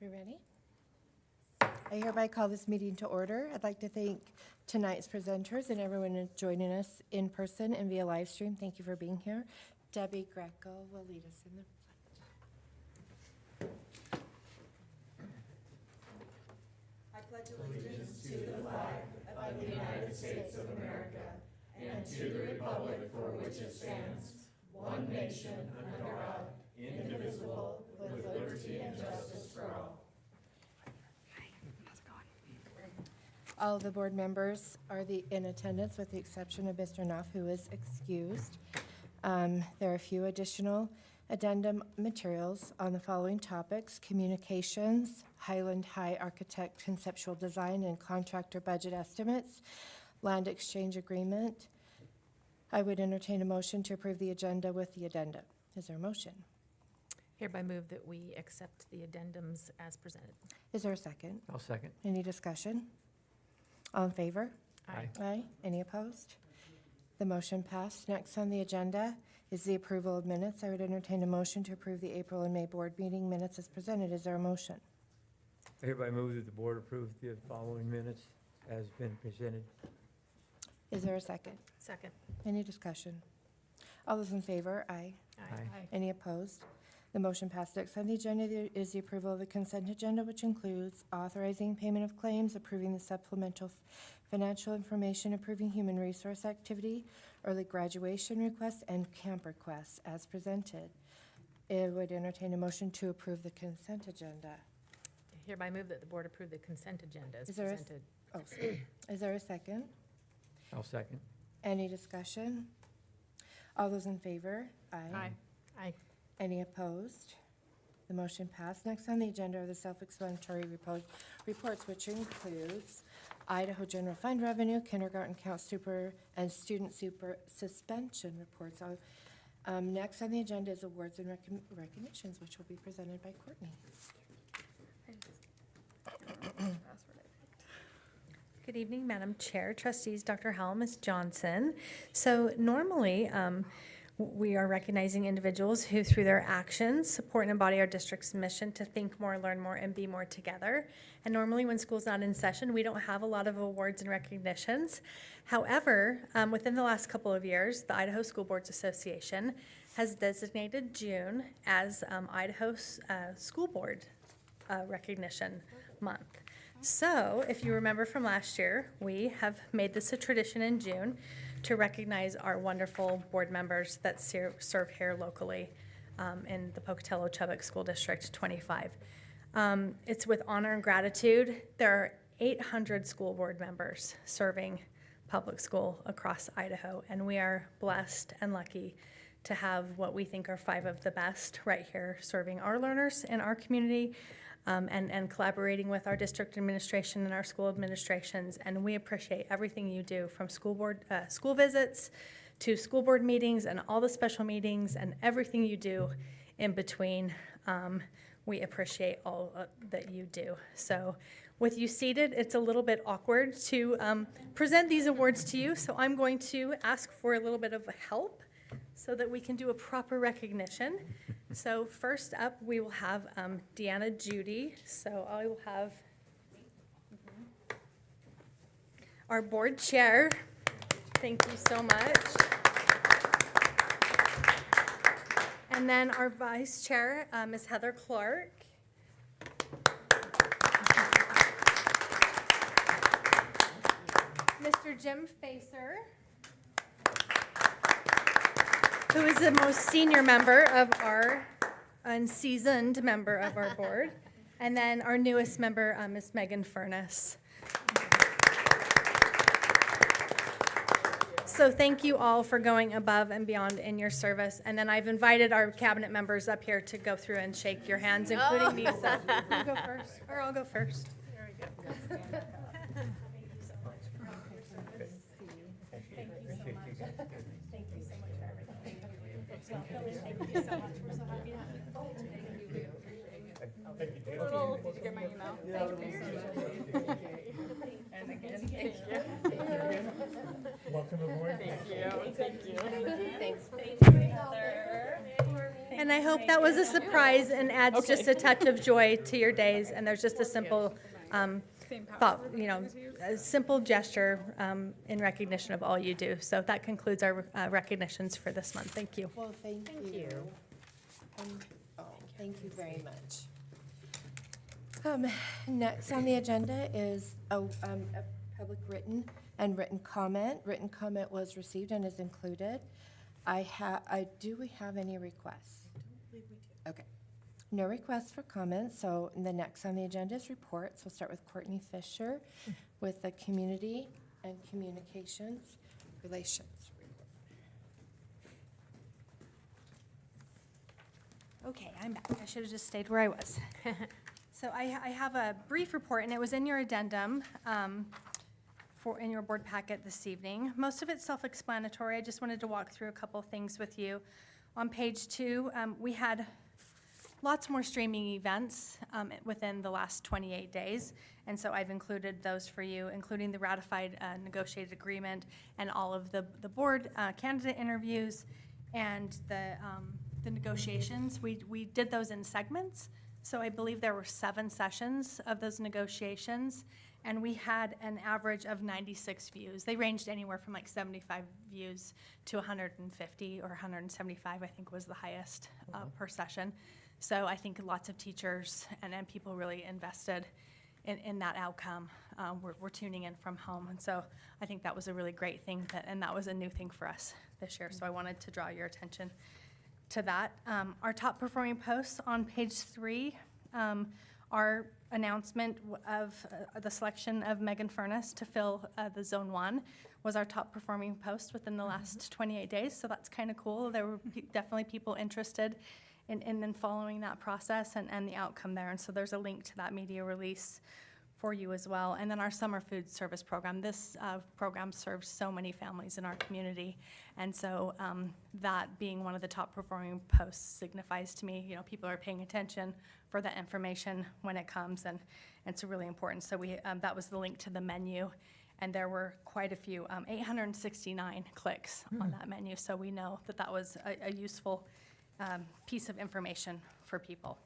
We ready? I hereby call this meeting to order. I'd like to thank tonight's presenters and everyone joining us in person and via live stream. Thank you for being here. Debbie Greco will lead us in the pledge. I pledge allegiance to the flag of the United States of America and to the republic for which it stands, one nation under God, indivisible, with liberty and justice for all. All of the board members are in attendance with the exception of Mr. Knopf, who is excused. There are a few additional addendum materials on the following topics: communications, Highland High architect conceptual design and contractor budget estimates, land exchange agreement. I would entertain a motion to approve the agenda with the addendum. Is there a motion? Hereby move that we accept the addendums as presented. Is there a second? I'll second. Any discussion? All in favor? Aye. Aye. Any opposed? The motion passed. Next on the agenda is the approval of minutes. I would entertain a motion to approve the April and May board meeting minutes as presented. Is there a motion? I hereby move that the board approve the following minutes as been presented. Is there a second? Second. Any discussion? All those in favor? Aye. Aye. Any opposed? The motion passed. Next on the agenda is the approval of the consent agenda, which includes authorizing payment of claims, approving the supplemental financial information, approving human resource activity, early graduation requests, and camp requests as presented. It would entertain a motion to approve the consent agenda. Hereby move that the board approve the consent agenda as Is there a- presented. Oh, sorry. Is there a second? I'll second. Any discussion? All those in favor? Aye. Aye. Any opposed? The motion passed. Next on the agenda are the self-explanatory reports, which includes Idaho General Fund revenue, kindergarten count super, and student super suspension reports. Next on the agenda is awards and recognitions, which will be presented by Courtney. Good evening, Madam Chair, Trustees, Dr. Howell, Ms. Johnson. So normally, we are recognizing individuals who, through their actions, support and embody our district's mission to think more, learn more, and be more together. And normally when school's not in session, we don't have a lot of awards and recognitions. However, within the last couple of years, the Idaho School Boards Association has designated June as Idaho's School Board Recognition Month. So, if you remember from last year, we have made this a tradition in June to recognize our wonderful board members that serve here locally in the Pocatello-Chubbuck School District 25. It's with honor and gratitude. There are 800 school board members serving public school across Idaho, and we are blessed and lucky to have what we think are 5 of the best right here serving our learners in our community. And collaborating with our district administration and our school administrations, and we appreciate everything you do, from school visits to school board meetings and all the special meetings and everything you do in between. We appreciate all that you do. So with you seated, it's a little bit awkward to present these awards to you, so I'm going to ask for a little bit of help so that we can do a proper recognition. So first up, we will have Deanna Judy. So I will have our board chair. Thank you so much. And then our vice chair, Ms. Heather Clark. Mr. Jim Facer, who is the most senior member of our, unseasoned member of our board. And then our newest member, Ms. Megan Furness. So thank you all for going above and beyond in your service. And then I've invited our cabinet members up here to go through and shake your hands, including me. So you go first, or I'll go first. There we go. Thank you so much for all your service. Thank you so much. Thank you so much for everything. Thank you so much. We're so happy to have you. Thank you. Did you get my email? Thank you so much. And again, thank you. Welcome aboard. Thank you. Thank you. Thanks. Thank you, Heather. And I hope that was a surprise and adds just a touch of joy to your days. And there's just a simple thought, a simple gesture in recognition of all you do. So that concludes our recognitions for this month. Thank you. Well, thank you. Thank you very much. Next on the agenda is a public written comment. Written comment was received and is included. Do we have any requests? I don't believe we do. Okay. No requests for comments, so the next on the agenda is reports. We'll start with Courtney Fisher with the Community and Communications Relations report. Okay, I'm back. I should have just stayed where I was. So I have a brief report, and it was in your addendum in your board packet this evening. Most of it's self-explanatory. I just wanted to walk through a couple things with you. On page 2, we had lots more streaming events within the last 28 days, and so I've included those for you, including the ratified negotiated agreement and all of the board candidate interviews and the negotiations. We did those in segments, so I believe there were 7 sessions of those negotiations, and we had an average of 96 views. They ranged anywhere from like 75 views to 150 or 175, I think was the highest per session. So I think lots of teachers and people really invested in that outcome. We're tuning in from home, and so I think that was a really great thing, and that was a new thing for us this year. So I wanted to draw your attention to that. Our top performing posts on page 3, our announcement of the selection of Megan Furness to fill the Zone 1 was our top performing post within the last 28 days. So that's kind of cool. There were definitely people interested in then following that process and the outcome there. And so there's a link to that media release for you as well. And then our summer food service program. This program serves so many families in our community. And so that being one of the top performing posts signifies to me, people are paying attention for that information when it comes, and it's really important. So that was the link to the menu, and there were quite a few, 869 clicks on that menu. So we know that was a useful piece of information for people.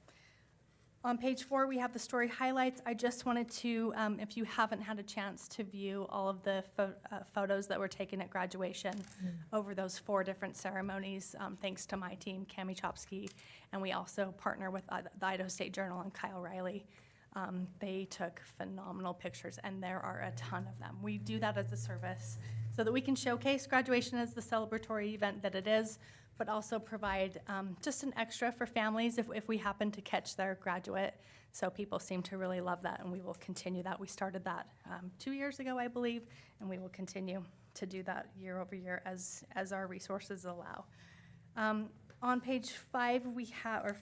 On page 4, we have the story highlights. I just wanted to, if you haven't had a chance to view all of the photos that were taken at graduation over those 4 different ceremonies, thanks to my team, Cami Chopsky, and we also partner with the Idaho State Journal and Kyle Riley. They took phenomenal pictures, and there are a ton of them. We do that as a service so that we can showcase graduation as the celebratory event that it is, but also provide just an extra for families if we happen to catch their graduate. So people seem to really love that, and we will continue that. We started that 2 years ago, I believe, and we will continue to do that year over year as our resources allow. On page 5, we have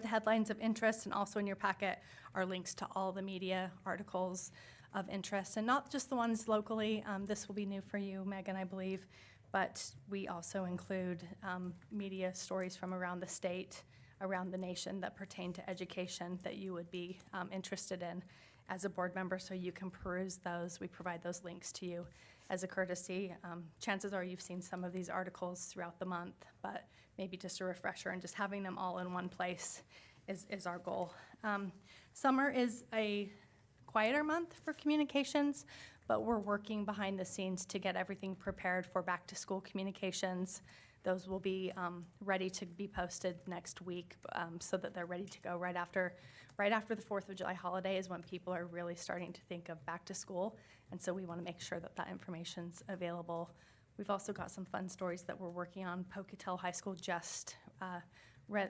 the headlines of interest, and also in your packet are links to all the media articles of interest, and not just the ones locally. This will be new for you, Megan, I believe. But we also include media stories from around the state, around the nation that pertain to education that you would be interested in as a board member, so you can peruse those. We provide those links to you as a courtesy. Chances are you've seen some of these articles throughout the month, but maybe just a refresher, and just having them all in one place is our goal. Summer is a quieter month for communications, but we're working behind the scenes to get everything prepared for back-to-school communications. Those will be ready to be posted next week, so that they're ready to go right after the 4th of July holiday is when people are really starting to think of back to school. And so we want to make sure that information's available. We've also got some fun stories that we're working on. Pocatello High School just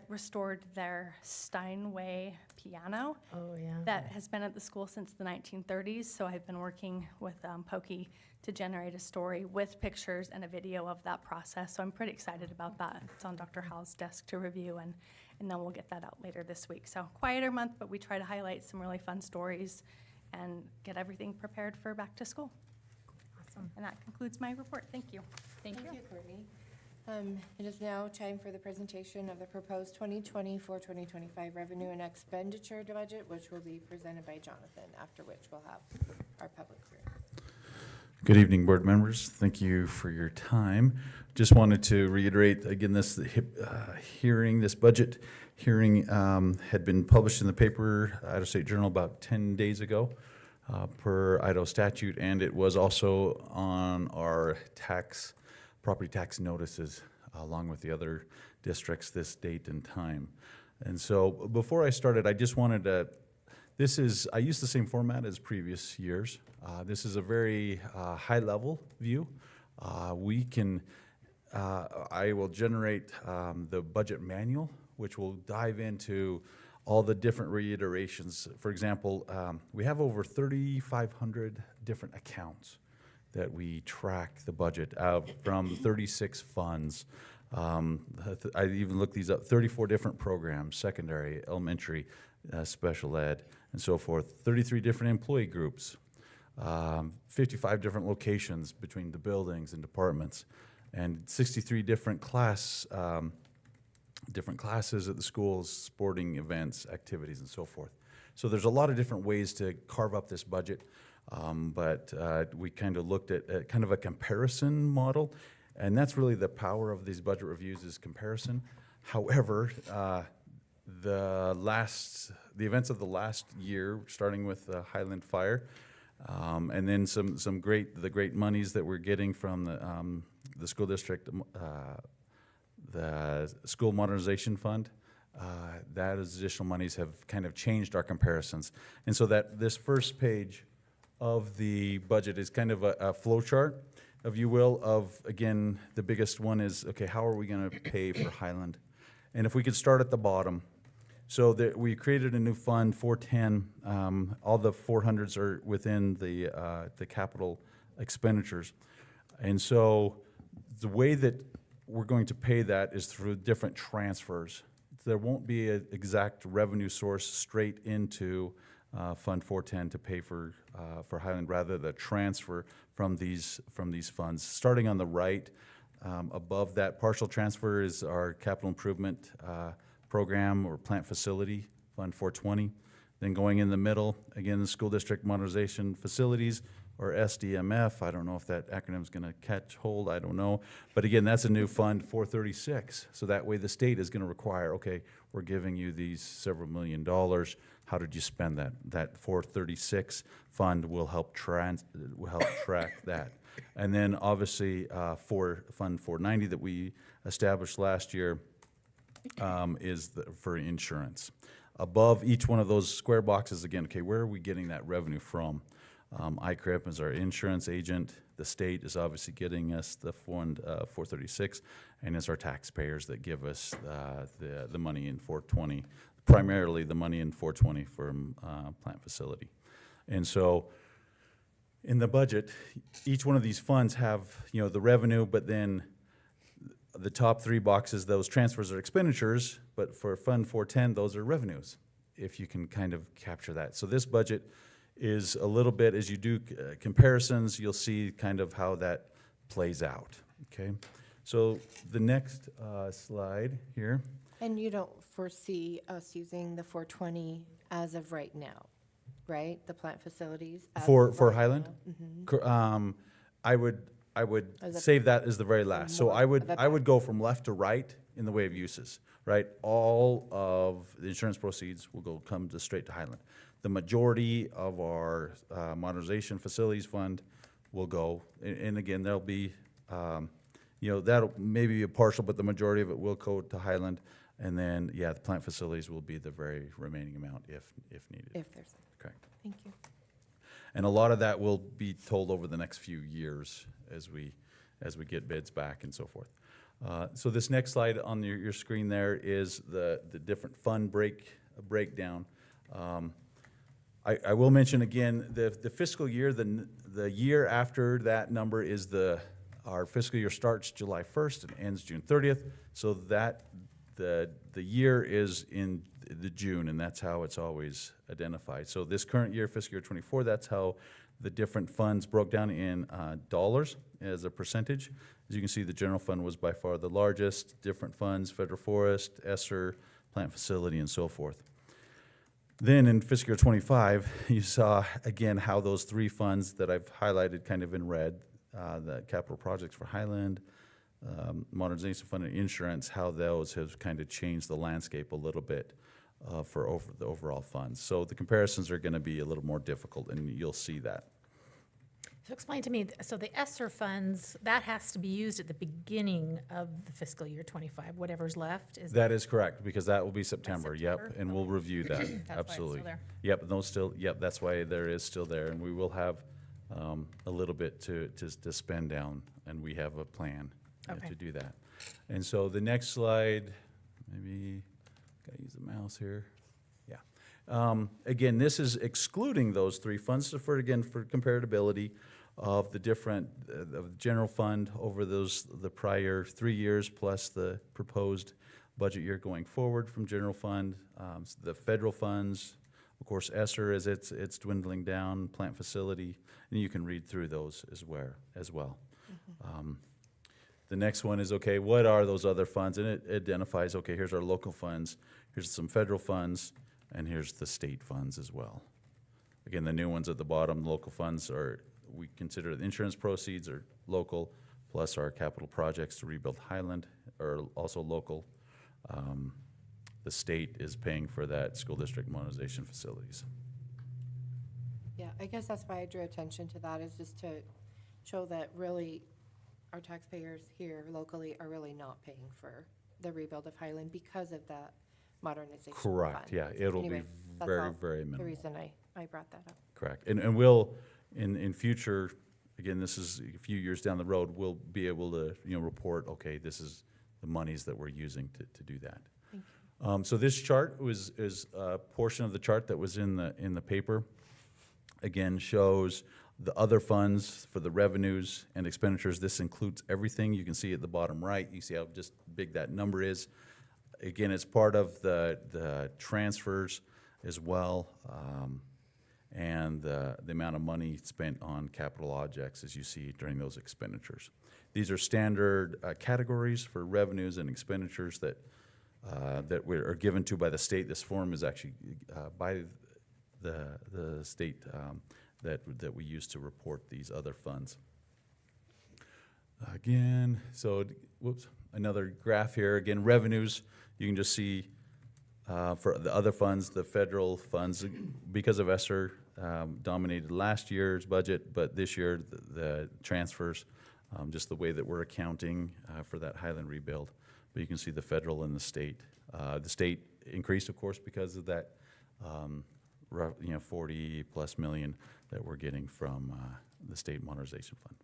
restored their Steinway piano. Oh, yeah. That has been at the school since the 1930s, so I've been working with Pokey to generate a story with pictures and a video of that process, so I'm pretty excited about that. It's on Dr. Howell's desk to review, and then we'll get that out later this week. So quieter month, but we try to highlight some really fun stories and get everything prepared for back to school. Awesome. And that concludes my report. Thank you. Thank you. Courtney. It is now time for the presentation of the proposed 2024-2025 revenue and expenditure budget, which will be presented by Jonathan, after which we'll have our public hearing. Good evening, board members. Thank you for your time. Just wanted to reiterate again, this budget hearing had been published in the paper, Idaho State Journal, about 10 days ago per Idaho statute, and it was also on our property tax notices along with the other districts this date and time. And so before I started, I just wanted to, I used the same format as previous years. This is a very high-level view. I will generate the budget manual, which will dive into all the different reiterations. For example, we have over 3,500 different accounts that we track the budget out from 36 funds. I even looked these up, 34 different programs, secondary, elementary, special ed, and so forth, 33 different employee groups, 55 different locations between the buildings and departments, and 63 different classes at the schools, sporting events, activities, and so forth. So there's a lot of different ways to carve up this budget, but we kind of looked at kind of a comparison model, and that's really the power of these budget reviews is comparison. However, the events of the last year, starting with Highland Fire, and then the great monies that we're getting from the school district, the school modernization fund, that additional monies have kind of changed our comparisons. And so that this first page of the budget is kind of a flow chart, if you will, of, again, the biggest one is, okay, how are we gonna pay for Highland? And if we could start at the bottom. So we created a new fund, 410. All the 400s are within the capital expenditures. And so the way that we're going to pay that is through different transfers. There won't be an exact revenue source straight into Fund 410 to pay for Highland, rather the transfer from these funds. Starting on the right, above that partial transfer is our capital improvement program or plant facility, Fund 420. Then going in the middle, again, the school district modernization facilities, or SDMF. I don't know if that acronym's gonna catch hold, I don't know. But again, that's a new fund, 436. So that way the state is gonna require, okay, we're giving you these several $1 million. How did you spend that? That 436 fund will help track that. And then obviously for Fund 490 that we established last year is for insurance. Above each one of those square boxes, again, okay, where are we getting that revenue from? ICRIP is our insurance agent. The state is obviously getting us the fund 436, and it's our taxpayers that give us the money in 420, primarily the money in 420 from plant facility. And so in the budget, each one of these funds have, the revenue, but then the top three boxes, those transfers are expenditures, but for Fund 410, those are revenues, if you can kind of capture that. So this budget is a little bit, as you do comparisons, you'll see kind of how that plays out, okay? So the next slide here. And you don't foresee us using the 420 as of right now, right? The plant facilities? as For of right Highland? now? I would As a- save that as the very last. So more of a I would go from left to right in the way of uses, right? All of the insurance proceeds will come straight to Highland. The majority of our modernization facilities fund will go, and again, there'll be, that'll maybe be a partial, but the majority of it will go to Highland. And then, the plant facilities will be the very remaining amount if needed. If there's, Correct. thank you. And a lot of that will be told over the next few years as we get bids back and so forth. So this next slide on your screen there is the different fund breakdown. I will mention again, the fiscal year, the year after that number is our fiscal year starts July 1st and ends June 30th. So that the year is in the June, and that's how it's always identified. So this current year, fiscal year 24, that's how the different funds broke down in dollars as a percentage. As you can see, the general fund was by far the largest, different funds, federal forest, ESSER, plant facility, and so forth. Then in fiscal year '25, you saw again how those three funds that I've highlighted kind of in red, the capital projects for Highland, modernization fund and insurance, how those have kind of changed the landscape a little bit for the overall funds. So the comparisons are going to be a little more difficult, and you'll see that. So explain to me, so the ESSER funds, that has to be used at the beginning of the fiscal year '25, whatever's left? Is That is correct, because that will be September, yep, September? and we'll review that, why it's still absolutely. there. Yep, and those still, yep, that's why there is still there, and we will have a little bit to spend down, and we have a plan Okay. to do that. And so the next slide, maybe, gotta use the mouse here, yeah. Again, this is excluding those three funds, so for comparability of the different, of the general fund over the prior 3 years, plus the proposed budget year going forward from general fund. The federal funds, of course, ESSER as it's dwindling down, plant facility, and you can read through those as well. The next one is, okay, what are those other funds? And it identifies, okay, here's our local funds, here's some federal funds, and here's the state funds as well. Again, the new ones at the bottom, local funds are, we consider the insurance proceeds are local, plus our capital projects to rebuild Highland are also local. The state is paying for that school district modernization facilities. Yeah, I guess that's why I drew attention to that, is just to show that really our taxpayers here locally are really not paying for the rebuild of Highland because of that modernization fund. Correct, yeah, it'll be Anyway, that's very, all very the minimal. reason I brought that up. Correct. And we'll, in future, again, this is a few years down the road, we'll be able to, report, okay, this is the monies that we're using to do that. Thank you. So this chart is a portion of the chart that was in the paper. Again, shows the other funds for the revenues and expenditures. This includes everything. You can see at the bottom right, you see how just big that number is. Again, it's part of the transfers as well, and the amount of money spent on capital objects, as you see during those expenditures. These are standard categories for revenues and expenditures that are given to by the state. This form is actually by the state that we use to report these other funds. Again, so, whoops, another graph here. Again, revenues, you can just see for the other funds, the federal funds, because of ESSER, dominated last year's budget, but this year, the transfers, just the way that we're accounting for that Highland rebuild. But you can see the federal and the state. The state increased, of course, because of that 40+ million that we're getting from the state modernization fund.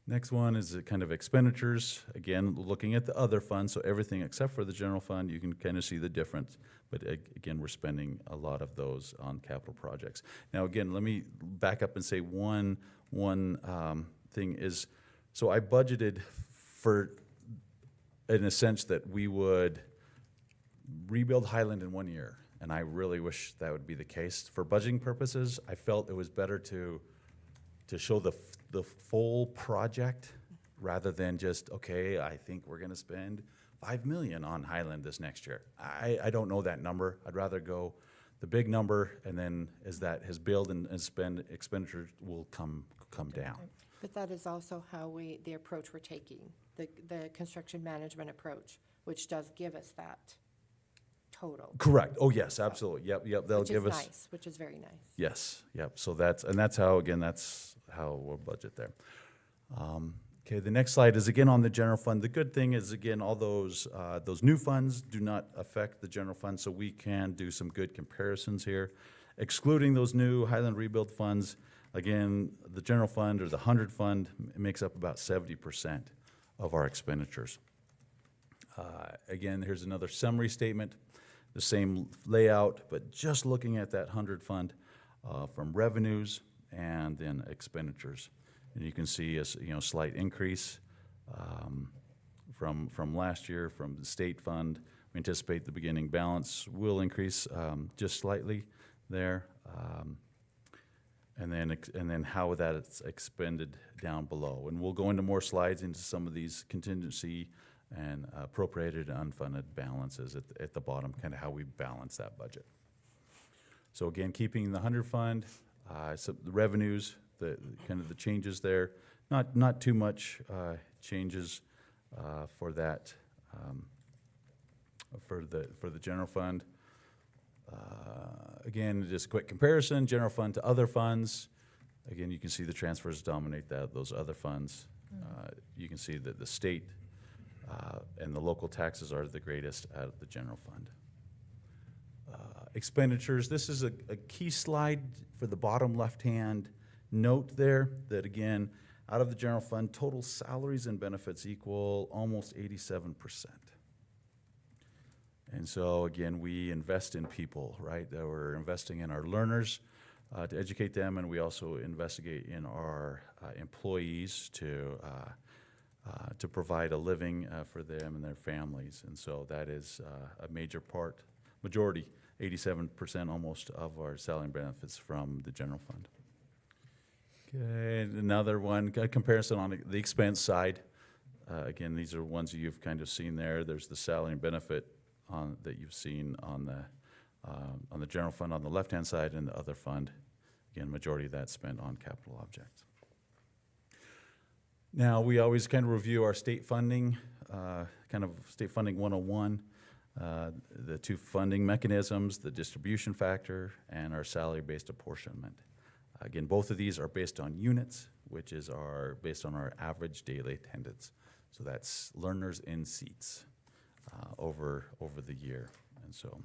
Next one is the kind of expenditures. Again, looking at the other funds, so everything except for the general fund, you can kind of see the difference. But again, we're spending a lot of those on capital projects. Now, again, let me back up and say one thing is, so I budgeted for, in a sense, that we would rebuild Highland in 1 year. And I really wish that would be the case. For budgeting purposes, I felt it was better to show the full project rather than just, okay, I think we're gonna spend $5 million on Highland this next year. I don't know that number. I'd rather go the big number, and then as that has built and expenditures will come down. But that is also how the approach we're taking, the construction management approach, which does give us that total. Correct. Oh, yes, absolutely. Yep, they'll give us. Which is very nice. Yes, yep. So that's how we'll budget there. Okay, the next slide is again on the general fund. The good thing is, again, all those new funds do not affect the general fund, so we can do some good comparisons here. Excluding those new Highland Rebuild funds, again, the general fund or the 100 fund makes up about 70% of our expenditures. Again, here's another summary statement, the same layout, but just looking at that 100 fund from revenues and then expenditures. And you can see a slight increase from last year from the state fund. We anticipate the beginning balance will increase just slightly there. And then how that is expended down below. And we'll go into more slides into some of these contingency and appropriated and unfunded balances at the bottom, kind of how we balance that budget. So again, keeping the 100 fund, so the revenues, the kind of the changes there, not too much changes for that, for the general fund. Again, just a quick comparison, general fund to other funds. Again, you can see the transfers dominate those other funds. You can see that the state and the local taxes are the greatest out of the general fund. Expenditures, this is a key slide for the bottom left-hand note there, that again, out of the general fund, total salaries and benefits equal almost 87%. And so again, we invest in people, right? That we're investing in our learners to educate them, and we also investigate in our employees to provide a living for them and their families. And so that is a major majority, 87% almost of our salary and benefits from the general fund. Okay, another one, a comparison on the expense side. Again, these are ones you've kind of seen there. There's the salary and benefit that you've seen on the general fund on the left-hand side, and the other fund. Again, majority of that's spent on capital objects. Now, we always kind of review our state funding, kind of state funding 101, the two funding mechanisms, the distribution factor, and our salary-based apportionment. Again, both of these are based on units, which is based on our average daily attendance. So that's learners in seats over the year. And so,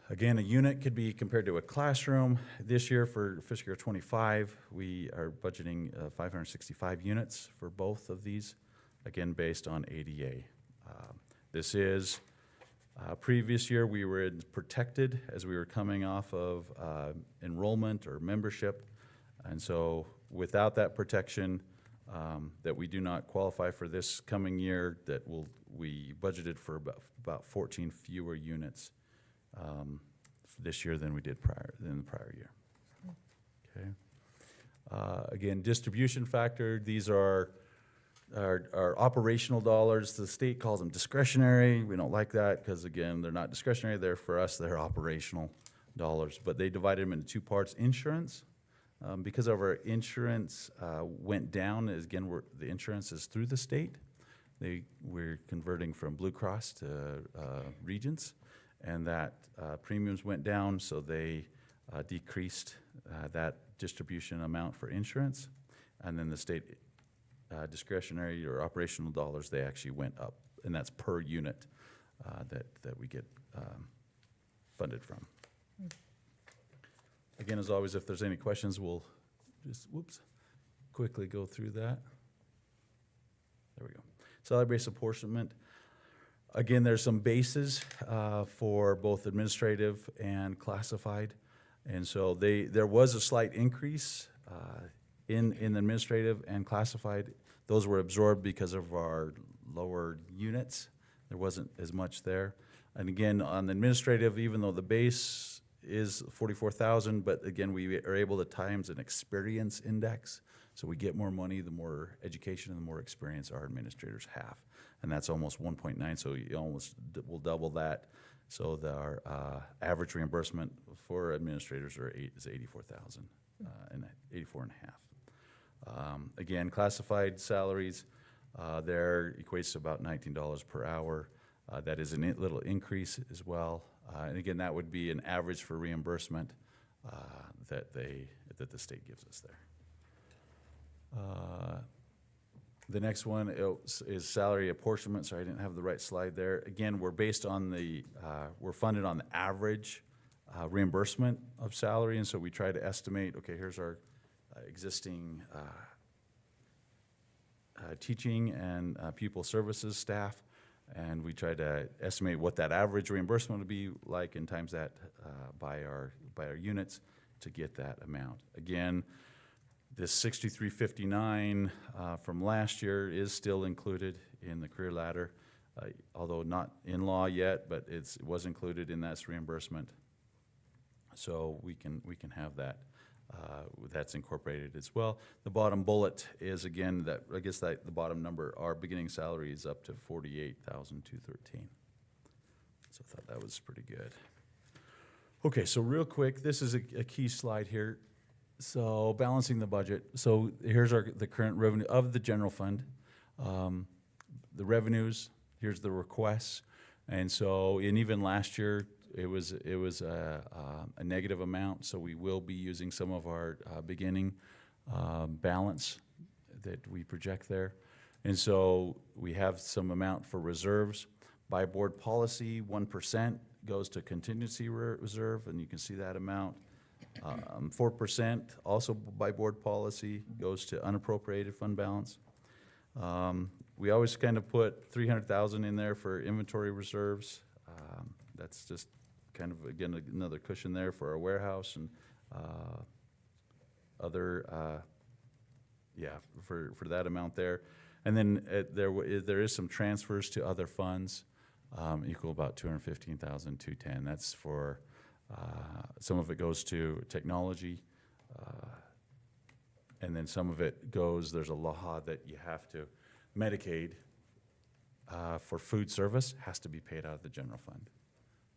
again, a unit could be compared to a classroom. This year for fiscal year 25, we are budgeting 565 units for both of these, again, based on ADA. This is, previous year we were protected as we were coming off of enrollment or membership. And so without that protection, that we do not qualify for this coming year, we budgeted for about 14 fewer units this year than we did in the prior year. Okay. Again, distribution factor, these are our operational dollars. The state calls them discretionary. We don't like that because, again, they're not discretionary. They're, for us, they're operational dollars. But they divided them into two parts. Insurance, because of our insurance went down, again, the insurance is through the state. We're converting from Blue Cross to Regents, and that premiums went down, so they decreased that distribution amount for insurance. And then the state discretionary or operational dollars, they actually went up, and that's per unit that we get funded from. Again, as always, if there's any questions, we'll just, quickly go through that. There we go. Salary-based apportionment. Again, there's some bases for both administrative and classified. And so there was a slight increase in administrative and classified. Those were absorbed because of our lower units. There wasn't as much there. And again, on the administrative, even though the base is 44,000, but again, we are able to times an experience index. So we get more money the more education and the more experience our administrators have. And that's almost 1.9, so you almost will double that. So our average reimbursement for administrators is 84,000 and 84.5. Again, classified salaries, there equates to about $19 per hour. That is a little increase as well. And again, that would be an average for reimbursement that the state gives us there. The next one is salary apportionment. Sorry, I didn't have the right slide there. Again, we're based on we're funded on the average reimbursement of salary, and so we try to estimate, okay, here's our existing teaching and pupil services staff, and we try to estimate what that average reimbursement would be like and times that by our units to get that amount. Again, this 6359 from last year is still included in the career ladder, although not in law yet, but it was included in that reimbursement. So we can have that. That's incorporated as well. The bottom bullet is, again, the bottom number, our beginning salary is up to $48,213. So I thought that was pretty good. Okay, so real quick, this is a key slide here. So balancing the budget. So here's the current revenue of the general fund. The revenues, here's the requests. And so, and even last year, it was a negative amount, so we will be using some of our beginning balance that we project there. And so we have some amount for reserves. By board policy, 1% goes to contingency reserve, and you can see that amount. 4% also by board policy goes to unappropriated fund balance. We always kind of put 300,000 in there for inventory reserves. That's just kind of, again, another cushion there for our warehouse and other, for that amount there. And then there is some transfers to other funds, equal about 215,210. That's for, some of it goes to technology, and then some of it goes, there's a law that you have to, Medicaid for food service has to be paid out of the general fund.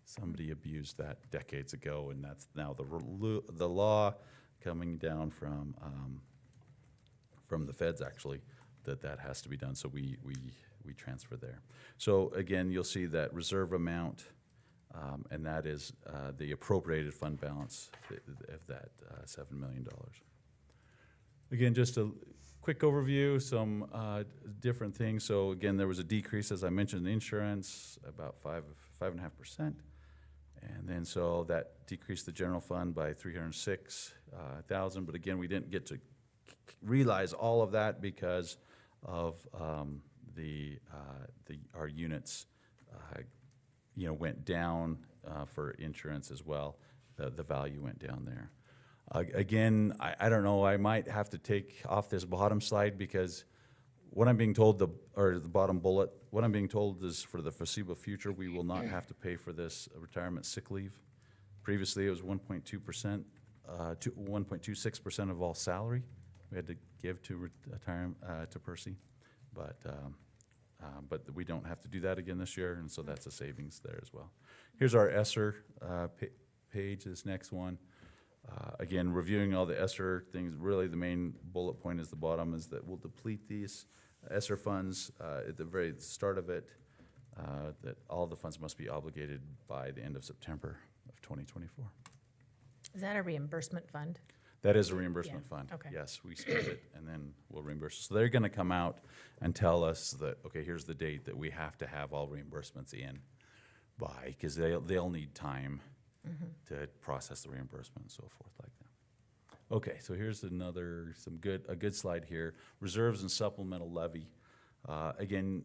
Somebody abused that decades ago, and that's now the law coming down from the feds, actually, that has to be done. So we transfer there. So again, you'll see that reserve amount, and that is the appropriated fund balance of that $7 million. Again, just a quick overview, some different things. So again, there was a decrease, as I mentioned, in insurance, about 5.5%. And then so that decreased the general fund by 306,000. But again, we didn't get to realize all of that because of our units, went down for insurance as well. The value went down there. Again, I don't know, I might have to take off this bottom slide because what I'm being told, the bottom bullet, what I'm being told is for the foreseeable future, we will not have to pay for this retirement sick leave. Previously, it was 1.2%, 1.26% of all salary we had to give to to Percy, but we don't have to do that again this year, and so that's a savings there as well. Here's our ESSER page, this next one. Again, reviewing all the ESSER things, really the main bullet point is the bottom is that we'll deplete these ESSER funds at the very start of it, that all the funds must be obligated by the end of September of 2024. Is that a reimbursement fund? That is a reimbursement fund. Okay. Yes, we spend it and then we'll reimburse. So they're gonna come out and tell us that, okay, here's the date that we have to have all reimbursements in by, because they'll need time to process the reimbursement and so forth like that. Okay, so here's a good slide here. Reserves and supplemental levy. Again,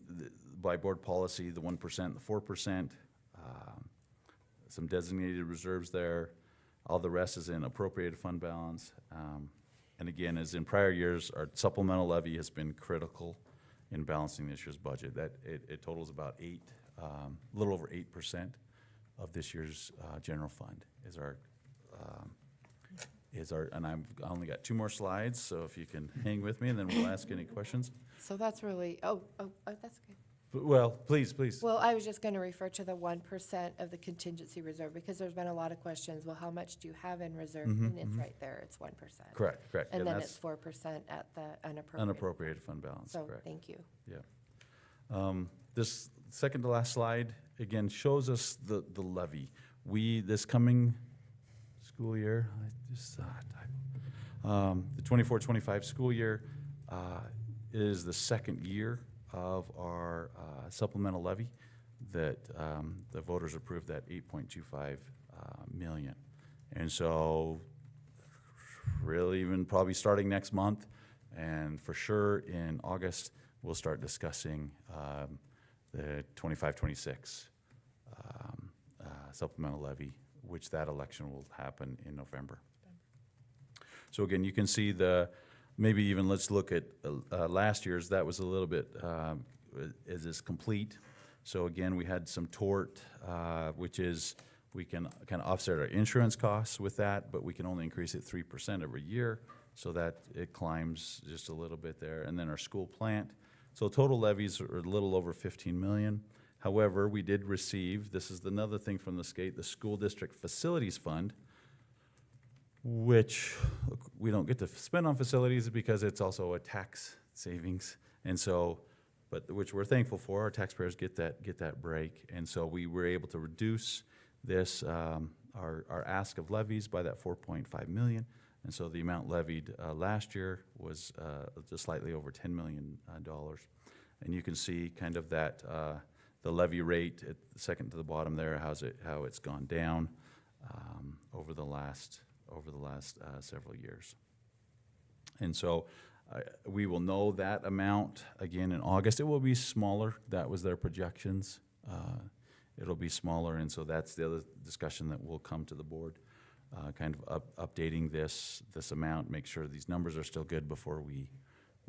by board policy, the 1%, the 4%, some designated reserves there. All the rest is in appropriated fund balance. And again, as in prior years, our supplemental levy has been critical in balancing this year's budget. That it totals about a little over 8% of this year's general fund is our, and I only got 2 more slides, so if you can hang with me, and then we'll ask any questions. So that's really, that's okay. But, well, please. Well, I was just going to refer to the 1% of the contingency reserve, because there's been a lot of questions, well, how much do you have in reserve? And it's right there, it's 1%. Correct. And then that's it's 4% at the unappropriated. unappropriated fund balance, So, correct. thank you. Yeah. This second to last slide, again, shows us the levy. This coming school year, the 24-25 school year is the second year of our supplemental levy that the voters approved that 8.25 million. And so really even probably starting next month, and for sure in August, we'll start discussing the 25-26 supplemental levy, which that election will happen in November. So again, you can see maybe even let's look at last year's. That was a little bit, is complete. So again, we had some tort, which is we can kind of offset our insurance costs with that, but we can only increase it 3% every year, so that it climbs just a little bit there. And then our school plant. So total levies are a little over 15 million. However, we did receive, this is another thing from the state, the School District Facilities Fund, which we don't get to spend on facilities because it's also a tax savings. And so, but which we're thankful for, our taxpayers get that break. And so we were able to reduce this, our ask of levies by that 4.5 million. And so the amount levied last year was just slightly over $10 million. And you can see kind of that, the levy rate at the second to the bottom there, how it's gone down over the last several years. And so we will know that amount again in August. It will be smaller. That was their projections. It'll be smaller, and so that's the other discussion that will come to the board, kind of updating this amount, make sure these numbers are still good before we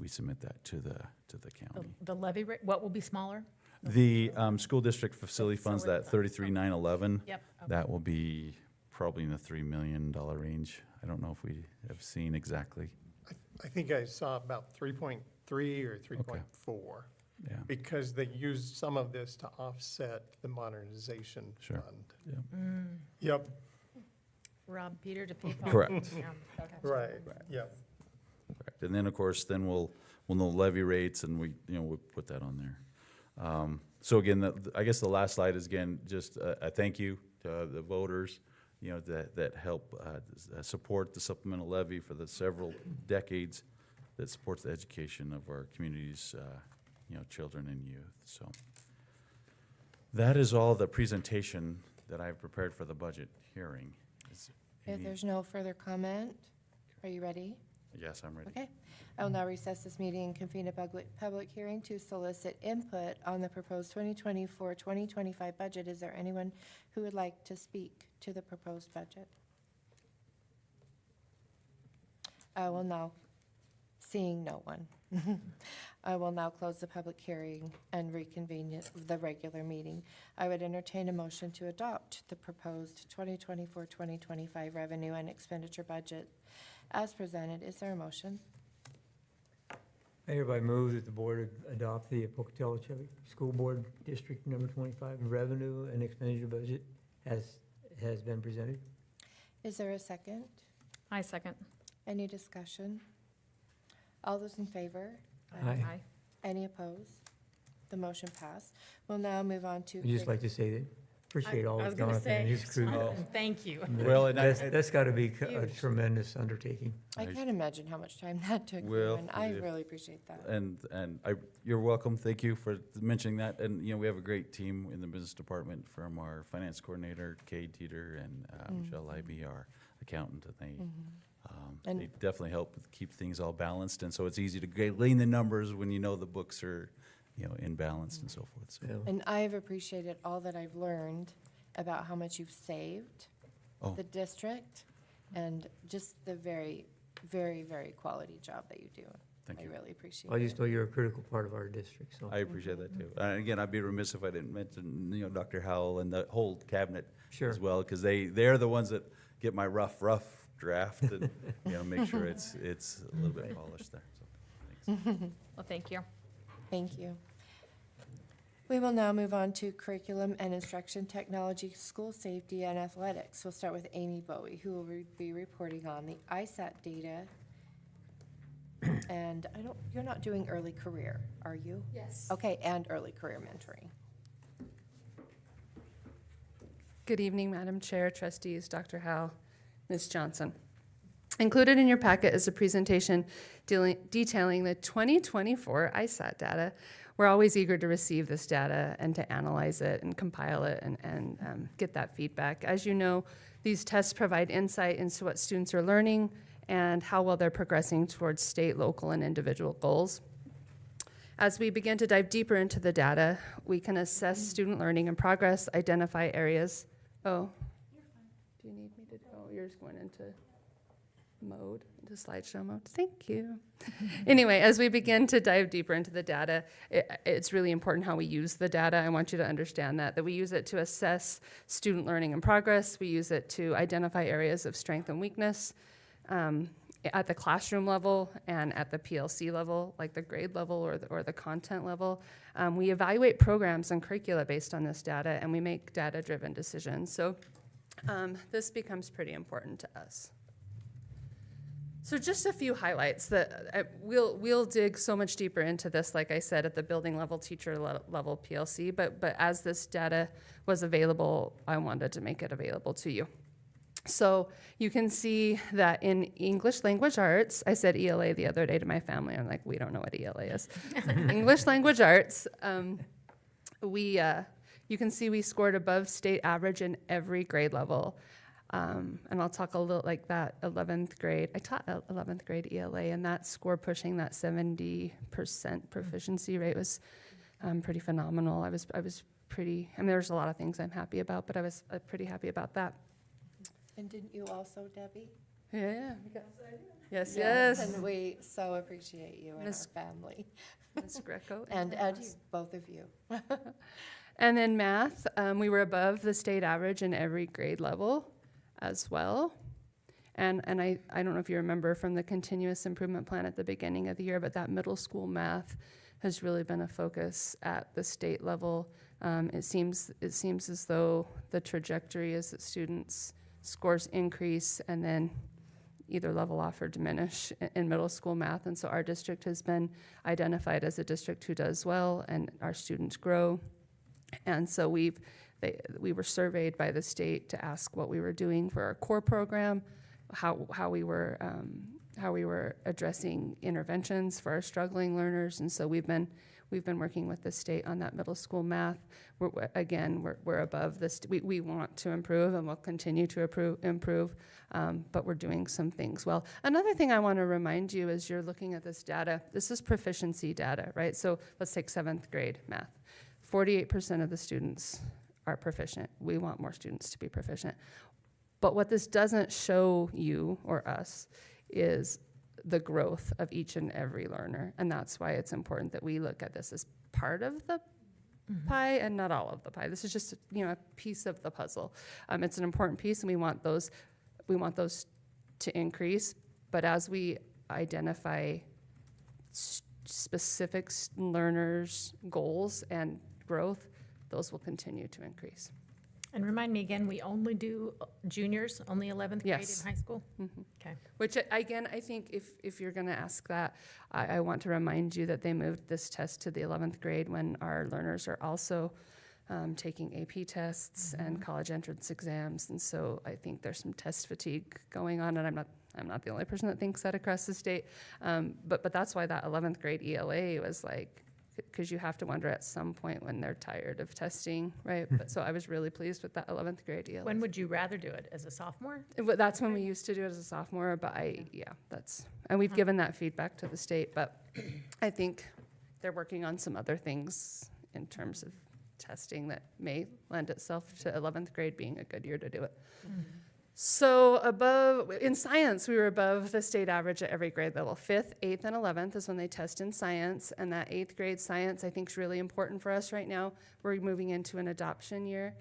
submit that to the county. The levy rate, what will be smaller? The school district facility funds, that Facility funds. 33,911, Yep. Okay. that will be probably in the $3 million range. I don't know if we have seen exactly. I think I saw about 3.3 or 3.4. Yeah. Because they used some of this to offset the modernization Sure. fund. Mm. Yep, Rob Peter to pay Paul. Correct. Yeah, okay. right, yep. Correct. And then, of course, then we'll know levy rates, and we'll put that on there. So again, I guess the last slide is, again, just a thank you to the voters, that help support the supplemental levy for the several decades that supports the education of our community's, children and youth. So that is all the presentation that I've prepared for the budget hearing. If there's no further comment, are you ready? Yes, I'm ready. Okay. I will now recess this meeting and convene a public hearing to solicit input on the proposed 2024-2025 budget. Is there anyone who would like to speak to the proposed budget? I will now, seeing no one, I will now close the public hearing and reconvene the regular meeting. I would entertain a motion to adopt the proposed 2024-2025 revenue and expenditure budget as presented. Is there a motion? I hereby move that the board adopt the Pocatello School Board District Number 25 revenue and expenditure budget as has been presented. Is there a second? I second. Any discussion? All those in favor? Aye. Any opposed? The motion passed. We'll now move on to. I'd just like to say that, appreciate all I that's was gone gonna up there and say, his crew. thank you. Well, and That's got to be a Huge. tremendous undertaking. I can't imagine how much time that took you, Well, and I yeah. really appreciate that. And you're welcome. Thank you for mentioning that. And, we have a great team in the business department from our finance coordinator, Kay Teeter, and Michelle Leiby, our accountant. And And- they definitely help keep things all balanced. And so it's easy to glean the numbers when you know the books are, imbalanced and so forth. So, Yeah. And I've appreciated all that I've learned about how much you've saved Oh. the district and just the very, very, very quality job that you do. Thank you. I really appreciate I just it. know you're a critical part of our district, so. I appreciate that too. And again, I'd be remiss if I didn't mention, Dr. Howell and the whole cabinet Sure. as well, because they're the ones that get my rough draft and, make sure it's a little bit polished there. So, thanks. Well, thank you. Thank you. We will now move on to curriculum and instruction technology, school safety, and athletics. We'll start with Amy Bowie, who will be reporting on the ISAT data. And you're not doing early career, are you? Yes. Okay, and early career mentoring. Good evening, Madam Chair, trustees, Dr. Howe, Ms. Johnson. Included in your packet is a presentation detailing the 2024 ISAT data. We're always eager to receive this data and to analyze it and compile it and get that feedback. As you know, these tests provide insight into what students are learning and how well they're progressing towards state, local, and individual goals. As we begin to dive deeper into the data, we can assess student learning and progress, identify areas. Oh, do you need me to, yours going into mode, into slideshow mode? Thank you. Anyway, as we begin to dive deeper into the data, it's really important how we use the data. I want you to understand that we use it to assess student learning and progress. We use it to identify areas of strength and weakness. at the classroom level and at the PLC level, like the grade level or the content level. We evaluate programs and curricula based on this data, and we make data-driven decisions. So this becomes pretty important to us. So just a few highlights that we'll dig so much deeper into this, like I said, at the building level, teacher level PLC, but as this data was available, I wanted to make it available to you. So you can see that in English language arts, I said ELA the other day to my family. I'm like, we don't know what ELA is. English language arts, you can see we scored above state average in every grade level. And I'll talk a little like that 11th grade. I taught 11th grade ELA, and that score pushing that 70% proficiency rate was pretty phenomenal. I was pretty, I mean, there's a lot of things I'm happy about, but I was pretty happy about that. And didn't you also, Debbie? Yeah. Yes, Yes, yes. and we so appreciate you and our Miss- family. Ms. Greco. And Ed you, both of you. And then math, we were above the state average in every grade level as well. And I don't know if you remember from the continuous improvement plan at the beginning of the year, but that middle school math has really been a focus at the state level. It seems as though the trajectory is that students' scores increase and then either level off or diminish in middle school math. And so our district has been identified as a district who does well, and our students grow. And so we were surveyed by the state to ask what we were doing for our core program, how we were addressing interventions for our struggling learners. And so we've been working with the state on that middle school math. We're above this. We want to improve, and we'll continue to improve, but we're doing some things well. Another thing I want to remind you as you're looking at this data, this is proficiency data, right? So let's take 7th grade math. 48% of the students are proficient. We want more students to be proficient. But what this doesn't show you or us is the growth of each and every learner. And that's why it's important that we look at this as part of the pie and not all of the pie. This is just, a piece of the puzzle. It's an important piece, and we want those to increase. But as we identify specific learners' goals and growth, those will continue to increase. And remind me again, we only do juniors, only 11th grade Yes. in high school? Mhm. Okay. Which, again, I think if you're going to ask that, I want to remind you that they moved this test to the 11th grade when our learners are also taking AP tests and college entrance exams. And so I think there's some test fatigue going on, and I'm not the only person that thinks that across the state. But that's why that 11th grade ELA was like, because you have to wonder at some point when they're tired of testing, right? But so I was really pleased with that 11th grade ELA. When would you rather do it, as a sophomore? That's when we used to do it as a sophomore, but and we've given that feedback to the state, but I think they're working on some other things in terms of testing that may lend itself to 11th grade being a good year to do it. So in science, we were above the state average at every grade level. 5th, 8th, and 11th is when they test in science, and that 8th grade science I think is really important for us right now. We're moving into an adoption year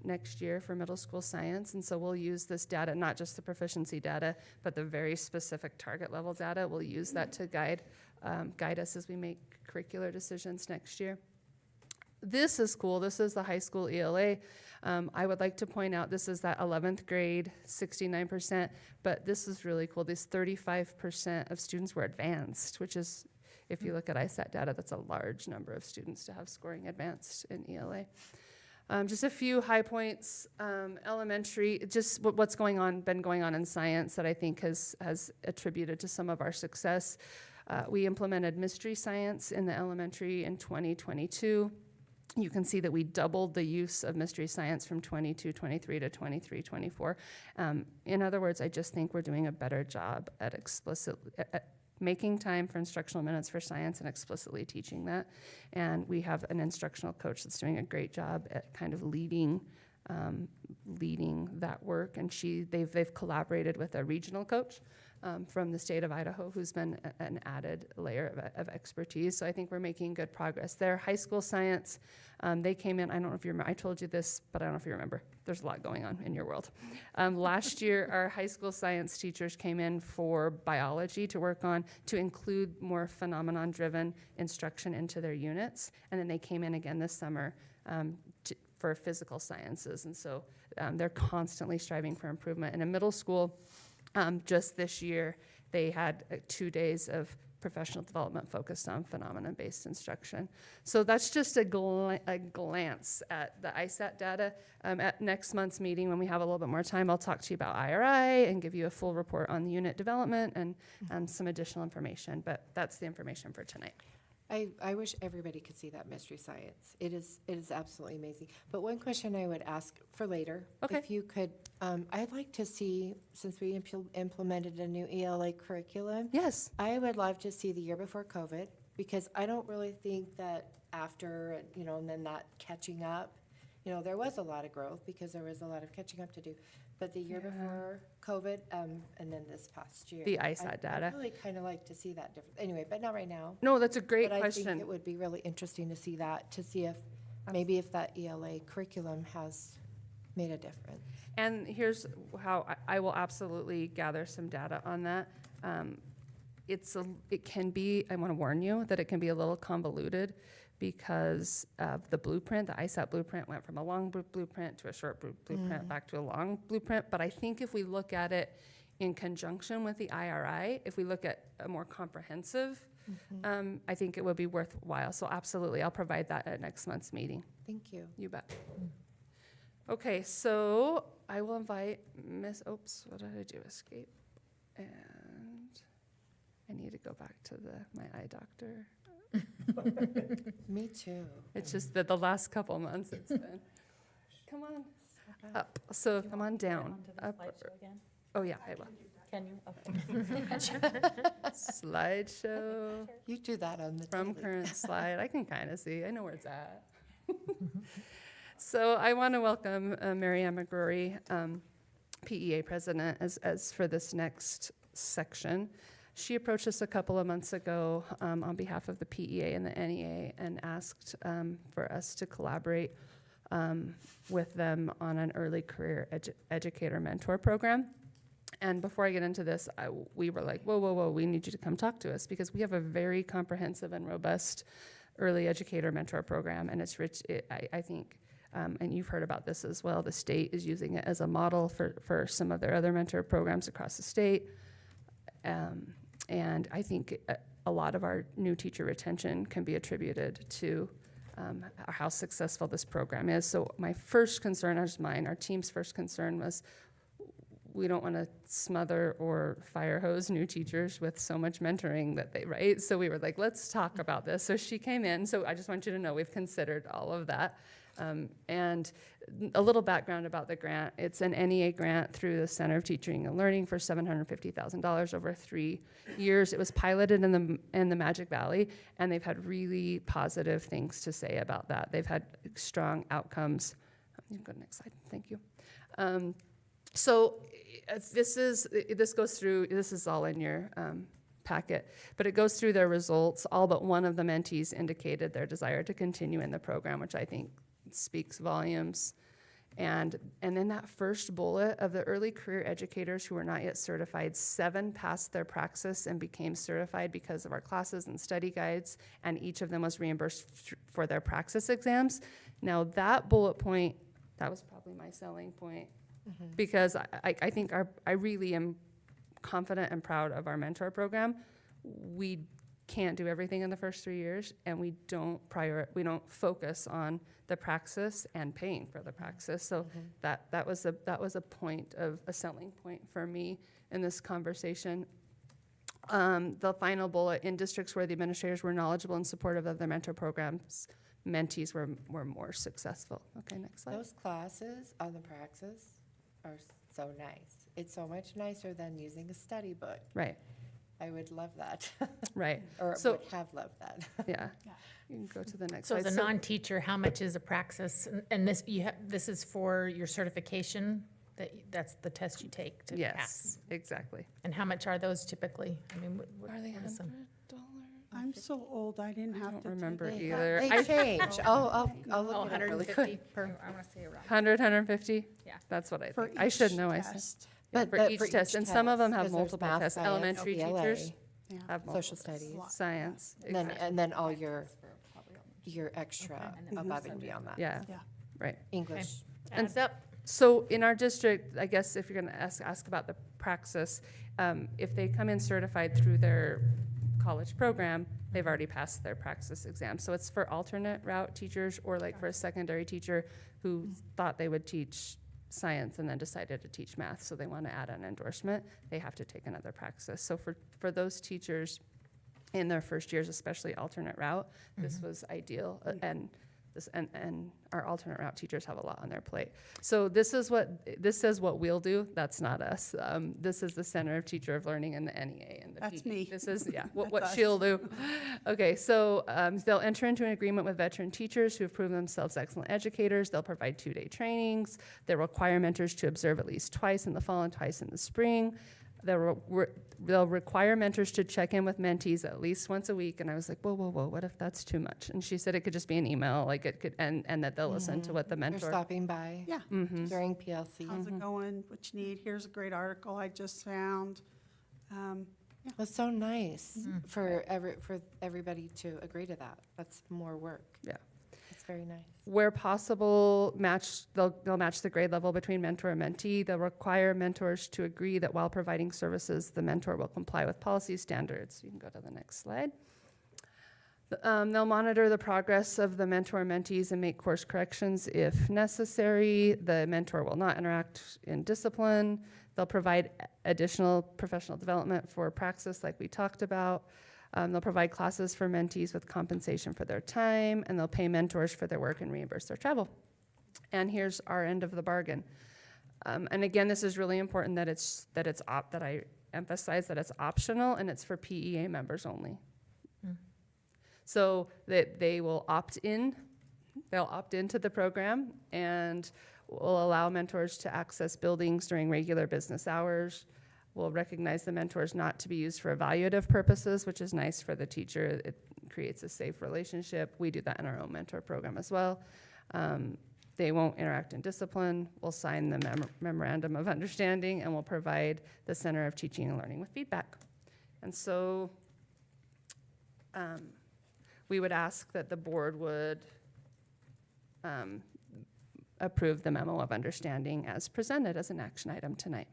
next year for middle school science, and so we'll use this data, not just the proficiency data, but the very specific target level data. We'll use that to guide us as we make curricular decisions next year. This is cool. This is the high school ELA. I would like to point out this is that 11th grade, 69%, but this is really cool. These 35% of students were advanced, which is, if you look at ISAT data, that's a large number of students to have scoring advanced in ELA. Just a few high points. Elementary, just what's been going on in science that I think has attributed to some of our success. We implemented mystery science in the elementary in 2022. You can see that we doubled the use of mystery science from 22-23 to 23-24. In other words, I just think we're doing a better job at making time for instructional minutes for science and explicitly teaching that. And we have an instructional coach that's doing a great job at kind of leading that work. And they've collaborated with a regional coach from the state of Idaho, who's been an added layer of expertise. So I think we're making good progress there. High school science, they came in, I don't know if you remember, I told you this, but I don't know if you remember. There's a lot going on in your world. Last year, our high school science teachers came in for biology to work on, to include more phenomenon-driven instruction into their units. And then they came in again this summer for physical sciences. And so they're constantly striving for improvement. And in middle school, just this year, they had 2 days of professional development focused on phenomenon-based instruction. So that's just a glance at the ISAT data. At next month's meeting, when we have a little bit more time, I'll talk to you about IRI and give you a full report on the unit development and some additional information. But that's the information for tonight. I wish everybody could see that mystery science. It is absolutely amazing. But one question I would ask for later, Okay. if you could, I'd like to see, since we implemented a new ELA curriculum, Yes. I would love to see the year before COVID, because I don't really think that after, and then that catching up, there was a lot of growth because there was a lot of catching up to do. But the year before COVID, and then this past year. The ISAT data. I'd really kind of like to see that difference. Anyway, but not right now. No, that's a great But I think question. it would be really interesting to see that, to see if, maybe if that ELA curriculum has made a difference. And here's how I will absolutely gather some data on that. It can be, I want to warn you that it can be a little convoluted because of the blueprint. The ISAT blueprint went from a long blueprint to a short blueprint back to a long blueprint. But I think if we look at it in conjunction with the IRI, if we look at a more comprehensive, I think it would be worthwhile. So absolutely, I'll provide that at next month's meeting. Thank you. You bet. Okay, so I will invite oops, what did I do? Escape. And I need to go back to my eye doctor. Me too. It's just that the last couple months it's been, come on, up. So come on down. Up. Oh, yeah, I will. Can you? Slideshow You do that on the from daily. current slide. I can kind of see. I know where it's at. So I want to welcome Mary Ann McGrory, PEA president, as for this next section. She approached us a couple of months ago on behalf of the PEA and the NEA and asked for us to collaborate with them on an early career educator mentor program. And before I get into this, we were like, whoa, we need you to come talk to us because we have a very comprehensive and robust early educator mentor program, and it's rich, I think, and you've heard about this as well. The state is using it as a model for some of their other mentor programs across the state. And I think a lot of our new teacher retention can be attributed to how successful this program is. So my first concern, our team's first concern was we don't want to smother or fire hose new teachers with so much mentoring that they, right? So we were like, let's talk about this. So she came in. So I just want you to know we've considered all of that. And a little background about the grant. It's an NEA grant through the Center of Teaching and Learning for $750,000 over 3 years. It was piloted in the Magic Valley, and they've had really positive things to say about that. They've had strong outcomes. You can go to the next slide. Thank you. So this is all in your packet, but it goes through their results. All but one of the mentees indicated their desire to continue in the program, which I think speaks volumes. And then that first bullet of the early career educators who were not yet certified, 7 passed their praxis and became certified because of our classes and study guides, and each of them was reimbursed for their praxis exams. Now that bullet point, that was probably my selling point, because I think I really am confident and proud of our mentor program. We can't do everything in the first 3 years, and we don't focus on the praxis and paying for the praxis. So that was a point of a selling point for me in this conversation. The final bullet, in districts where the administrators were knowledgeable and supportive of their mentor programs, mentees were more successful. Okay, next slide. Those classes on the praxis are so nice. It's so much nicer than using a study book. Right, I would love that, right. or So- would have loved that. Yeah. You can go to the next So slide. as a non-teacher, how much is a praxis? And this is for your certification That's the test you take to Yes, pass. exactly. And how much are those typically? I mean, what Are they what is them? $100? I'm so old, I didn't I have don't to. remember They either. they change. I'll Oh, look it up really 150 quick. per, I want to say around. 150? Yeah. That's what I For think. I should each know, I said. test. But For the- each test, and some of them have 'cause there's multiple math, tests. science, Elementary LBLA, teachers Yeah. have multiple. Social studies, Science, and then, exactly. and then all your extra Okay. above and beyond that. Yeah, Yeah. right. English. adds up. So in our district, I guess if you're gonna ask about the praxis, if they come in certified through their college program, they've already passed their praxis exam. So it's for alternate route teachers or like for a secondary teacher who thought they would teach science and then decided to teach math, so they want to add an endorsement, they have to take another praxis. So for those teachers in their first years, especially alternate route, this was ideal. And our alternate route teachers have a lot on their plate. So this says what we'll do. That's not us. This is the Center of Teacher of Learning and the NEA and the That's PD. me. This is, yeah, what That's us. she'll do. Okay, so they'll enter into an agreement with veteran teachers who have proven themselves excellent educators. They'll provide 2-day trainings. They'll require mentors to observe at least twice in the fall and twice in the spring. They'll require mentors to check in with mentees at least once a week. And I was like, whoa, what if that's too much? And she said it could just be an email, like it could, and that they'll listen to what the You're mentor. stopping by Yeah. Mhm. during PLC. How's it going? What you need? Here's a great article I just found. That's so nice for everybody to agree to that. That's more work. Yeah. It's very nice. Where possible, they'll match the grade level between mentor and mentee. They'll require mentors to agree that while providing services, the mentor will comply with policy standards. You can go to the next slide. They'll monitor the progress of the mentor and mentees and make course corrections if necessary. The mentor will not interact in discipline. They'll provide additional professional development for praxis like we talked about. They'll provide classes for mentees with compensation for their time, and they'll pay mentors for their work and reimburse their travel. And here's our end of the bargain. And again, this is really important that that I emphasize that it's optional and it's for PEA members only. So that they will opt in, they'll opt into the program and will allow mentors to access buildings during regular business hours. We'll recognize the mentors not to be used for evaluative purposes, which is nice for the teacher. It creates a safe relationship. We do that in our own mentor program as well. They won't interact in discipline. We'll sign the memorandum of understanding, and we'll provide the Center of Teaching and Learning with feedback. And so we would ask that the board would approve the memo of understanding as presented as an action item tonight.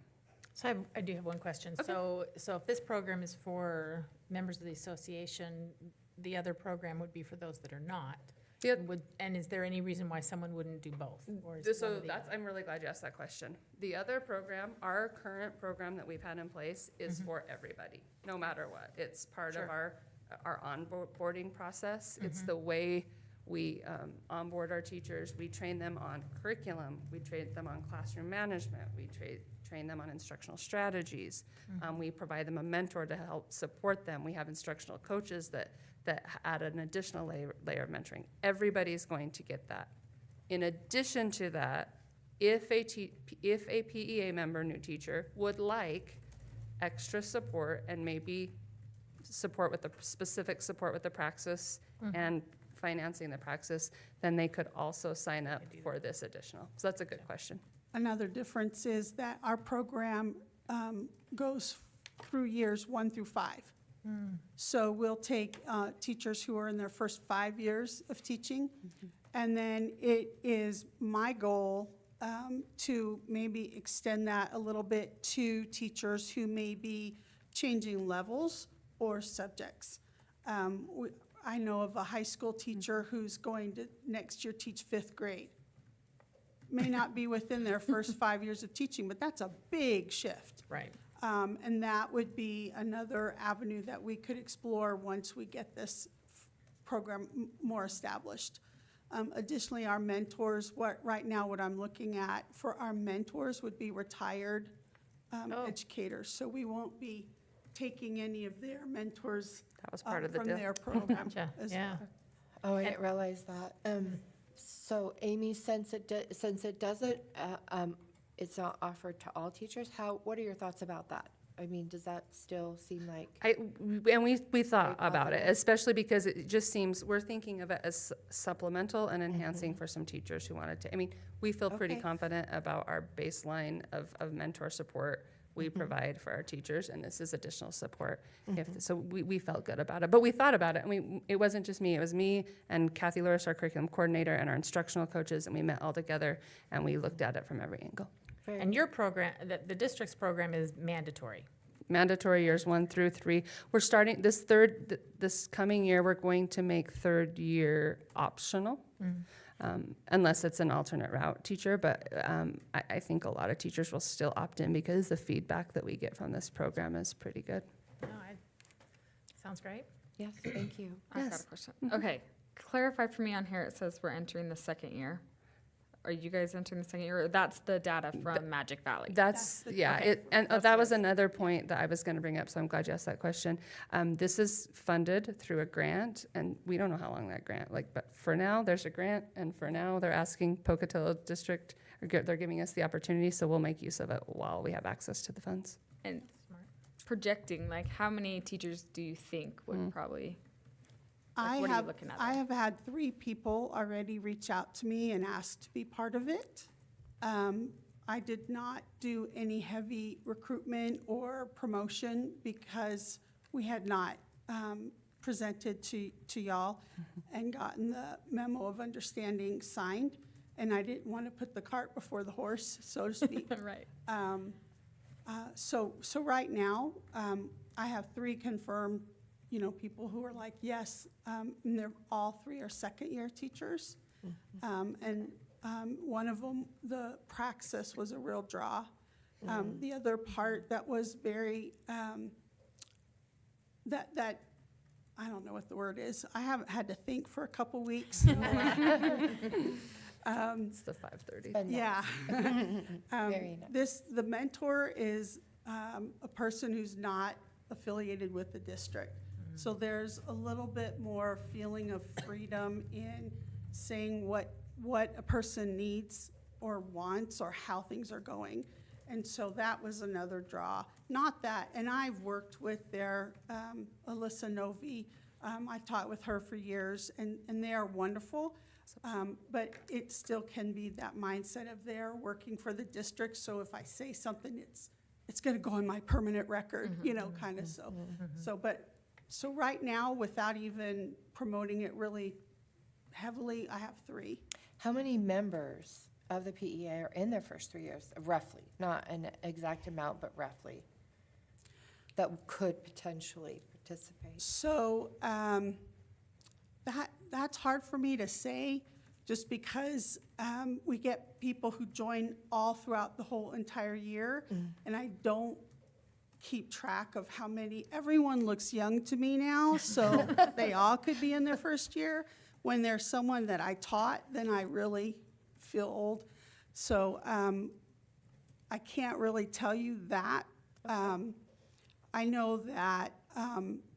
So I do have one question. So if this program is for members of the association, the other program would be for those that are not? Yeah. And is there any reason why someone wouldn't do both? Or is one So or the other? I'm really glad you asked that question. The other program, our current program that we've had in place is for everybody, no matter what. It's part of Sure. our onboarding process. It's the way we onboard our teachers. We train them on curriculum. We train them on classroom management. We train them on instructional strategies. We provide them a mentor to help support them. We have instructional coaches that add an additional layer of mentoring. Everybody's going to get that. In addition to that, if a PEA member, new teacher, would like extra support and maybe support with the specific support with the praxis and financing the praxis, then they could also sign up for this additional. So that's a good question. Another difference is that our program goes through years 1 through 5. So we'll take teachers who are in their first 5 years of teaching, and then it is my goal to maybe extend that a little bit to teachers who may be changing levels or subjects. I know of a high school teacher who's going to next year teach 5th grade. May not be within their first 5 years of teaching, but that's a big shift. Right. And that would be another avenue that we could explore once we get this program more established. Additionally, our mentors, right now what I'm looking at for our mentors would be retired educators. So we won't be taking any of their mentors That was part of the from deal. their program Gotcha, as yeah. well. Oh, I didn't realize that. So Amy, since it doesn't, it's not offered to all teachers. What are your thoughts about that? I mean, does that still seem like? We thought Very about it, positive. especially because it just seems, we're thinking of it as supplemental and enhancing for some teachers who wanted to. I mean, we feel pretty Okay. confident about our baseline of mentor support we provide for our teachers, and this is additional support. So we felt good about it, but we thought about it. I mean, it wasn't just me, it was me and Kathy Lewis, our curriculum coordinator, and our instructional coaches, and we met all together and we looked at it from every angle. And your program, the district's program is mandatory. Mandatory years 1 through 3. We're starting this coming year, we're going to make third year optional. Unless it's an alternate route teacher, but I think a lot of teachers will still opt in because the feedback that we get from this program is pretty good. No, sounds great. Yes, thank you. I've got Yes. a question. Okay, clarify for me on here, it says we're entering the second year. Are you guys entering the second year, or that's the data from Magic Valley? That's, yeah, okay. that was another point that I was gonna bring up, so I'm glad you asked that question. This is funded through a grant, and we don't know how long that grant, but for now, there's a grant, and for now, they're asking Pocatello District, they're giving us the opportunity, so we'll make use of it while we have access to the funds. And projecting, like, how many teachers do you think would probably, like, what are you looking at? I have had 3 people already reach out to me and ask to be part of it. I did not do any heavy recruitment or promotion because we had not presented to y'all and gotten the memo of understanding signed, and I didn't want to put the cart before the horse, so to speak. Right. So right now, I have 3 confirmed, people who are like, yes, and they're, all 3 are second-year teachers. And one of them, the praxis was a real draw. The other part that was very, that, I don't know what the word is. I haven't had to think for a couple weeks. It's the 5:30. But no, Yeah. Very nice. The mentor is a person who's not affiliated with the district. So there's a little bit more feeling of freedom in saying what a person needs or wants or how things are going. And so that was another draw. Not that, and I've worked with their Alyssa Novi. I've taught with her for years, and they are wonderful. But it still can be that mindset of they're working for the district, so if I say something, it's gonna go on my permanent record, kind of so. So right now, without even promoting it really heavily, I have 3. How many members of the PEA are in their first 3 years, roughly? Not an exact amount, but roughly, that could potentially participate? So that's hard for me to say, just because we get people who join all throughout the whole entire year, and I don't keep track of how many. Everyone looks young to me now, so they all could be in their first year. When there's someone that I taught, then I really feel old. So I can't really tell you that. I know that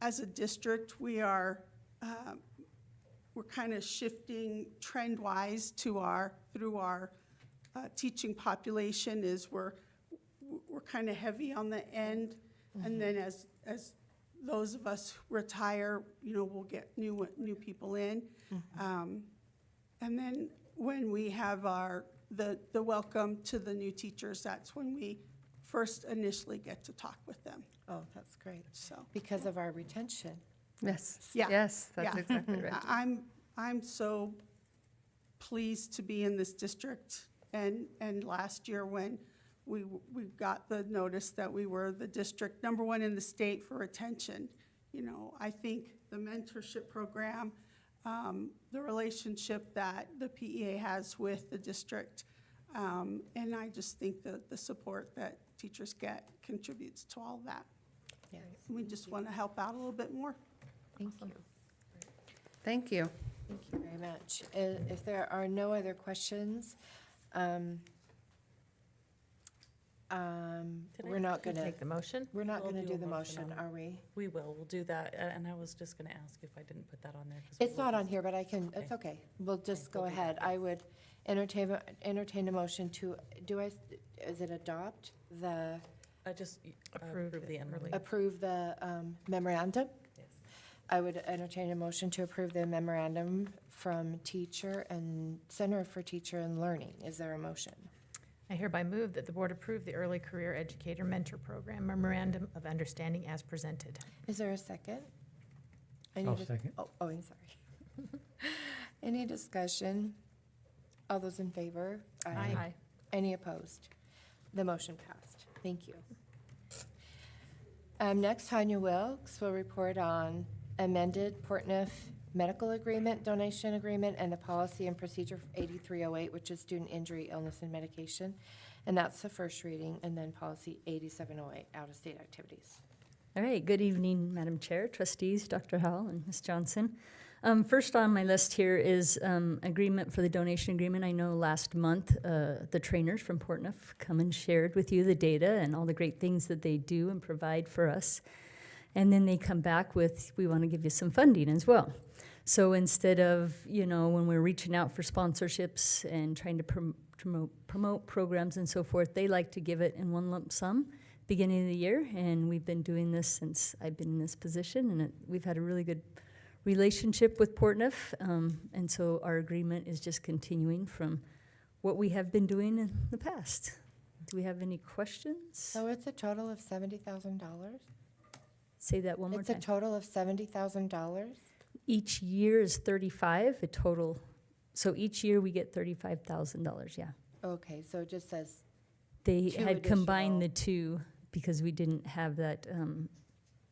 as a district, we're kind of shifting trend-wise through our teaching population is we're kind of heavy on the end, and then as those of us retire, we'll get new people in. And then when we have the welcome to the new teachers, that's when we first initially get to talk with them, Oh, that's great. so. Because of our retention. Yes, Yeah. yes, that's Yeah. exactly right. I'm so pleased to be in this district, and last year when we got the notice that we were the district #1 in the state for retention. I think the mentorship program, the relationship that the PEA has with the district, and I just think that the support that teachers get contributes to all that. Yes. We just want to help out a little bit more. Thank you. Thank you. Thank you very much. If there are no other questions, we're not going to, Take the motion? we're not We'll going to do do a the motion motion, on it. are we? We will, we'll do that, and I was just gonna ask if I didn't put that on there. 'cause It's we'll not on just- here, but it's okay. We'll just go ahead. I would entertain a motion to, is it adopt the, I just Approve approve the it MOU. early. approve the memorandum? Yes. I would entertain a motion to approve the memorandum from Teacher and Center for Teacher and Learning. Is there a motion? I hereby move that the board approve the Early Career Educator Mentor Program Memorandum of Understanding as presented. Is there a second? Any I'll dis- second. Oh, I'm sorry. Any discussion? All those in favor? Aye. Any opposed? The motion passed. Thank you. Next, Tanya Wilkes will report on amended Portneuf medical agreement, donation agreement, and the policy and procedure for 8308, which is student injury, illness, and medication. And that's the first reading, and then policy 8708, out-of-state activities. All right, good evening, Madam Chair, trustees, Dr. Howell and Ms. Johnson. First on my list here is agreement for the donation agreement. I know last month the trainers from Portneuf come and shared with you the data and all the great things that they do and provide for us. And then they come back with, we want to give you some funding as well. So instead of, when we're reaching out for sponsorships and trying to promote programs and so forth, they like to give it in one lump sum beginning of the year. And we've been doing this since I've been in this position, and we've had a really good relationship with Portneuf. And so our agreement is just continuing from what we have been doing in the past. Do we have any questions? So it's a total of $70,000? Say that one more It's a time. total of $70,000? Each year is 35, a total. So each year we get $35,000, yeah. Okay, so it just says, They Two had combined the additional. two because we didn't have that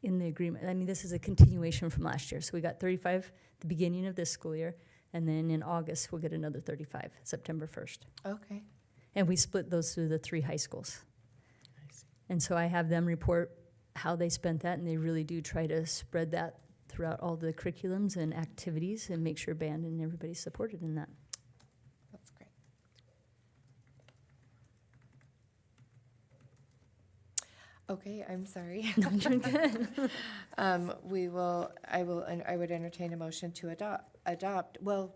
in the agreement. I mean, this is a continuation from last year. So we got 35 at the beginning of this school year, and then in August, we'll get another 35, September 1st. okay. And we split those through the 3 high schools. And so I have them report how they spent that, and they really do try to spread that throughout all the curriculums and activities and make sure band and everybody's supported in that. That's great. Okay, I'm sorry. I would entertain a motion to adopt, well,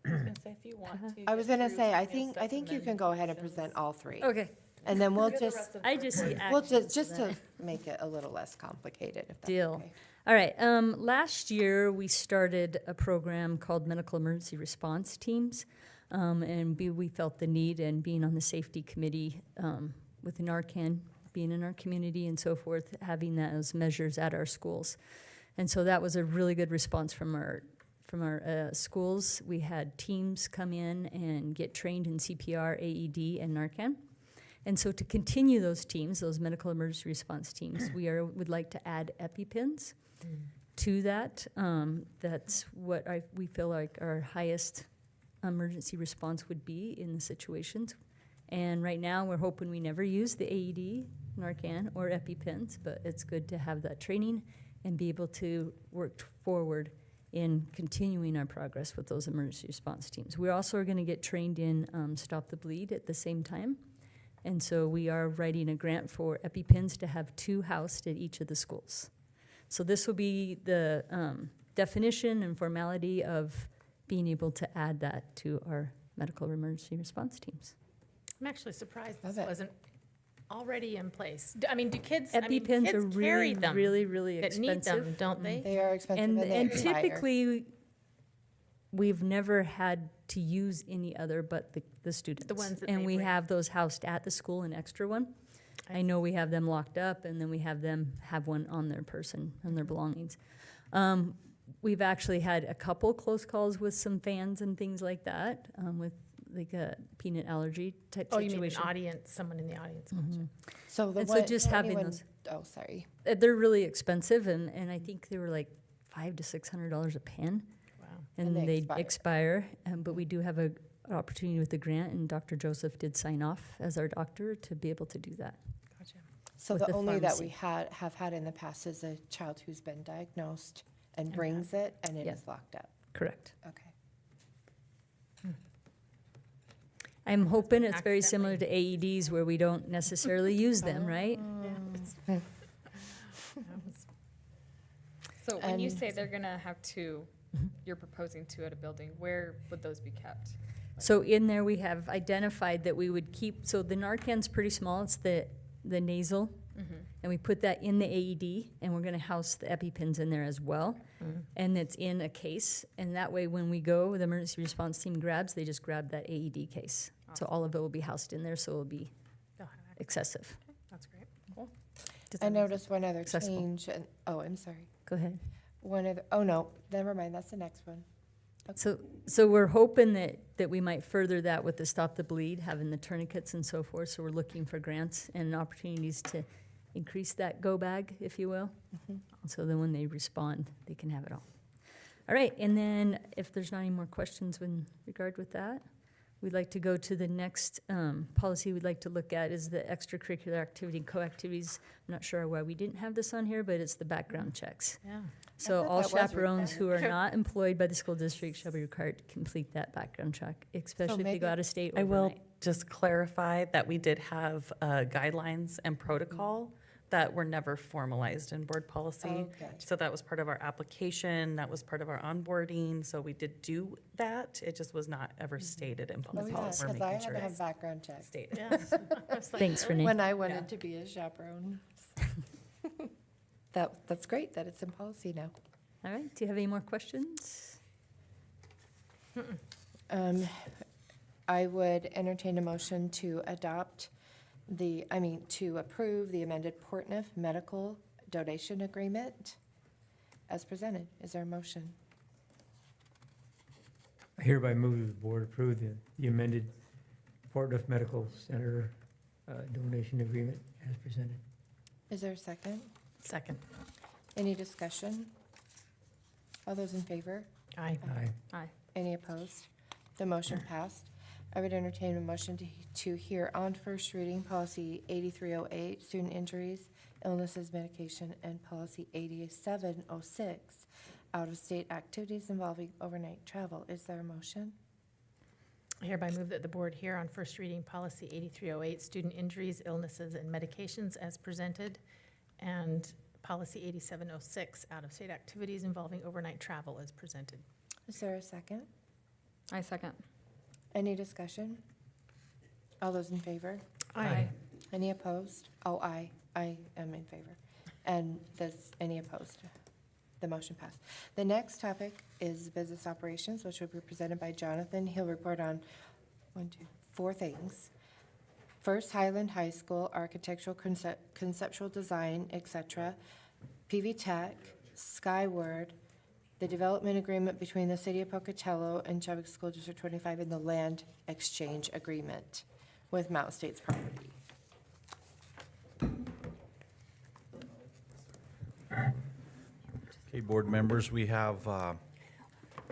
I was gonna say, if you want to. I was get gonna through say, I some of think, stuff I think and you then can go ahead and motions. present all 3. Okay. And then we'll Get the just, rest of I the just see report. we'll actions. just so to that- make it a little less complicated, if that's Deal. okay. All right, last year, we started a program called Medical Emergency Response Teams. And we felt the need, and being on the safety committee with Narcan, being in our community and so forth, having those measures at our schools. And so that was a really good response from our schools. We had teams come in and get trained in CPR, AED, and Narcan. And so to continue those teams, those medical emergency response teams, would like to add EpiPens to that. That's what we feel like our highest emergency response would be in the situations. And right now, we're hoping we never use the AED, Narcan, or EpiPens, but it's good to have that training and be able to work forward in continuing our progress with those emergency response teams. We also are going to get trained in Stop the Bleed at the same time. And so we are writing a grant for EpiPens to have 2 housed at each of the schools. So this will be the definition and formality of being able to add that to our medical emergency response teams. I'm actually surprised this Love it. wasn't already in place. Do kids, EpiPens are kids carry really, them really, really that need expensive. them, don't they? They are expensive and they And expire. typically, we've never had to use any other but the students. ones that And they we bring. have those housed at the school, an extra one. I know we have them locked up, and then we have them have one on their person, on their belongings. We've actually had a couple close calls with some fans and things like that, with like a peanut allergy type Oh, you mean an situation. audience, someone in the audience? Mhm. So the And so one, just having anyone- those- Oh, sorry. They're really expensive, and I think they were like $500 to $600 a pen. Wow. And And they they expire. expire, but we do have an opportunity with the grant, and Dr. Joseph did sign off as our doctor to be able to do that. Gotcha. So With the the only that pharmacy. we have had in the past is a child who's been diagnosed and And brings it, and it Yeah. is locked up. Correct. Okay. I'm hoping it's very similar Accidentally. to AEDs where we don't necessarily use them, right? So when you And- say they're gonna have 2, Mhm. you're proposing 2 at a building, where would those be kept? So in there, we have identified that we would keep, so the Narcan's pretty small, it's the nasal. And we put that in the AED, and we're gonna house the EpiPens in there as well. And it's in a case, and that way when we go, the emergency response team grabs, they just grab that AED case. So all of it will be housed in there, so it'll be They'll have access. excessive. That's great. Does I that make sense? noticed one other Accessible. change, and, oh, I'm sorry. Go ahead. One other, oh, no, never mind, that's the next one. So we're hoping that we might further that with the Stop the Bleed, having the tourniquets and so forth. So we're looking for grants and opportunities to increase that go bag, if you will. And so then when they respond, they can have it all. All right, and then if there's not any more questions in regard with that, we'd like to go to the next policy we'd like to look at is the extracurricular activity and co-activities. I'm not sure why we didn't have this on here, but it's the background checks. Yeah. So thought all that was chaperones who are not employed by the school district shall be required to complete that background check, especially if they go maybe- out of state I will overnight. just clarify that we did have guidelines and protocol that were never formalized in board policy. Okay. So that was part of our application, that was part of our onboarding, so we did do that. It just was not ever stated in Oh, policy. yeah, We're because I making had sure to have it's background checks stated. Thanks, Renee. when I wanted to be a chaperone. That's great that it's in policy now. All right, do you have any more questions? I would entertain a motion to to approve the amended Portneuf Medical Donation Agreement as presented. Is there a motion? I hereby move that the board approve the amended Fort Worth Medical Center donation agreement as presented. Is there a second? Second. Any discussion? All those in favor? Aye. Aye. Aye. Any opposed? The motion passed. I would entertain a motion to hear on first reading policy 8308, student injuries, illnesses, medication, and policy 8706, out-of-state activities involving overnight travel. Is there a motion? I hereby move that the board hear on first reading policy 8308, student injuries, illnesses, and medications as presented, and policy 8706, out-of-state activities involving overnight travel as presented. Is there a second? I second. Any discussion? All those in favor? Aye. Any opposed? Oh, aye. I am in favor. And does any opposed? The motion passed. The next topic is business operations, which will be presented by Jonathan. He'll report on 4 things. First, Highland High School, architectural conceptual design, etc., PV Tech, Skyward, the development agreement between the City of Pocatello and Chubbuck School District 25, and the land exchange agreement with Mountain States Property. Okay, board members, we have,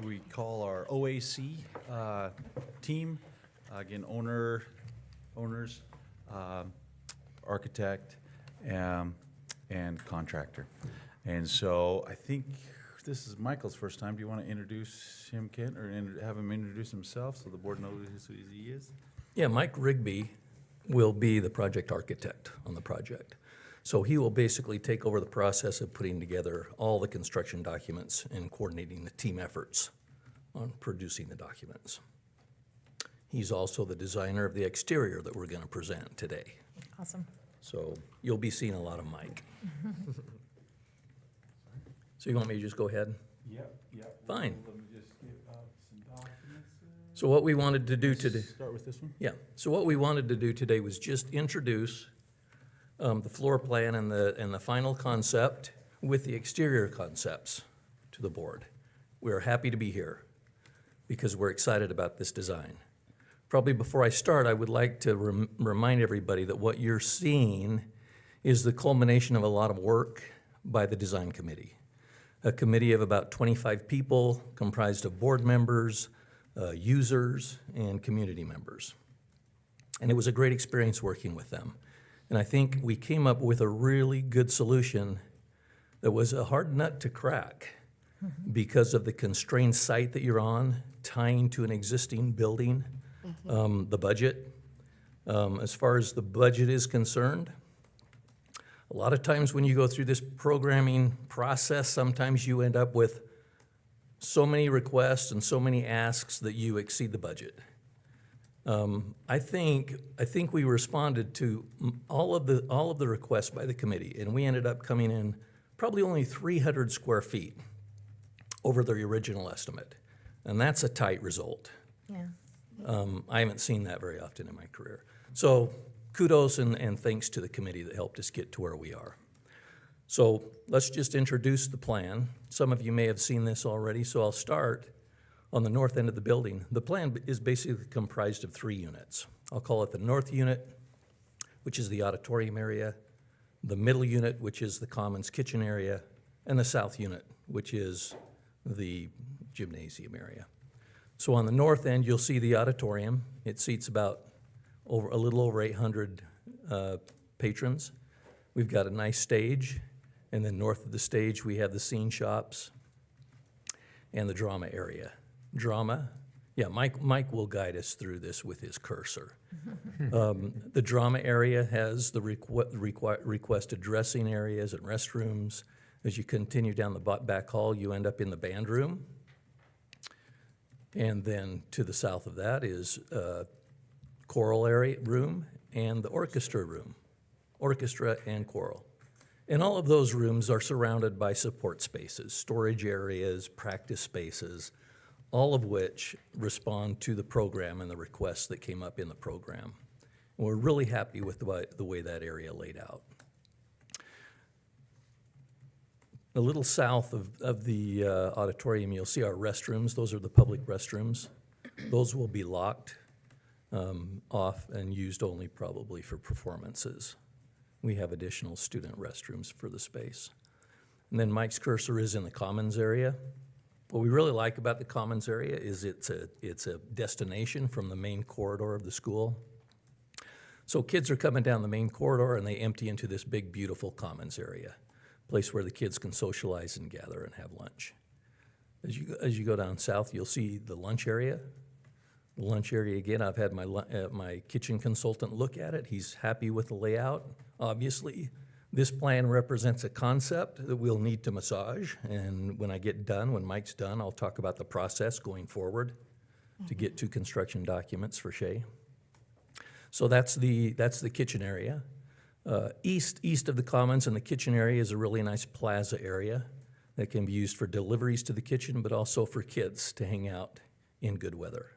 we call our OAC team, again, owners, architect, and contractor. And so I think this is Michael's first time. Do you want to introduce him, Kent, or have him introduce himself so the board knows who he is? Yeah, Mike Rigby will be the project architect on the project. So he will basically take over the process of putting together all the construction documents and coordinating the team efforts on producing the documents. He's also the designer of the exterior that we're going to present today. Awesome. So you'll be seeing a lot of Mike. So you want me to just go ahead? Yep. Fine. Let me just give some documents. So what we wanted to do today. Start with this one? Yeah, so what we wanted to do today was just introduce the floor plan and the final concept with the exterior concepts to the board. We are happy to be here because we're excited about this design. Probably before I start, I would like to remind everybody that what you're seeing is the culmination of a lot of work by the design committee. A committee of about 25 people comprised of board members, users, and community members. And it was a great experience working with them. And I think we came up with a really good solution that was a hard nut to crack because of the constrained site that you're on, tying to an existing building, the budget. As far as the budget is concerned, a lot of times when you go through this programming process, sometimes you end up with so many requests and so many asks that you exceed the budget. I think we responded to all of the requests by the committee, and we ended up coming in probably only 300 square feet over the original estimate, and that's a tight result. Yeah. I haven't seen that very often in my career. So kudos and thanks to the committee that helped us get to where we are. So let's just introduce the plan. Some of you may have seen this already, so I'll start on the north end of the building. The plan is basically comprised of 3 units. I'll call it the north unit, which is the auditorium area, the middle unit, which is the commons kitchen area, and the south unit, which is the gymnasium area. So on the north end, you'll see the auditorium. It seats about a little over 800 patrons. We've got a nice stage, and then north of the stage, we have the scene shops and the drama area. Drama, yeah, Mike will guide us through this with his cursor. The drama area has the requested dressing areas and restrooms. As you continue down the back hall, you end up in the band room. And then to the south of that is choral area room and the orchestra room, orchestra and choral. And all of those rooms are surrounded by support spaces, storage areas, practice spaces, all of which respond to the program and the requests that came up in the program. And we're really happy with the way that area laid out. A little south of the auditorium, you'll see our restrooms. Those are the public restrooms. Those will be locked off and used only probably for performances. We have additional student restrooms for the space. And then Mike's cursor is in the commons area. What we really like about the commons area is it's a destination from the main corridor of the school. So kids are coming down the main corridor and they empty into this big, beautiful commons area, place where the kids can socialize and gather and have lunch. As you go down south, you'll see the lunch area. The lunch area, again, I've had my kitchen consultant look at it. He's happy with the layout. Obviously, this plan represents a concept that we'll need to massage, and when I get done, when Mike's done, I'll talk about the process going forward to get to construction documents for Shay. So that's the kitchen area. East of the commons and the kitchen area is a really nice plaza area that can be used for deliveries to the kitchen, but also for kids to hang out in good weather.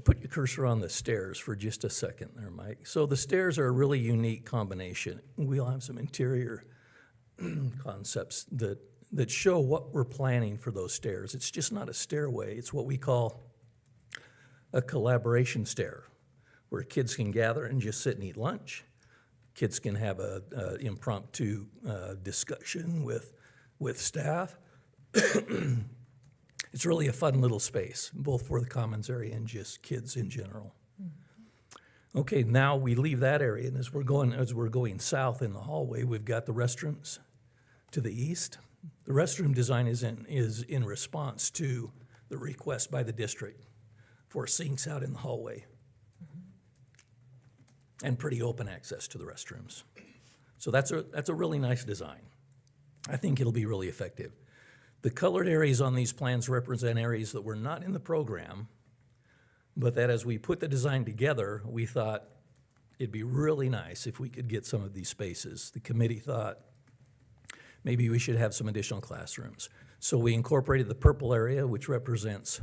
Put your cursor on the stairs for just a second there, Mike. So the stairs are a really unique combination. We'll have some interior concepts that show what we're planning for those stairs. It's just not a stairway. It's what we call a collaboration stair, where kids can gather and just sit and eat lunch. Kids can have a impromptu discussion with staff. It's really a fun little space, both for the commons area and just kids in general. Okay, now we leave that area, and as we're going south in the hallway, we've got the restrooms to the east. The restroom design is in response to the request by the district for sinks out in the hallway and pretty open access to the restrooms. So that's a really nice design. I think it'll be really effective. The colored areas on these plans represent areas that were not in the program, but that as we put the design together, we thought it'd be really nice if we could get some of these spaces. The committee thought maybe we should have some additional classrooms. So we incorporated the purple area, which represents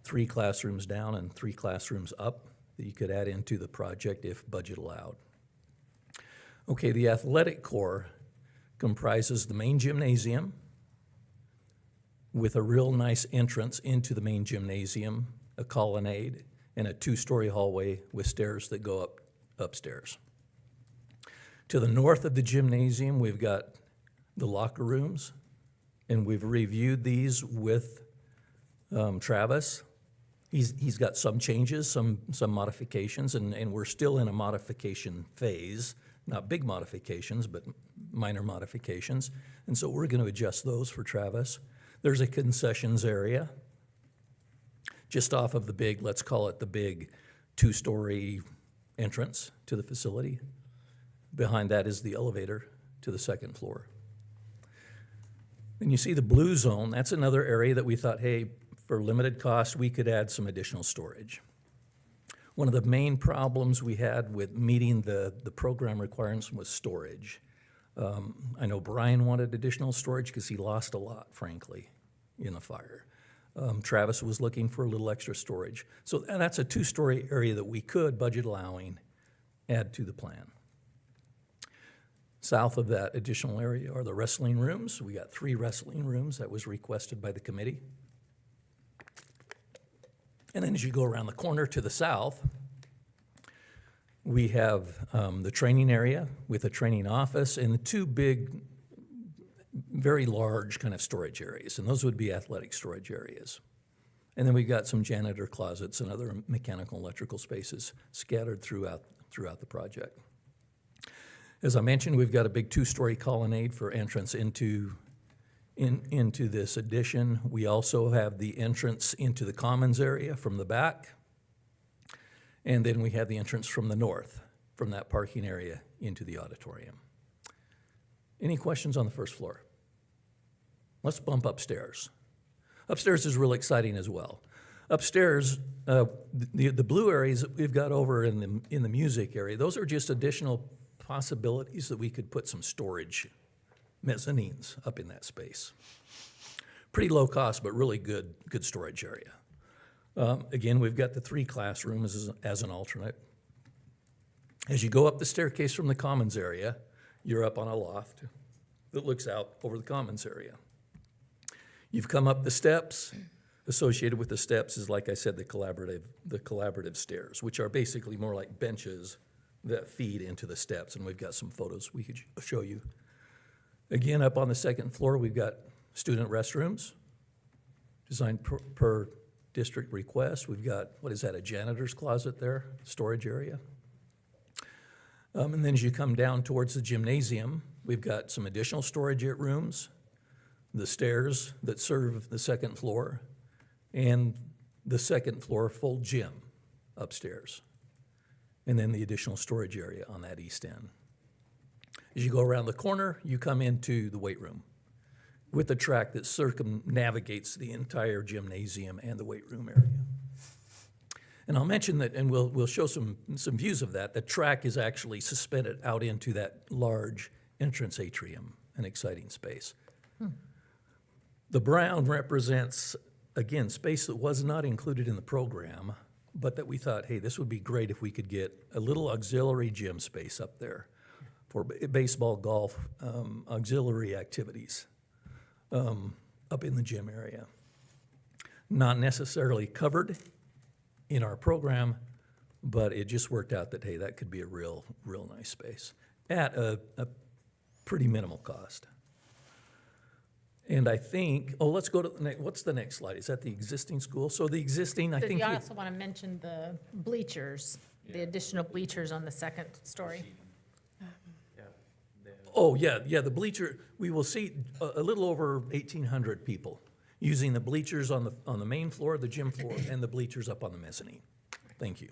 3 classrooms down and 3 classrooms up that you could add into the project if budget allowed. Okay, the athletic core comprises the main gymnasium with a real nice entrance into the main gymnasium, a colonnade, and a 2-story hallway with stairs that go upstairs. To the north of the gymnasium, we've got the locker rooms, and we've reviewed these with Travis. He's got some changes, some modifications, and we're still in a modification phase. Not big modifications, but minor modifications. And so we're going to adjust those for Travis. There's a concessions area just off of the big, let's call it the big 2-story entrance to the facility. Behind that is the elevator to the 2nd floor. And you see the blue zone, that's another area that we thought, hey, for limited cost, we could add some additional storage. One of the main problems we had with meeting the program requirements was storage. I know Brian wanted additional storage because he lost a lot, frankly, in the fire. Travis was looking for a little extra storage. So and that's a two-story area that we could, budget allowing, add to the plan. South of that additional area are the wrestling rooms. We got 3 wrestling rooms that was requested by the committee. And then as you go around the corner to the south, we have the training area with a training office and the 2 big, very large kind of storage areas. And those would be athletic storage areas. And then we've got some janitor closets and other mechanical and electrical spaces scattered throughout the project. As I mentioned, we've got a big 2-story colonnade for entrance into this addition. We also have the entrance into the commons area from the back. And then we have the entrance from the north, from that parking area into the auditorium. Any questions on the first floor? Let's bump upstairs. Upstairs is real exciting as well. Upstairs, the blue areas that we've got over in the music area, those are just additional possibilities that we could put some storage mezzanines up in that space. Pretty low cost, but really good storage area. Again, we've got the 3 classrooms as an alternate. As you go up the staircase from the commons area, you're up on a loft that looks out over the commons area. You've come up the steps. Associated with the steps is, like I said, the collaborative stairs, which are basically more like benches that feed into the steps, and we've got some photos we could show you. Again, up on the 2nd floor, we've got student restrooms designed per district request. We've got, what is that, a janitor's closet there, storage area. And then as you come down towards the gymnasium, we've got some additional storage rooms, the stairs that serve the 2nd floor, and the 2nd floor full gym upstairs. And then the additional storage area on that east end. As you go around the corner, you come into the weight room with a track that circumnavigates the entire gymnasium and the weight room area. And I'll mention that, and we'll show some views of that. The track is actually suspended out into that large entrance atrium, an exciting space. The brown represents, again, space that was not included in the program, but that we thought, hey, this would be great if we could get a little auxiliary gym space up there for baseball, golf, auxiliary activities up in the gym area. Not necessarily covered in our program, but it just worked out that, hey, that could be a real nice space at a pretty minimal cost. And I think, let's go to the next, what's the next slide? Is that the existing school? So the existing, I think. You also want to mention the bleachers, the additional bleachers on the 2nd story. Oh, yeah, the bleacher, we will see a little over 1,800 people using the bleachers on the main floor, the gym floor, and the bleachers up on the mezzanine. Thank you.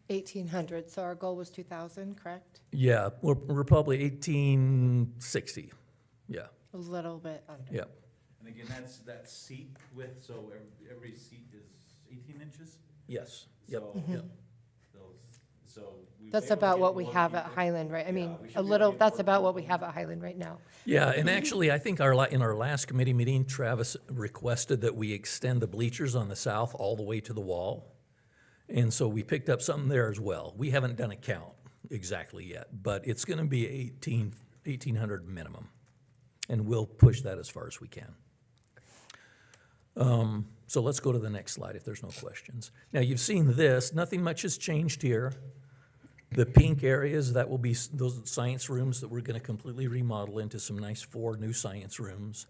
1,800, so our goal was 2,000, correct? Yeah, we're probably 1,860, yeah, A little bit under. yeah. And again, that's seat width, so every seat is 18 inches? Yes, yep, So- yep. So we That's may about get what we more have at people. Highland, right? I mean, we should a be little, able to that's get about more what we have at Highland right now. Yeah, and actually, I think in our last committee meeting, Travis requested that we extend the bleachers on the south all the way to the wall. And so we picked up something there as well. We haven't done a count exactly yet, but it's gonna be 1,800 minimum. And we'll push that as far as we can. So let's go to the next slide if there's no questions. Now, you've seen this, nothing much has changed here. The pink areas, that will be those science rooms that we're gonna completely remodel into some nice 4 new science rooms.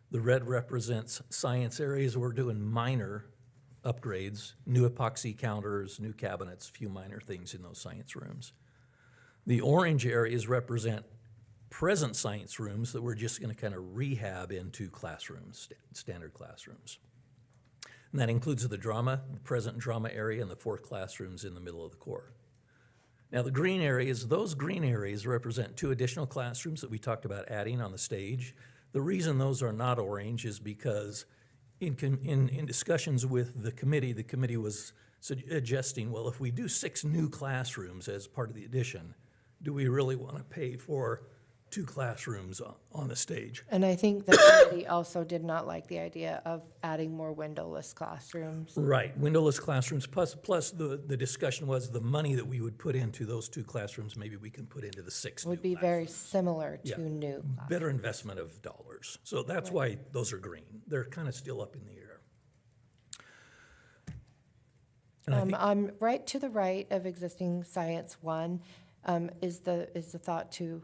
The red represents science areas. We're doing minor upgrades, new epoxy counters, new cabinets, a few minor things in those science rooms. The orange areas represent present science rooms that we're just gonna kind of rehab into classrooms, standard classrooms. And that includes the present drama area, and the 4 classrooms in the middle of the core. Now, the green areas, those green areas represent 2 additional classrooms that we talked about adding on the stage. The reason those are not orange is because in discussions with the committee was suggesting, well, if we do 6 new classrooms as part of the addition, do we really want to pay for 2 classrooms on the stage? And I think the committee also did not like the idea of adding more windowless classrooms. Right, windowless classrooms, plus the discussion was the money that we would put into those 2 classrooms, maybe we can put into the 6 new Would be classrooms. very similar Yeah. to new classrooms. Better investment of dollars. So that's why those are green. They're kind of still up in the air. And I think, Right to the right of existing Science 1 is the thought to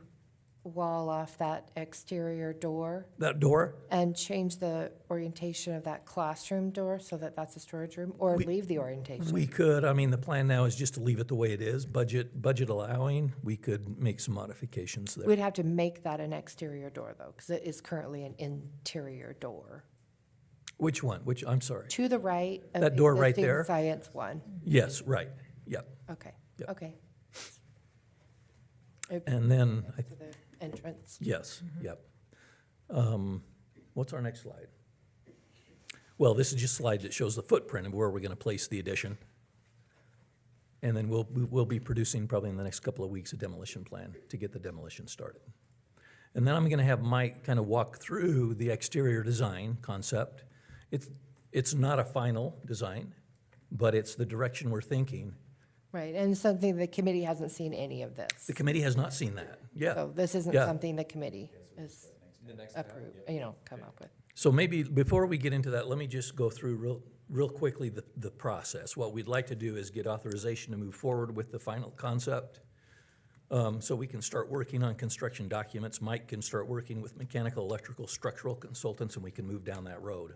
wall off that exterior door that door, and change the orientation of that classroom door so that that's a storage room, or leave the orientation. we could, I mean, the plan now is just to leave it the way it is, budget allowing, we could make some modifications there. We'd have to make that an exterior door, though, because it is currently an interior door. Which one? I'm sorry. To the right of That door right existing there? Science 1. Yes, right, yep. Okay, Yep. okay. And then, To the entrance. yes, yep. What's our next slide? Well, this is just a slide that shows the footprint of where we're gonna place the addition. And then we'll be producing probably in the next couple of weeks a demolition plan to get the demolition started. And then I'm gonna have Mike kind of walk through the exterior design concept. It's not a final design, but it's the direction we're thinking. Right, and something the committee hasn't seen any of this. The committee has not seen that, yeah. So this isn't Yeah. something the committee has approved, come up with. So maybe before we get into that, let me just go through real quickly the process. What we'd like to do is get authorization to move forward with the final concept. So we can start working on construction documents. Mike can start working with mechanical, electrical, structural consultants, and we can move down that road.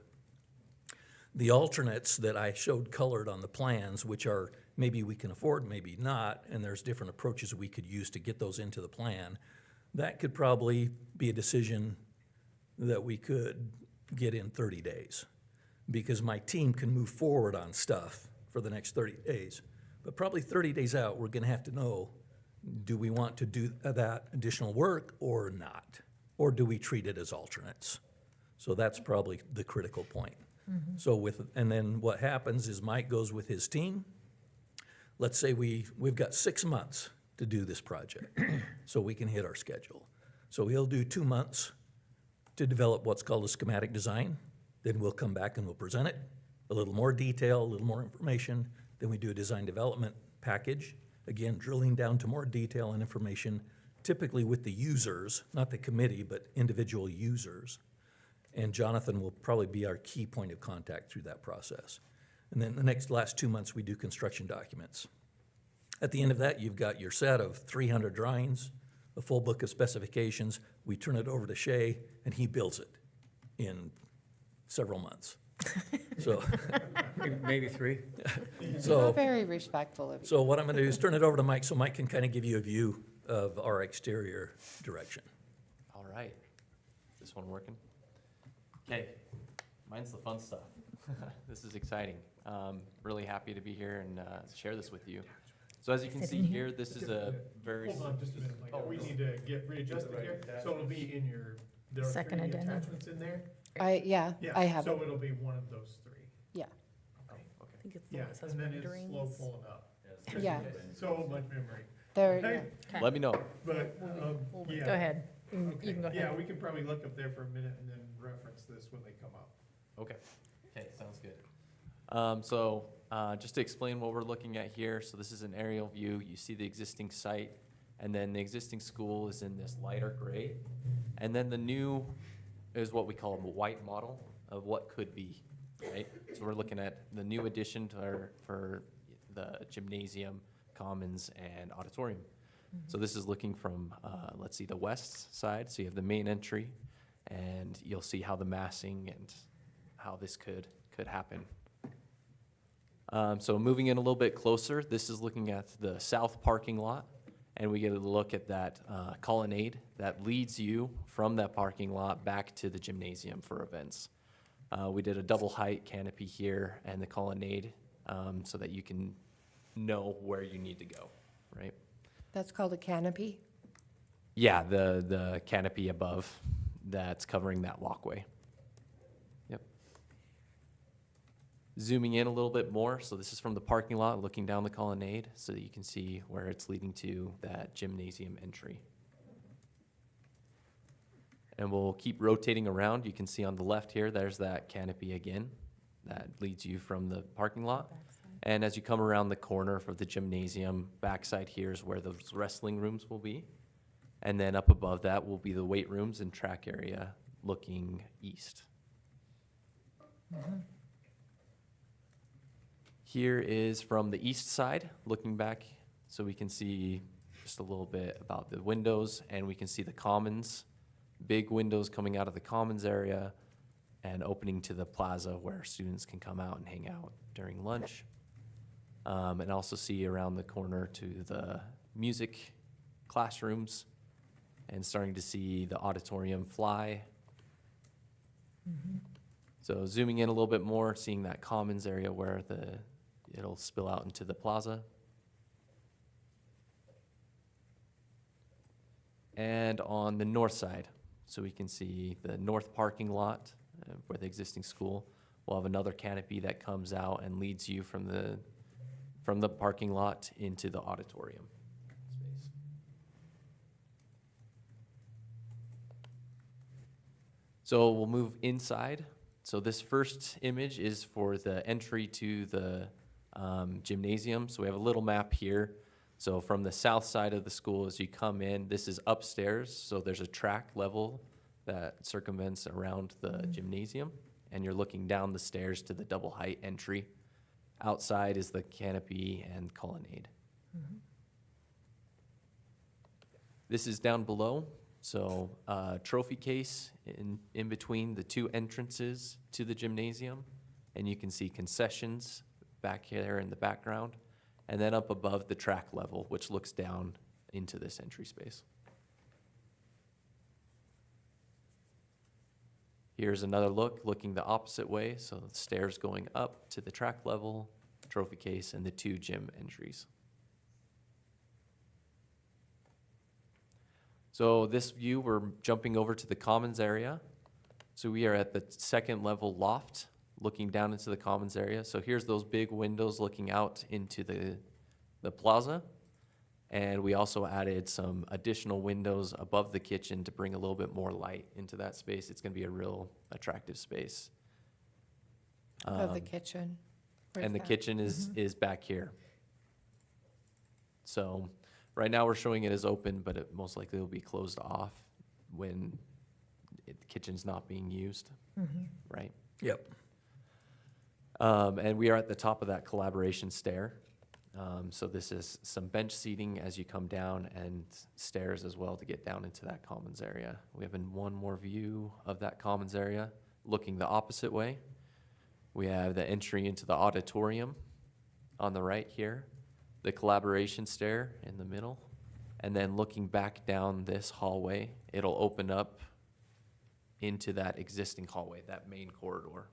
The alternates that I showed colored on the plans, which are maybe we can afford, maybe not, and there's different approaches we could use to get those into the plan, that could probably be a decision that we could get in 30 days. Because my team can move forward on stuff for the next 30 days. But probably 30 days out, we're gonna have to know, do we want to do that additional work or not? Or do we treat it as alternates? So that's probably the critical point. So and then what happens is Mike goes with his team. Let's say we've got 6 months to do this project, so we can hit our schedule. So he'll do 2 months to develop what's called a schematic design. Then we'll come back and we'll present it, a little more detail, a little more information. Then we do a design development package, again, drilling down to more detail and information, typically with the users, not the committee, but individual users. And Jonathan will probably be our key point of contact through that process. And then the last 2 months, we do construction documents. At the end of that, you've got your set of 300 drawings, a full book of specifications. We turn it over to Shay, and he builds it in several months. So, Maybe 3. so, Very respectful of you. so what I'm gonna do is turn it over to Mike, so Mike can kind of give you a view of our exterior direction. All right. Is this one working? Okay, mine's the fun stuff. This is exciting. Really happy to be here and share this with you. So as you can see here, this is a very. Hold on just a minute, Mike. We need to get readjusted here, so it'll be in your, there are Second 3 addendum. attachments in there? Yeah, I have So it, it'll be one of those 3. yeah. Okay. I think it's the Yeah, one that says and then it's slow renderings. pulling up. Yeah. So much memory. There, Okay. yeah. Let me know. But, yeah. Go ahead. You Okay. can go ahead. Yeah, we can probably look up there for a minute and then reference this when they come up. Okay, sounds good. Just to explain what we're looking at here, so this is an aerial view. You see the existing site, and then the existing school is in this lighter gray. And then the new is what we call a white model of what could be, right? So we're looking at the new addition for the gymnasium, commons, and auditorium. So this is looking from, let's see, the west side. So you have the main entry, and you'll see how the massing and how this could happen. So moving in a little bit closer, this is looking at the south parking lot, and we get a look at that colonnade that leads you from that parking lot back to the gymnasium for events. We did a double height canopy here and the colonnade so that you can know where you need to go, right? That's called a canopy? Yeah, the canopy above that's covering that walkway. Yep. Zooming in a little bit more, so this is from the parking lot, looking down the colonnade, so that you can see where it's leading to that gymnasium entry. And we'll keep rotating around. You can see on the left here, there's that canopy again that leads you from the parking lot. And as you come around the corner for the gymnasium, backside here is where those wrestling rooms will be. And then up above that will be the weight rooms and track area looking east. Here is from the east side, looking back, so we can see just a little bit about the windows, and we can see the commons, big windows coming out of the commons area and opening to the plaza where students can come out and hang out during lunch. And also see around the corner to the music classrooms and starting to see the auditorium fly. So zooming in a little bit more, seeing that commons area where it'll spill out into the plaza. And on the north side, so we can see the north parking lot where the existing school. We'll have another canopy that comes out and leads you from the parking lot into the auditorium space. So we'll move inside. So this first image is for the entry to the gymnasium. So we have a little map here. So from the south side of the school, as you come in, this is upstairs. So there's a track level that circumvents around the gymnasium, and you're looking down the stairs to the double height entry. Outside is the canopy and colonnade. This is down below, so trophy case in between the two entrances to the gymnasium, and you can see concessions back here in the background, and then up above the track level, which looks down into this entry space. Here's another look, looking the opposite way, so the stairs going up to the track level, trophy case, and the two gym entries. So this view, we're jumping over to the commons area. So we are at the second level loft, looking down into the commons area. So here's those big windows looking out into the plaza. And we also added some additional windows above the kitchen to bring a little bit more light into that space. It's gonna be a real attractive space. Of the kitchen. Where's And the that? kitchen is back here. So right now we're showing it as open, but it most likely will be closed off when the kitchen's not being used, right? Yep. And we are at the top of that collaboration stair. So this is some bench seating as you come down and stairs as well to get down into that commons area. We have one more view of that commons area, looking the opposite way. We have the entry into the auditorium on the right here, the collaboration stair in the middle, and then looking back down this hallway, it'll open up into that existing hallway, that main corridor.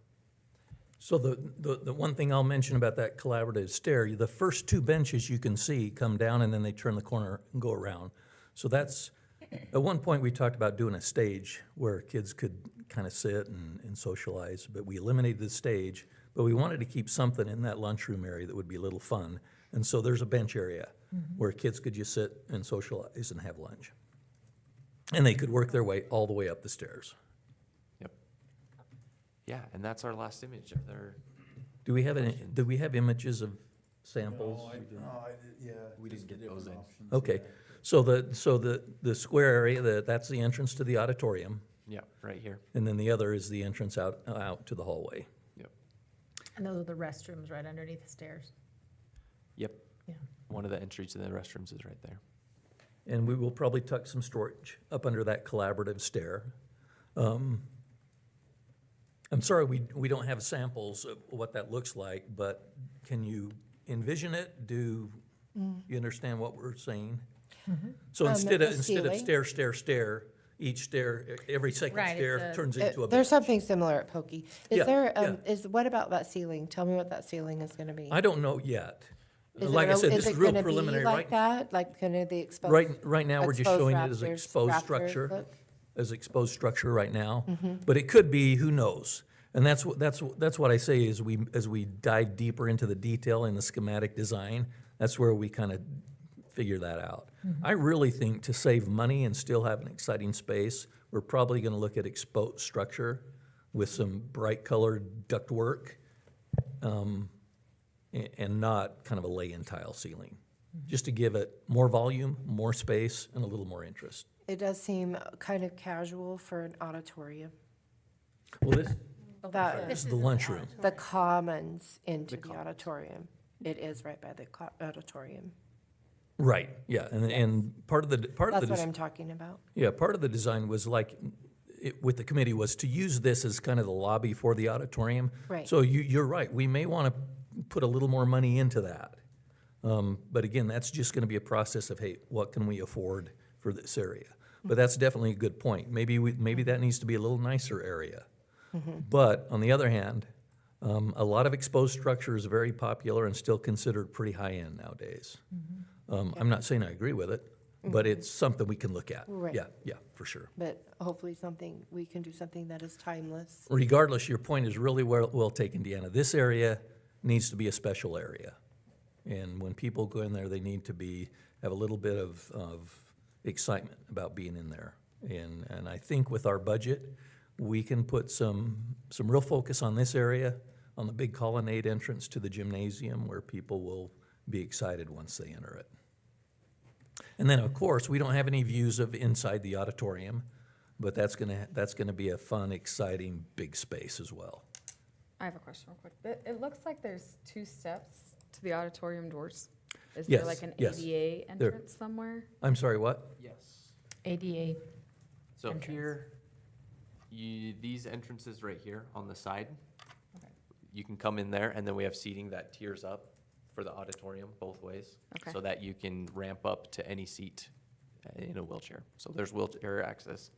So the one thing I'll mention about that collaborative stair, the first two benches you can see come down and then they turn the corner and go around. So that's, at one point we talked about doing a stage where kids could kind of sit and socialize, but we eliminated the stage, but we wanted to keep something in that lunchroom area that would be a little fun. And so there's a bench area where kids could just sit and socialize and have lunch. And they could work their way all the way up the stairs. Yeah, and that's our last image of their. Do we have images of samples? We didn't get those in. Okay, so the square area, that's the entrance to the auditorium, Yeah, right here. and then the other is the entrance out to the hallway. Yep. And those are the restrooms right underneath the stairs. Yep. Yeah. One of the entries to the restrooms is right there. And we will probably tuck some storage up under that collaborative stair. I'm sorry, we don't have samples of what that looks like, but can you envision it? Do you understand what we're saying? So instead the of ceiling? stair, each stair, every second Right, stair it's a- turns into a There's bench. something similar at Pokey. Is Yeah, there, yeah. what about that ceiling? Tell me what that ceiling is gonna be. I don't know yet. Is it Like I gonna- said, this is real it gonna be preliminary. like that? Like kind of the exposed? Right now, we're just exposed showing it as rafters- exposed rafters structure. look? as exposed structure right now, but it could be, who knows? And that's what I say is as we dive deeper into the detail in the schematic design, that's where we kind of figure that out. I really think to save money and still have an exciting space, we're probably gonna look at exposed structure with some bright colored ductwork, and not kind of a lay-in tile ceiling, just to give it more volume, more space, and a little more interest. It does seem kind of casual for an auditorium. Well, this That, is the lunchroom. the commons into the auditorium. It is right by the auditorium. Right, yeah, and part of the, That's what I'm talking about. yeah, part of the design was like, with the committee was to use this as kind of the lobby for the auditorium. Right. So you're right, we may want to put a little more money into that. But again, that's just going to be a process of, hey, what can we afford for this area? But that's definitely a good point. Maybe that needs to be a little nicer area. But on the other hand, a lot of exposed structure is very popular and still considered pretty high-end nowadays. I'm not saying I agree with it, but it's something we can look at. Right. Yeah, for sure. But hopefully we can do something that is timeless. Regardless, your point is really well taken, Deanna. This area needs to be a special area. And when people go in there, they need to have a little bit of excitement about being in there. And I think with our budget, we can put some real focus on this area, on the big colonnade entrance to the gymnasium, where people will be excited once they enter it. And then, of course, we don't have any views of inside the auditorium, but that's gonna be a fun, exciting, big space as well. I have a question real quick. It looks like there's 2 steps to the auditorium doors. Is Yes, there like an yes. ADA There- entrance somewhere? I'm sorry, what? Yes. ADA. So Entrance. here, these entrances right here on the side, Okay. you can come in there, and then we have seating that tiers up for the auditorium both ways. Okay. So that you can ramp up to any seat in a wheelchair. So there's wheelchair access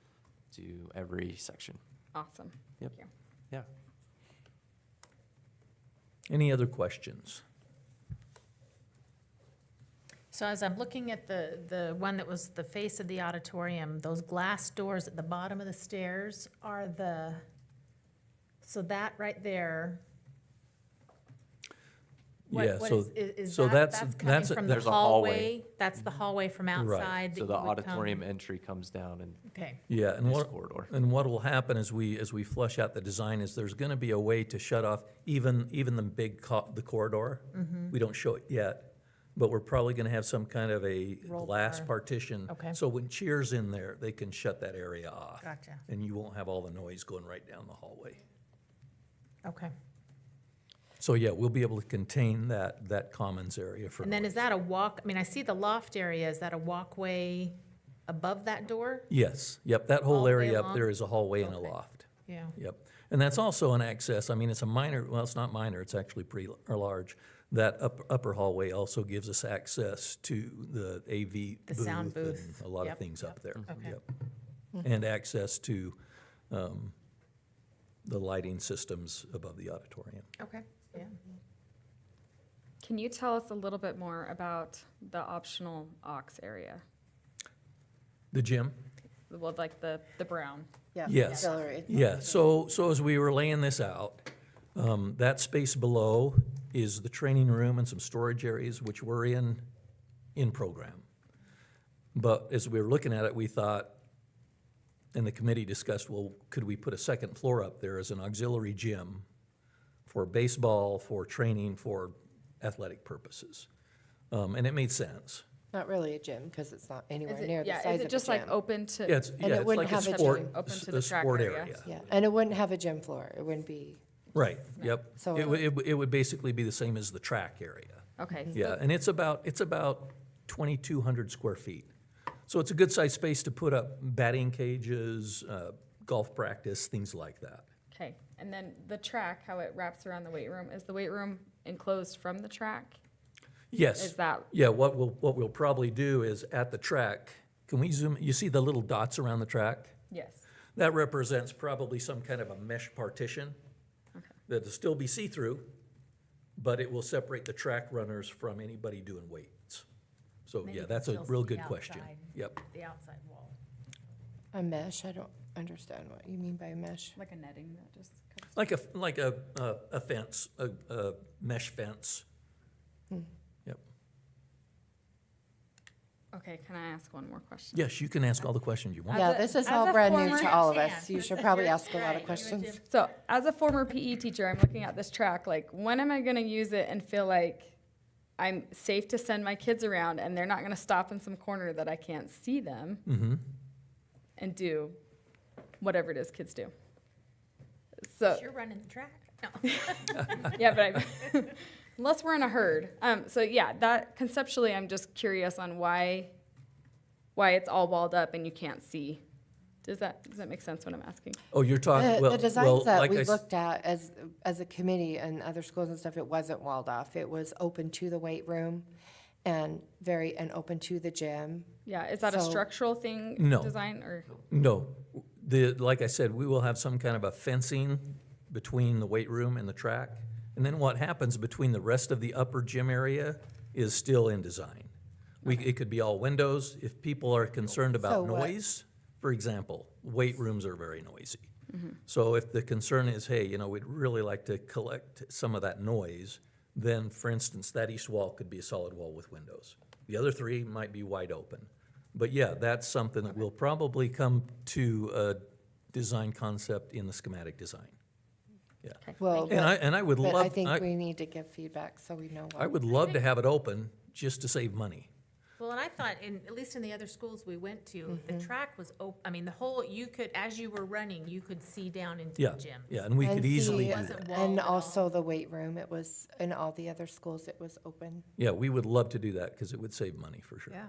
to every section. Awesome. Yep. Thank you. Yeah. Any other questions? So as I'm looking at the one that was the face of the auditorium, those glass doors at the bottom of the stairs are so that right there. Yeah, what so, is so that, that's coming from the There's a hallway. hallway? That's the hallway from outside that So you the would come- auditorium entry comes down and Okay, yeah, and this what, corridor. and what will happen as we flush out the design is there's gonna be a way to shut off even the big the corridor. We don't show it yet, but we're probably gonna have some kind of a Roll glass bar. partition. Okay. So when cheers in there, they can shut that area off. gotcha. And you won't have all the noise going right down the hallway. Okay. So yeah, we'll be able to contain that commons area for And then noise. is that a walk, I mean, I see the loft area, is that a walkway above that door? Yes, yep, that All whole the way area up along? there is a hallway and a Okay. loft. Yeah, Yep, and that's also an access, I mean, it's a minor, well, it's not minor, it's actually pretty large. That upper hallway also gives us access to the AV The sound booth booth. and a lot of Yep, things up yep. there. Okay. Yep. And access to the lighting systems above the auditorium. okay, yeah. Can you tell us a little bit more about the optional aux area? The gym? Well, like the brown. Yeah. Yes. Accelerate. Yeah, so as we were laying this out, that space below is the training room and some storage areas, which were in program. But as we were looking at it, we thought, and the committee discussed, well, could we put a second floor up there as an auxiliary gym for baseball, for training, for athletic purposes? And it made sense. Not really a gym, because it's not anywhere Is it, near the yeah, size is of it a just like gym. open to? Yeah, it's it like wouldn't a have a sport, gym. Open to the a track sport area. area. Yeah, and it wouldn't have a gym floor. It wouldn't be, Right, yep. So- It would basically be the same as the track area. Okay. so- Yeah, and it's about 2,200 square feet. So it's a good-sized space to put up batting cages, golf practice, things like that. Okay, and then the track, how it wraps around the weight room, is the weight room enclosed from the track? Yes. Is that, Yeah, what we'll probably do is at the track, can we zoom, you see the little dots around the track? yes, That represents probably some kind of a mesh partition Okay. that'll still be see-through, but it will separate the track runners from anybody doing weights. So, Then yeah, you can that's a still real see good question. outside. Yep. The outside wall. A mesh, I don't understand what you mean by a mesh. Like a netting that just covers. Like a fence, a mesh fence. Yep. Okay, can I ask one more question? Yes, you can ask all the questions you want. Yeah, a- this is as all a brand new former- to all of us. You should probably ask a lot of questions. So, as a former PE teacher, I'm looking at this track, like, when am I gonna use it and feel like I'm safe to send my kids around and they're not gonna stop in some corner that I can't see them Mm-hmm. and do whatever it is kids do? So, You're running the track. No. yeah, but unless we're in a herd. So yeah, that conceptually, I'm just curious on why it's all walled up and you can't see. Does that make sense what I'm asking? Oh, you're talking, well, The designs that like we I s- looked at as a committee and other schools and stuff, it wasn't walled off. It was open to the weight room and open to the gym. Yeah, is that a So- structural thing? No. Design or? No, like I said, we will have some kind of a fencing between the weight room and the track. And then what happens between the rest of the upper gym area is still in design. It could be all windows. If people are concerned So about what- noise, for example, weight rooms are very noisy. So if the concern is, hey, we'd really like to collect some of that noise, then, for instance, that east wall could be a solid wall with windows. The other three might be wide open. But yeah, that's something that will probably come to a design concept in the schematic design. Yeah. Well, And I would but I love, think we need to give feedback so we know. I would love to have it open just to save money. Well, and I thought, at least in the other schools we went to, the track was the whole, you could, as you were running, you could see down into Yeah, the gym. yeah, and we could easily see- do Wasn't that. walled And at all. also the weight room, it was, in all the other schools, it was open. Yeah, we would love to do that because it would save money for sure. Yeah.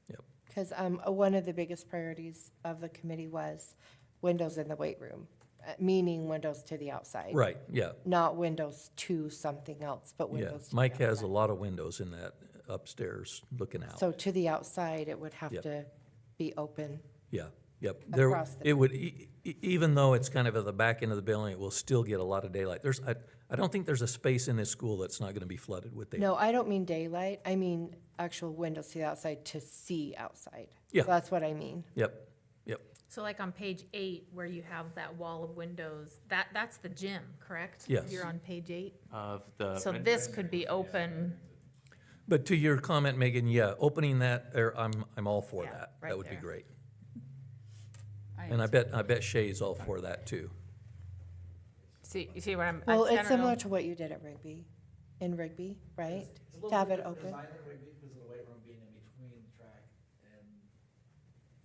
Yep. Because one of the biggest priorities of the committee was windows in the weight room, meaning windows to the outside. Right, yeah, Not windows to something else, but yeah. windows to the Mike has a outside. lot of windows in that upstairs looking out. So to the outside, it would have Yep. to be open. Yeah, yep. Across the It would, even though it's kind of at the back end of the building, it will still get a lot of daylight. I don't think there's a space in this school that's not gonna be flooded with daylight. No, I don't mean daylight. I mean actual windows to the outside to see outside. Yeah. That's what I mean. Yep, yep. So like on page 8, where you have that wall of windows, that's the gym, correct? Yes. You're on page 8? Of the. So this could be open, But to your comment, Megan, yeah, opening that, I'm all for Yeah, that. right That would be there. great. And I bet Shay's all for that too. you see where I'm? Well, I it's don't similar know. to what you did at Rigby, in Rigby, right? To have it open. Because of the weight room being in between the track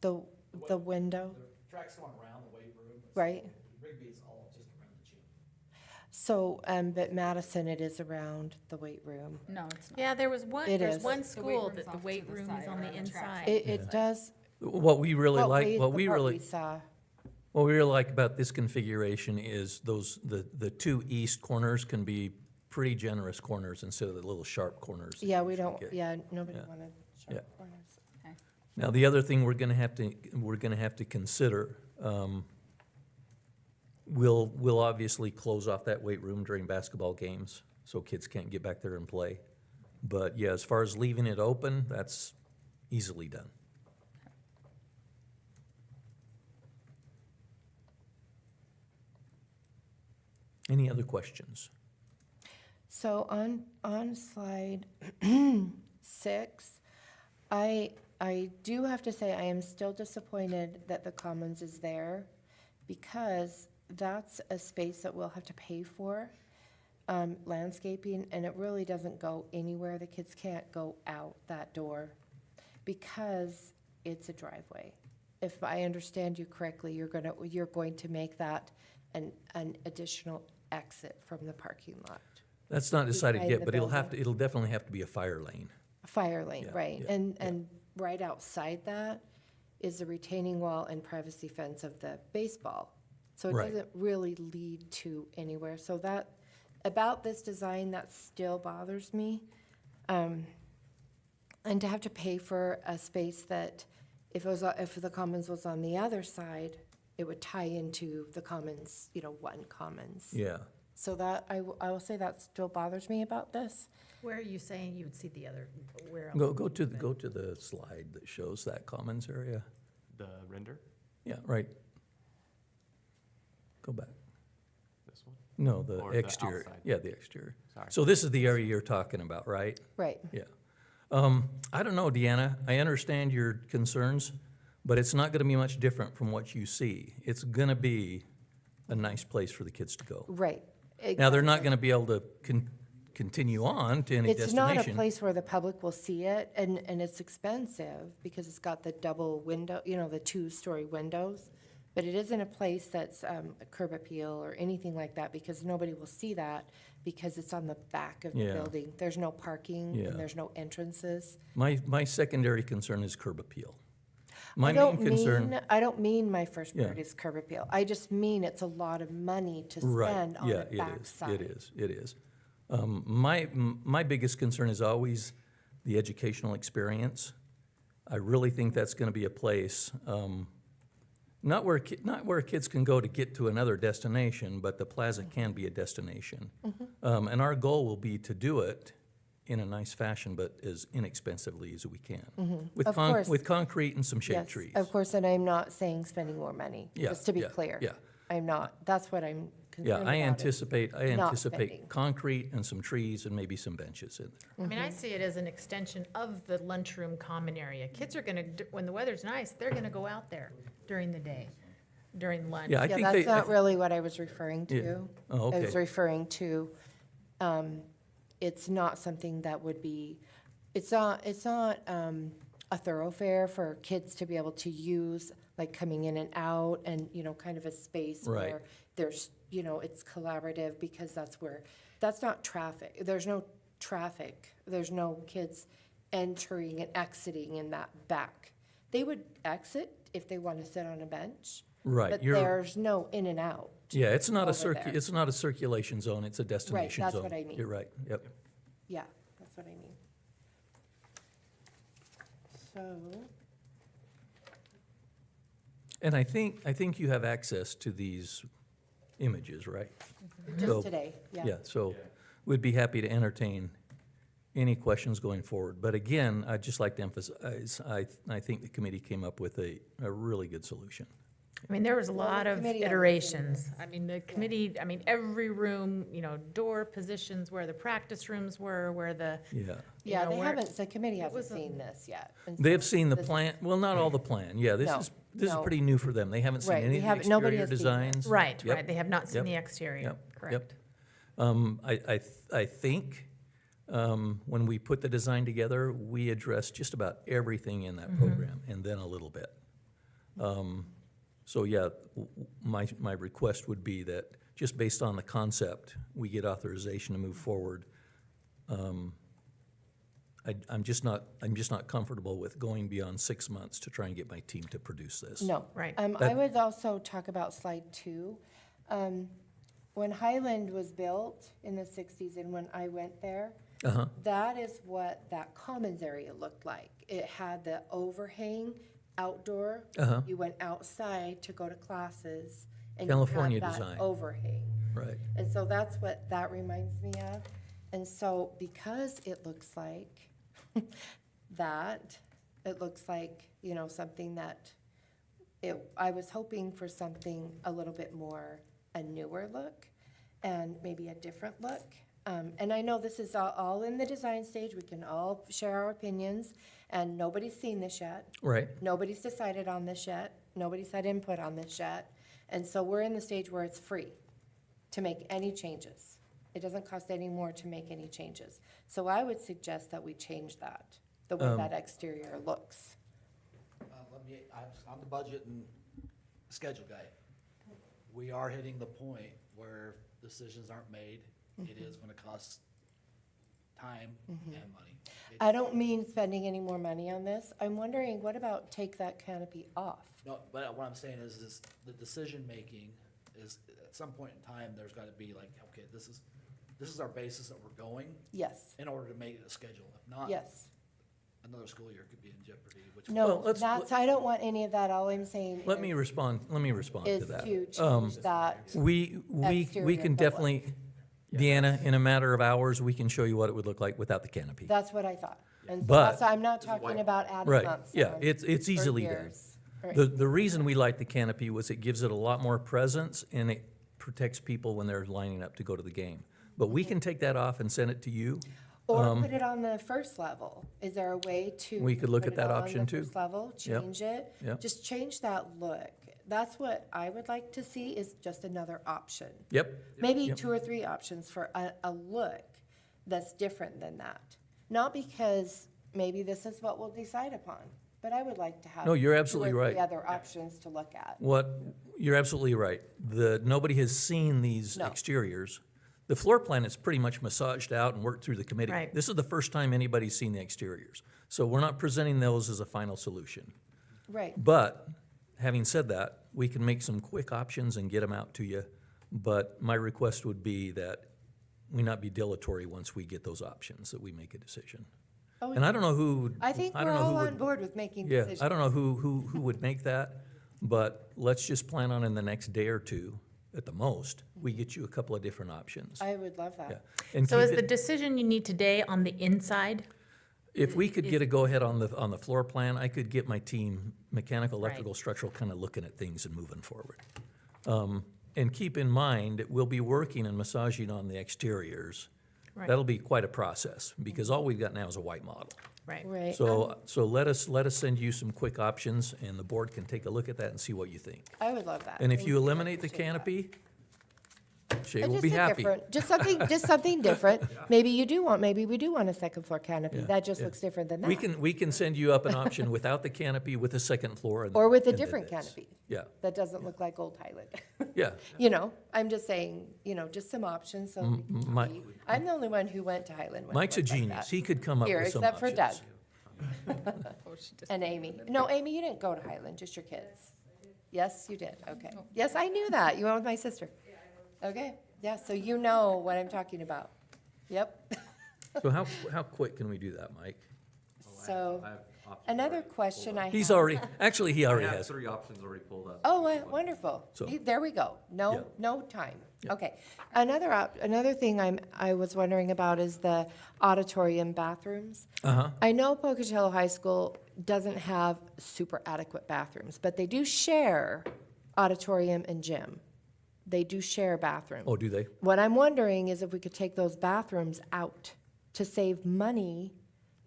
and The window, the track's going around the weight room. right? Rigby's all just around the gym. So, but Madison, it is around the weight room. No, it's not. Yeah, there was one, It there's is. one The weight school room's that the off to weight the room is side on the around the track. inside. It does. What we really like, What we saw, what we really like about this configuration is the two east corners can be pretty generous corners instead of the little sharp corners. that yeah, you we usually don't, get. yeah, nobody Yeah. wanted Yeah. sharp corners. Now, the other thing we're gonna have to consider, we'll obviously close off that weight room during basketball games, so kids can't get back there and play. But yeah, as far as leaving it open, that's easily done. Any other questions? So on slide 6, I do have to say I am still disappointed that the commons is there because that's a space that we'll have to pay for, landscaping, and it really doesn't go anywhere. The kids can't go out that door because it's a driveway. If I understand you correctly, you're going to make that an additional exit from the parking lot. That's not decided Behind yet, the but building. it'll definitely have to be a fire lane. A fire lane, Yeah, right. yeah, And right outside that is the retaining wall and privacy fence of the baseball. So it Right. doesn't really lead to anywhere. So about this design, that still bothers me. And to have to pay for a space that, if the commons was on the other side, it would tie into the commons, one commons. Yeah. So that, I will say that still bothers me about this. Where are you saying you would see the other, where else? Go to the slide that shows that commons area. The render? Yeah, right. Go back. This one? No, the Or the exterior. outside? Yeah, the exterior. Sorry. So this is the area you're talking about, right? Right. Yeah. I don't know, Deanna, I understand your concerns, but it's not gonna be much different from what you see. It's gonna be a nice place for the kids to go. Right. Now, they're not Exactly. gonna be able to continue on to any It's not a destination. place where the public will see it, and it's expensive because it's got the double window, the 2-story windows. But it isn't a place that's a curb appeal or anything like that, because nobody will see that because it's on the back of the Yeah. building. There's no parking Yeah. and there's no entrances. My secondary concern is curb appeal. My I main don't concern. mean, I don't mean my first Yeah. word is curb appeal. I just mean it's a lot of money to Right, spend on yeah, the it is, backside. it is. My biggest concern is always the educational experience. I really think that's gonna be a place, not where kids can go to get to another destination, but the plaza can be a destination. Mm-hmm. And our goal will be to do it in a nice fashion, but as inexpensively as we can. With Of course. with concrete and some shade Yes, trees. of course, and I'm not saying spending more money, Yeah, just to be yeah, clear. yeah. I'm not, that's what I'm Yeah, concerned I about. anticipate not spending. concrete and some trees and maybe some benches in there. I mean, I see it as an extension of the lunchroom common area. Kids are gonna, when the weather's nice, they're gonna go out there during the day, during lunch. Yeah, I Yeah, think that's they. not really what I was referring Yeah. to. Oh, I was okay. referring to, it's not something that would be, it's not a thoroughfare for kids to be able to use, like coming in and out, and, kind of a space Right. where there's, it's collaborative, because that's not traffic. There's no traffic. There's no kids entering and exiting in that back. They would exit if they want to sit on a bench. Right, But you're- there's no in and out. Yeah, it's not over there. it's not a circulation zone, it's a destination zone. that's what I mean. You're right, yep. Yeah, that's what I mean. So, And I think you have access to these images, right? So- just today, yeah. Yeah, so we'd be happy to entertain any questions going forward. But again, I'd just like to emphasize, I think the committee came up with a really good solution. I mean, there was a lot of committee iterations. I mean, the committee, every room, door positions, where the practice rooms were, where the, Yeah. Yeah, they where- haven't, the committee hasn't was a- seen this yet. and They've so seen the this- plan, well, not all the plan, yeah, this No, is no. pretty new for them. They haven't seen Right, we any of the haven't- nobody exterior has seen it. designs. right, Yep. right, they have not seen Yep. the exterior, Yep, yep. correct. I think, when we put the design together, we addressed just about everything in that program, and then a little bit. So, yeah, my request would be that, just based on the concept, we get authorization to move forward. I'm just not comfortable with going beyond 6 months to try and get my team to produce this. No. Right. I That- would also talk about slide 2. When Highland was built in the 60s, and when I went there, Uh-huh, that is what that commons area looked like. It had the overhang outdoor. Uh-huh. You went outside to go to classes, and you California had that design. overhang. right. And so that's what that reminds me of. And so because it looks like that, it looks like, something that, I was hoping for something a little bit more, a newer look, and maybe a different look. And I know this is all in the design stage, we can all share our opinions, and nobody's seen this yet. Right. Nobody's decided on this yet, nobody's had input on this yet, and so we're in the stage where it's free to make any changes. It doesn't cost any more to make any changes. So I would suggest that we change that, the way that exterior looks. I'm the budget and schedule guy. We are hitting the point where decisions aren't made. It is gonna cost time and money. I don't mean spending any more money on this. I'm wondering, what about take that canopy off? No, but what I'm saying is the decision-making is, at some point in time, there's gotta be like, okay, this is our basis that we're going Yes, in order to make it a schedule. If not, yes. another school year could be in jeopardy, which. Well, No, let's- that's, I don't want any of that. All I'm saying Let me respond to is that. to change that. We exterior can color. definitely, Deanna, in a matter of hours, we can show you what it would look like without the canopy. That's what I thought. And so But- that's, I'm not talking about adding Right, months yeah, on it's or easily done. years. Right. The reason we like the canopy was it gives it a lot more presence and it protects people when they're lining up to go to the game. But we can take that off and send it to you. Or put it on the first level. Is there a way to? We could look put at it that all on option the too. first level, Yep. change it? Yep. Just change that look. That's what I would like to see, is just another option. Yep, Maybe Yep. 2 or 3 options for a look that's different than that. Not because maybe this is what we'll decide upon, but I would like to have. No, you're 2 or absolutely 3 right. other options to look at. you're absolutely right. Nobody has seen these No. exteriors. The floor plan is pretty much massaged out and worked through the committee. Right. This is the first time anybody's seen the exteriors. So we're not presenting those as a final solution. Right. But, having said that, we can make some quick options and get them out to you. But my request would be that we not be dilatory once we get those options, that we make a decision. Oh, And I don't know who. I think don't we're know who all would- on board with making Yeah, decisions. I don't know who would make that, but let's just plan on in the next day or two, at the most, we get you a couple of different options. I would love Yeah. that. And So keep is the it- decision you need today on the inside? If we could get a go-ahead on the floor plan, I could get my team, mechanical, Right. electrical, structural, kind of looking at things and moving forward. And keep in mind, we'll be working and massaging on the exteriors. Right. That'll be quite a process, because all we've got now is a white model. Right. Right. So let us send you some quick options, and the board can take a look at that and see what you think. I would love that. And if Thank you I eliminate the appreciate that. canopy, Shay And will just be a happy. different- just something different. Maybe we do want a second floor canopy. Yeah, That just yeah. looks different than We that. can send you up an option without the canopy, with a second floor. Or with a and then different this. canopy. Yeah, That doesn't look like Old Highland. yeah. I'm just saying, just some options, so. we can Mi- see. I'm the only one who went to Highland. when it Mike's a looked like genius. that. He could come up Here, with some except for Doug options. and Amy. No, Amy, you didn't go to Highland, just your kids. Yes, you did, okay. Yes, I knew that. You went with my sister. Okay, yeah, so you know what I'm talking about. Yep. So how quick can we do that, Mike? So, I have options another already question I have. He already I have has. 3 options already pulled up. Oh, wonderful. So- There we go. Yeah. No time. Yeah. Okay. Another thing I was wondering about is the auditorium bathrooms. Uh-huh. I know Pocatello High School doesn't have super adequate bathrooms, but they do share auditorium and gym. They do share bathrooms. Oh, do they? What I'm wondering is if we could take those bathrooms out to save money,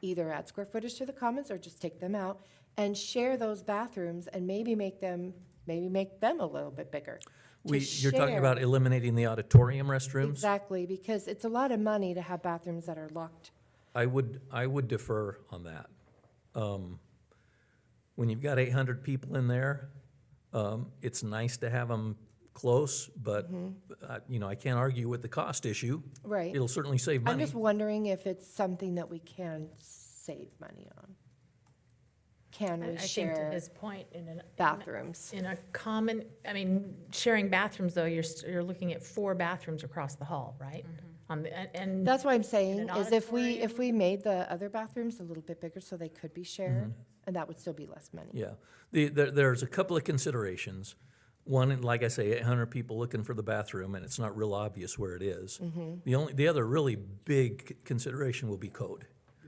either add square footage to the commons or just take them out and share those bathrooms and maybe make them a little bit bigger. to You're talking share. about eliminating the auditorium restrooms? Exactly, because it's a lot of money to have bathrooms that are locked. I would defer on that. When you've got 800 people in there, it's nice to have them close, but, I can't argue with the cost issue. Mm-hmm. Right. It'll certainly save I'm money. just wondering if it's something that we can save money on. Can I we think to share his point, bathrooms? in a common, sharing bathrooms, though, you're looking at 4 bathrooms across the hall, right? And That's what I'm saying, an is if we made the other bathrooms a little bit bigger so they could be shared, and that would still be less money. Yeah. There's a couple of considerations. One, like I say, 800 people looking for the bathroom, and it's not real obvious where it is. The other really big consideration will be code.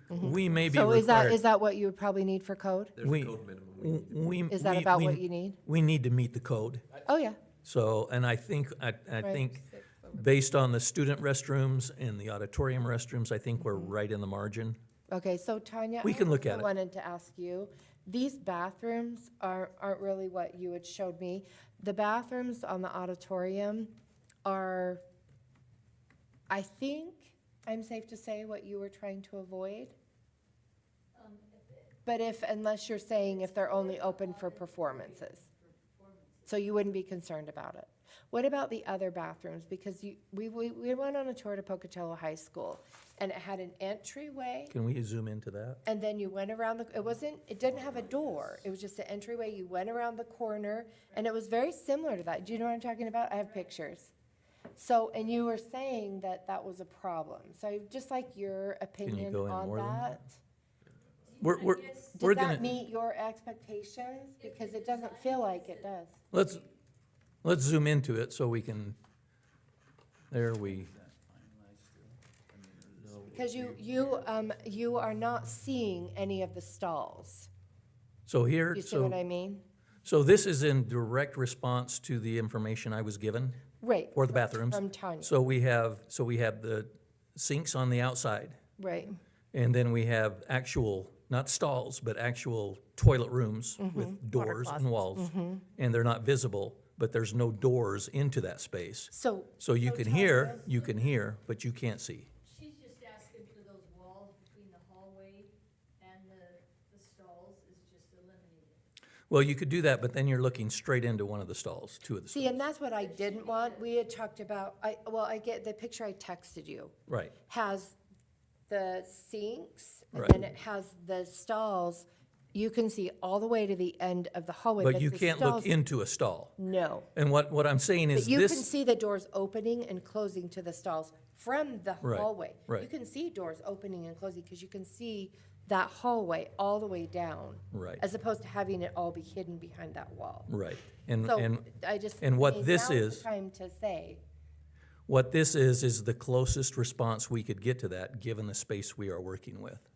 We may be So required. is that what you would probably need for code? There's We- a code minimum. Is that about what you need? We need to meet the code. Oh, yeah. So, and I think, based on the student restrooms and the auditorium restrooms, I think we're right in the margin. Okay, so Tanya, We can look I at it. wanted to ask you, these bathrooms aren't really what you had showed me. The bathrooms on the auditorium are, I think, I'm safe to say, what you were trying to avoid? But unless you're saying if they're only open for performances. So you wouldn't be concerned about it. What about the other bathrooms? Because we went on a tour to Pocatello High School, and it had an entryway, Can we zoom into that? and then you went around it didn't have a door. It was just an entryway. You went around the corner, and it was very similar to that. Do you know what I'm talking about? I have pictures. So, and you were saying that was a problem. So I'd just like your opinion go in on more than that. We're Does gonna, that meet your expectations? Because it doesn't feel like it does. let's zoom into it so we can, Because you are not seeing any of the stalls. so here, You see what I so, mean? So this is in direct response to the information I was given Right. for the bathrooms. From Tanya, So we have the sinks on the outside, right. and then we have actual, not stalls, but actual toilet rooms Mm-hmm. with doors and walls. And they're not visible, but there's no doors into that space. So. So you can hear, but you can't see. She's just asking for those walls between the hallway and the stalls is just eliminated. Well, you could do that, but then you're looking straight into one of the stalls, two of the See, stalls. and that's what I didn't want. We had talked about, I get the picture I texted you, Right, has the sinks, and Right. then it has the stalls. You can see all the way to the end of the hallway. but you the can't look stalls- into a stall. No. And what I'm saying But is you can this, see the doors opening and closing to the stalls from the Right, hallway. right. You can see doors opening and closing, because you can see that hallway all the way down. Right. As opposed to having it all be hidden behind that wall. right, and, So, and I just. and what I mean, this now's the is- time to say, what this is the closest response we could get to that, given the space we are working with.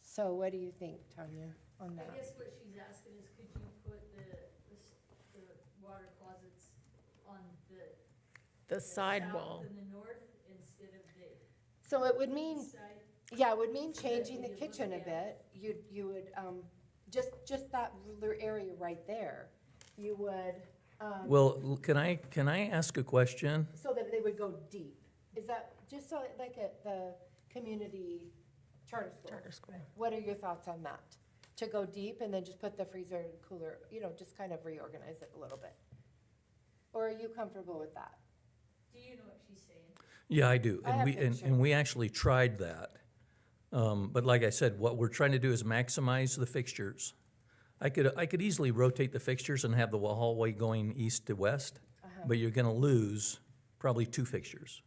so what do you think, Tanya, on that? I guess what she's asking is could you put the water closets on The side south wall. and the north instead of the So it would mean, east side? yeah, it would mean changing the kitchen a bit. You would, just that ruler area right there, you would, Well, can I ask a question? so that they would go deep. Is that, just so, like at the community charter school? Charter school. What are your thoughts on that? To go deep and then just put the freezer and cooler, just kind of reorganize it a little bit? Or are you comfortable with that? Do you know what she's saying? Yeah, I do. I And have we, and pictures. we actually tried that. But like I said, what we're trying to do is maximize the fixtures. I could easily rotate the fixtures and have the hallway going east to west, but you're gonna lose probably 2 fixtures.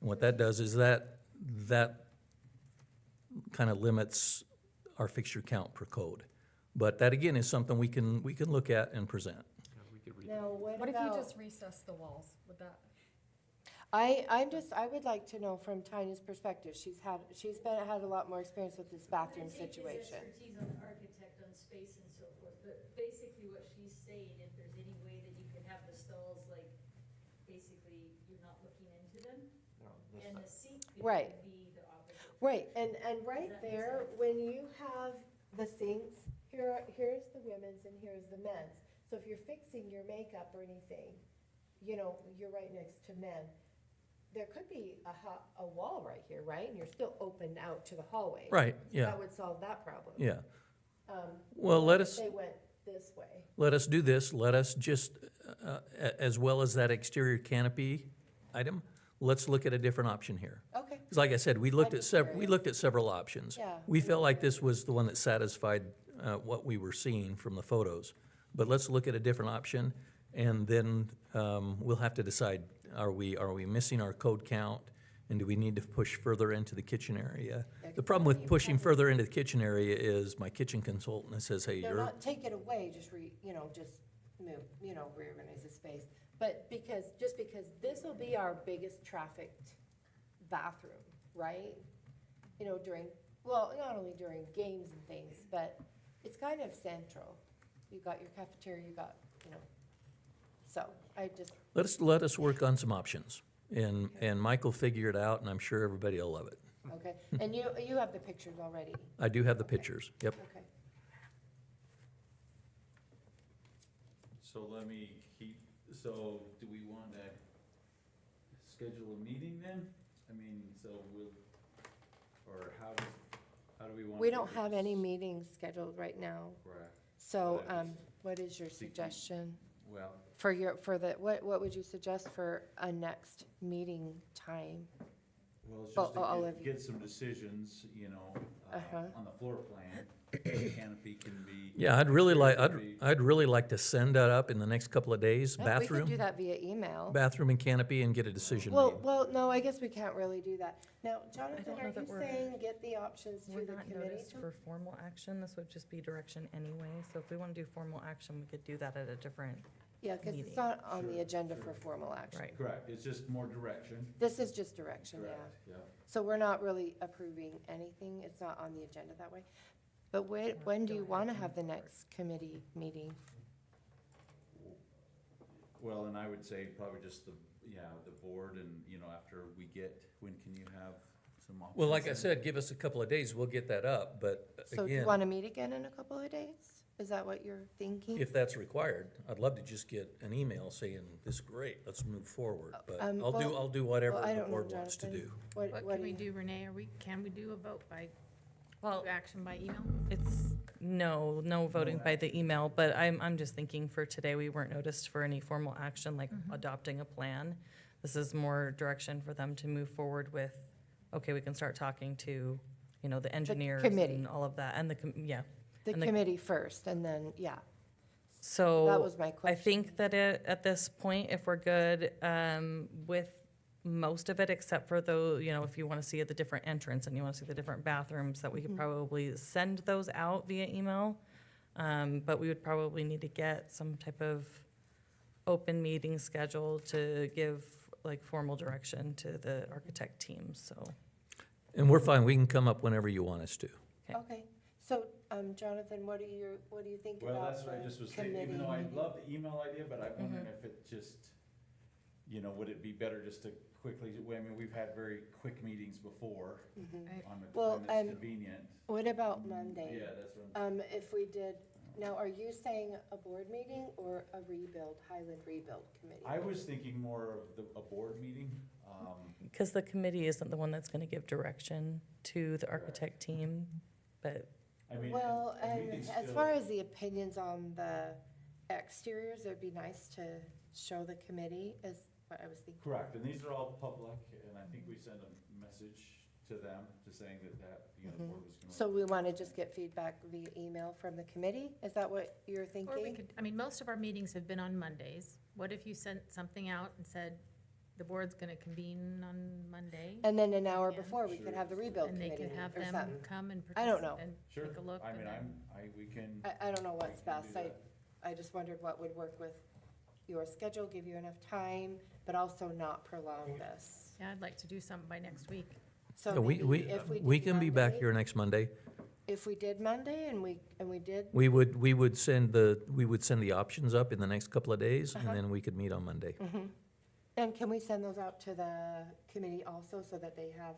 And what that does is that kind of limits our fixture count per code. But that again is something we can look at and present. Now, what What if you about, just recess the walls? Would that? I would like to know from Tanya's perspective, she's had a lot more experience with this bathroom situation. Expertise on architect, on space and so forth, but basically what she's saying, if there's any way that you can have the stalls, like, basically you're not looking into them, and the seat Right. could be the opposite. Right, and right there, when you have the sinks, here's the women's and here's the men's. So if you're fixing your makeup or anything, you're right next to men. There could be a wall right here, right? And you're still open out to the hallway. Right, yeah, That would solve that problem. yeah. Um, Well, what let if us- They went this way. Let us do this, let us just, as well as that exterior canopy item, let's look at a different option here. Okay, Because like I said, we looked I'm at just several options. Yeah. We felt like this was the one that satisfied what we were seeing from the photos. But let's look at a different option, and then we'll have to decide, are we missing our code count? And do we need to push further into the kitchen area? The problem with pushing further into the kitchen area is my kitchen consultant says, hey, no, you're, not take it away, just just move, reorganize the space. But because this will be our biggest trafficked bathroom, right? Not only during games and things, but it's kind of central. You got your cafeteria, so I just, let us work on some options. And Mike will figure it out, and I'm sure everybody will love it. okay. And you have the pictures already, I do have the pictures, yep. okay. So let me so do we want to schedule a meeting then? I mean, or how do we want? We don't have any meetings scheduled right now, Correct. so, But I was what is your thinking- suggestion? Well, What would you suggest for a next meeting time? it's Oh, just all to of you. get some decisions, Uh-huh. on the floor plan. The canopy can be. Yeah, I'd really like to send that up in the next couple of days, Yeah, we could do bathroom, that via email. bathroom and canopy, and get a decision Well, made. no, I guess we can't really do that. Now, Jonathan, don't know are that you we're- saying get the options We're to the not committee? noticed for formal action, this would just be direction anyway, so if we want to do formal action, we could do that at a different, Yeah, because it's meeting. not on the agenda for formal action. right. Correct, it's just more direction. This is just direction, yeah. Correct, yeah. So we're not really approving anything, it's not on the agenda that way. But when do you want to have the next committee meeting? Well, and I would say probably just the board and, after we get, when can you have some options? Well, like I in? said, give us a couple of days, we'll get that up, but So do you again, want to meet again in a couple of days? Is that what you're thinking? if that's required, I'd love to just get an email saying, this is great, let's move forward. But I'll do whatever Well, I the don't know, board wants to Jonathan. do. What do can we you- do, Renee? Can we do a vote by, Well, action by email? it's, no voting by the email, but I'm just thinking for today, we weren't noticed for any formal action, like adopting a plan. This is more direction for them to move forward with, okay, we can start talking to, the engineers committee. and all of that, and The and the- committee first, and then, yeah. So. That was my I question. think that at this point, if we're good with most of it, except for if you want to see the different entrance and you want to see the different bathrooms, that we could probably send those out via email. But we would probably need to get some type of open meeting scheduled to give like formal direction to the architect team, so. And we're fine, we can come up whenever you want us to. Okay. Okay, so, Jonathan, what do you think Well, about that's what I the just was thinking, committee even though I meeting? love the email idea, but I'm wondering if it just, would it be better just to quickly, we've had very quick meetings before on the Well, time that's convenient. What about Monday? Yeah, that's what I'm. If we did, now, are you saying a board meeting or a Highland Rebuild Committee? I was thinking more of a board meeting. Because the committee isn't the one that's going to give direction to the architect team, but I mean, Well, and we and can as still- far as the opinions on the exteriors, it'd be nice to show the committee, is what I was thinking. Correct, and these are all public, and I think we send a message to them, to saying that, the board was gonna. So we want to just get feedback via email from the committee? Is that what you're Or we thinking? could, most of our meetings have been on Mondays. What if you sent something out and said, the board's gonna convene on Monday? And then an hour Yeah. before, we could Sure. have the rebuild And they committee could have or them something. come and I don't know. and Sure, take a look. I and mean, then- we can. I don't know what's we can best. do that. I just wondered what would work with your schedule, give you enough time, but also not prolong this. Yeah, I'd like to do something by next week. So Yeah, maybe if we we did can be back Monday- here next Monday. If we did Monday and we did, We would send the options up in the next couple of days, and Uh-huh. then we could meet on Monday. and can we send those out to the committee also so that they have?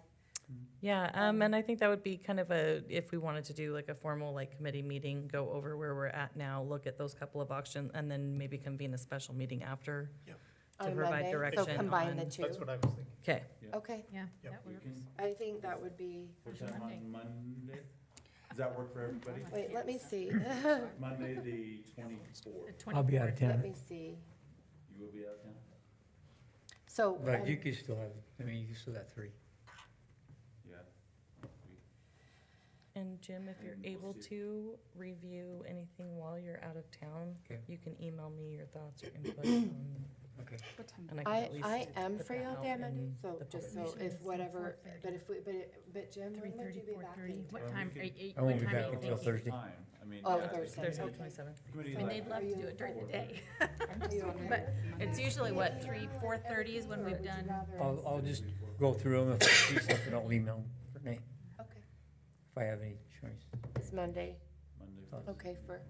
yeah, and I think that would be kind of if we wanted to do like a formal like committee meeting, go over where we're at now, look at those couple of options, and then maybe convene a special meeting after. To on provide Monday? direction So combine the on- two? That's what I was thinking. Okay, Okay, Yeah, Yep. that We works. can, I think that would be, what time on Monday? Does that work for everybody? wait, let me see. Monday, the 24th. The I'll be out of 24th. Let town, me see. You will be out of town? So, but you could still have, you can still have 3. Yeah. and Jim, if you're And we'll able see. to review anything while you're out of town, Okay. you can email me your thoughts or input on. Okay. And I can at least I am put free that all out day Monday, in so the just public so meeting. if whatever, 4:30. but if we, but Jim, when would 3:30, you be back 4:30. in What Well, time? we are I won't be what time back are you until thinking? Thursday. Time, I mean. Oh, yeah, Thursday, Thursday, okay. 27. committee And like- they'd love Are to do you- it during the day. You okay? But it's usually what, 4:30 is when Or we've would you done. rather- I'll just go through them. If I see something, I'll email Renee Okay, if I have any choice. it's Monday, Monday. okay, for,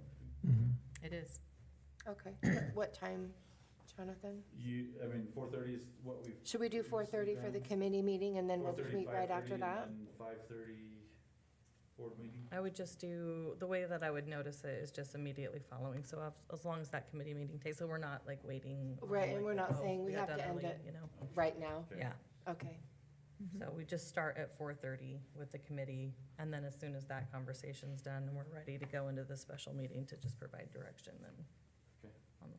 It is. okay. What time, Jonathan? 4:30 is what we've. Should we do 4:30 for the committee meeting and then we'll just 4:30, meet right after 5:30, that? And 5:30 board meeting? I would just do, the way that I would notice it is just immediately following, so as long as that committee meeting takes, so we're not like waiting. on, Right, and like, we're not oh, saying we got have to done end early, it. You know, Right now? Okay. yeah, Okay, so we just start at 4:30 with the committee, and then as soon as that conversation's done, we're ready to go into the special meeting to just provide direction and.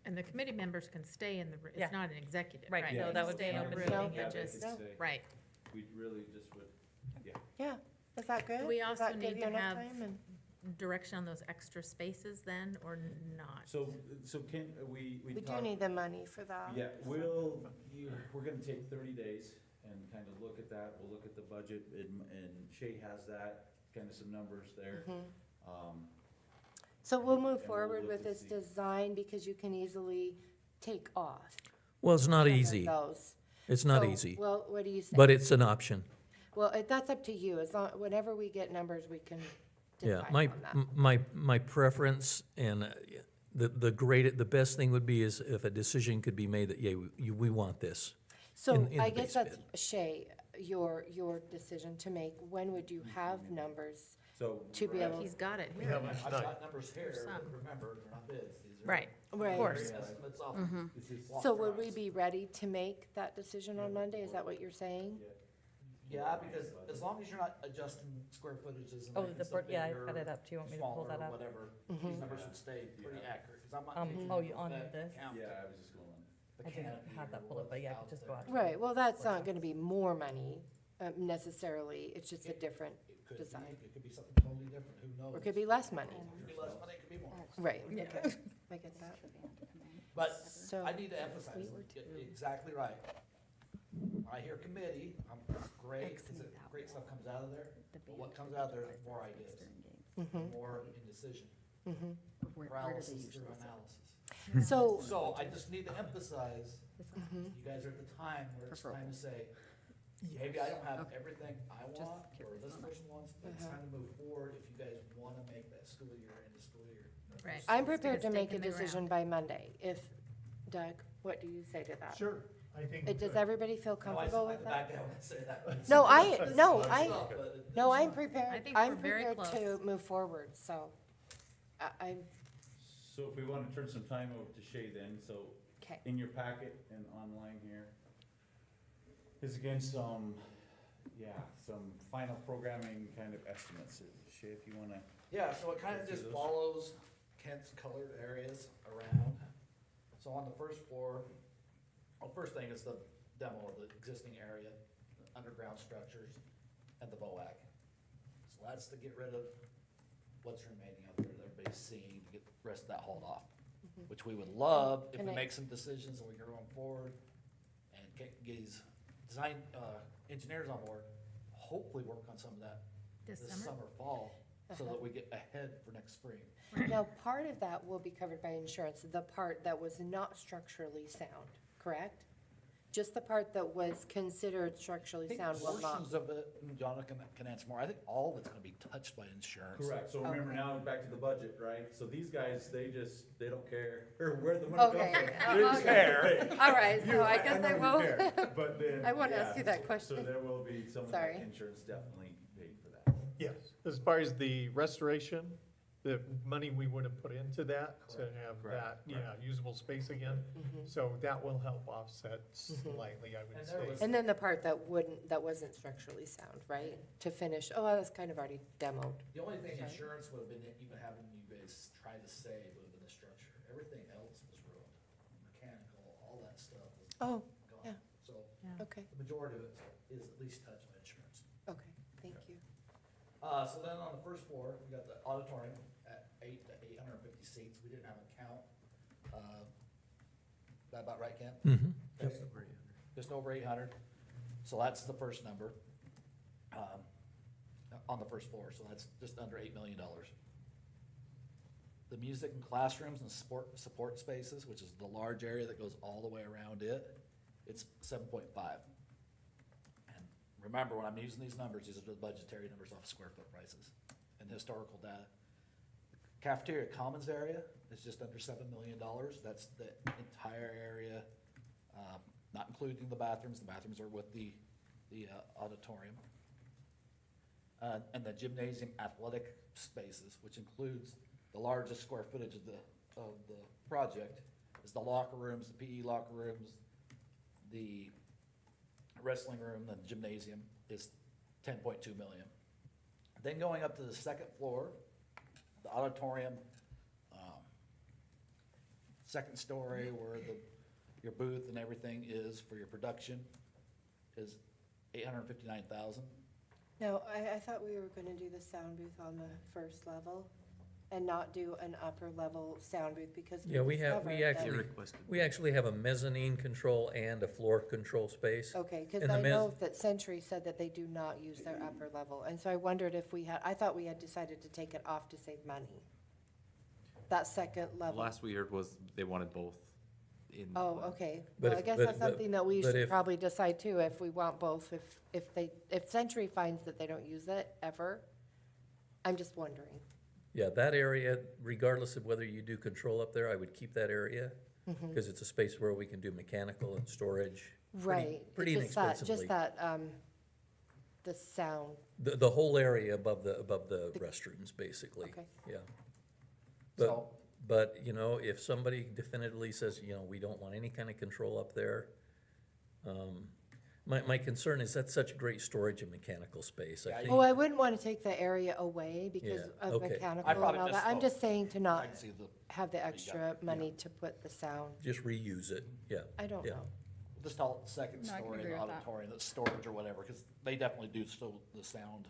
And the committee members can stay in the, Yeah. it's not an executive, Right, right? no, They that can would stay be in an the open room meeting, and Yeah, they just, could stay. right. We really just would, yeah, is that good? We Does also that give need you to enough have time and- direction on those extra spaces then, or not? so can, we We do talked- need the money for that. Yeah, we're gonna take 30 days and kind of look at that, we'll look at the budget, and Shay has that, kind of some numbers there. So we'll move And we'll forward look with to this see. design because you can easily take off. Well, it's not some of easy. those. It's not So, easy, Well, what do you say? but it's an option. Well, that's up to you, as long, whenever we get numbers, we can Yeah, decide on that. my preference and the best thing would be is if a decision could be made that, yeah, we want this. So in I the guess base that's, bid. Shay, your decision to make. When would you have numbers So. to be able? He's got it We here. have I've tonight. got numbers here, Some. but remember, they're not bids. These are Right, Right. of course. estimates off. This is So walk would we arounds. be ready to make that decision on Monday? Is that what you're saying? Yeah, because as long as you're not adjusting square footages and Oh, making the stuff board, yeah, I've bigger, got it up. Do you want me to pull smaller, that up? whatever, these numbers should stay pretty accurate, 'cause I'm not Um, taking oh, you on that this? count Yeah, I was just going. the I didn't canopy have that or pulled up, but yeah, I could what's just out go out. there. Right, well, that's not gonna be more money necessarily. It's just a different It could design. be, it could be something totally different, who knows? Or it could be less money. It could be less money, it could be more. Right, okay. I get that. But So- I need to emphasize, exactly right. When I hear committee, it's great, great stuff comes out of there, but what comes out of there is more ideas, more indecision, paralysis through analysis. So, So I just need to emphasize, you guys are at the time where it's time to say, maybe I don't have everything I want, or this person wants, but it's time to move forward if you guys wanna make that school year into school year. Right. I'm prepared to Stick a make a stake in the decision by Monday. If, Doug, what do you say to that? Sure, I think. Does everybody feel No, I comfortable said with like that? the back guy when I say that. but No, it's- no, it's I- not, but it- No, I'm I prepared, think I'm we're very prepared to close. move forward, so, I'm, So if we want to turn some time over to Shay then, so okay. in your packet and online here is again some, some final programming kind of estimates. Shay, if you want to. Yeah, so it kind of Go through just those. follows Kent's colored areas around. So on the first floor, well, first thing is the demo of the existing area, the underground structures, and the BOAC. So that's to get rid of what's remaining out there that everybody's seeing, to get the rest of that hauled off. Which we would love if Can we I- make some decisions and we go on forward and get these design, engineers on board, hopefully work on some of that This this summer? summer, fall, so that we get ahead for next spring. Now, part of that will be covered by insurance, the part that was not structurally sound, correct? Just the part that was considered structurally I think sound will not. portions of it, and John can answer more, I think all of it's gonna be touched by insurance. Correct, so remember Okay. now, back to the budget, right? So these guys, they don't care, or where the money comes from. Okay, They just okay. pay. All right, You- so I guess know I you will. care, But then. I won't yeah, ask you that so- question. So there will be some of Sorry. that insurance definitely paid for that. Yes, as far as the restoration, the money we would have put into that to have that, usable space again. So that will help offset slightly, I would And there say. was- And then the part that wasn't structurally sound, right? To finish, oh, that's kind of already demoed. The only thing Okay. insurance would have been even having you guys try to save would have been the structure, everything else was ruined, mechanical, all that stuff was Oh, gone. yeah. So okay, the majority of it is at least touched by insurance. okay, thank you. So then on the first floor, we got the auditorium at 850 seats. We didn't have a count. That about right, Ken? Mm-hmm. Just over 800. So that's the first number, on the first floor. So that's just under $8 million. The music and classrooms and support spaces, which is the large area that goes all the way around it, it's 7.5. And remember, when I'm using these numbers, these are the budgetary numbers off square foot prices and historical data. Cafeteria commons area is just under $7 million. That's the entire area, not including the bathrooms. The bathrooms are with the auditorium. And the gymnasium athletic spaces, which includes the largest square footage of the project, is the locker rooms, the PE locker rooms, the wrestling room, the gymnasium is 10.2 million. Then going up to the second floor, the auditorium, second story where your booth and everything is for your production is 859,000. No, I thought we were gonna do the sound booth on the first level and not do an upper level sound booth because Yeah, we discovered that- we actually have a mezzanine control and a floor control space. Okay, because And the I mez- know that Century said that they do not use their upper level, and so I wondered if I thought we had decided to take it off to save money. That second The level. last we heard was they wanted both in. Oh, one. okay. But Well, I if- guess but- that's but- something that we but should if- probably decide too, if we want both, if Century finds that they don't use it ever, I'm just wondering. Yeah, that area, regardless of whether you do control up there, I would keep that area, because it's a space where we can do mechanical and storage. Right. Pretty It's just that- inexpensively. Just that, the sound. The whole area above the restrooms, basically. Okay. Yeah. So- But, you know, if somebody definitively says, you know, we don't want any kind of control up there, my concern is that's such great storage and mechanical space. Yeah, I you- think, Oh, I wouldn't want to take the area away because Yeah, of okay. mechanical I and probably all that. I'm misspoke. just saying to I not can see the, have the got extra it, money to put the sound. just reuse it, yeah. I don't Yeah. know. just call it second No, I can story agree in the with that. auditorium, that's storage or whatever, because they definitely do still the sound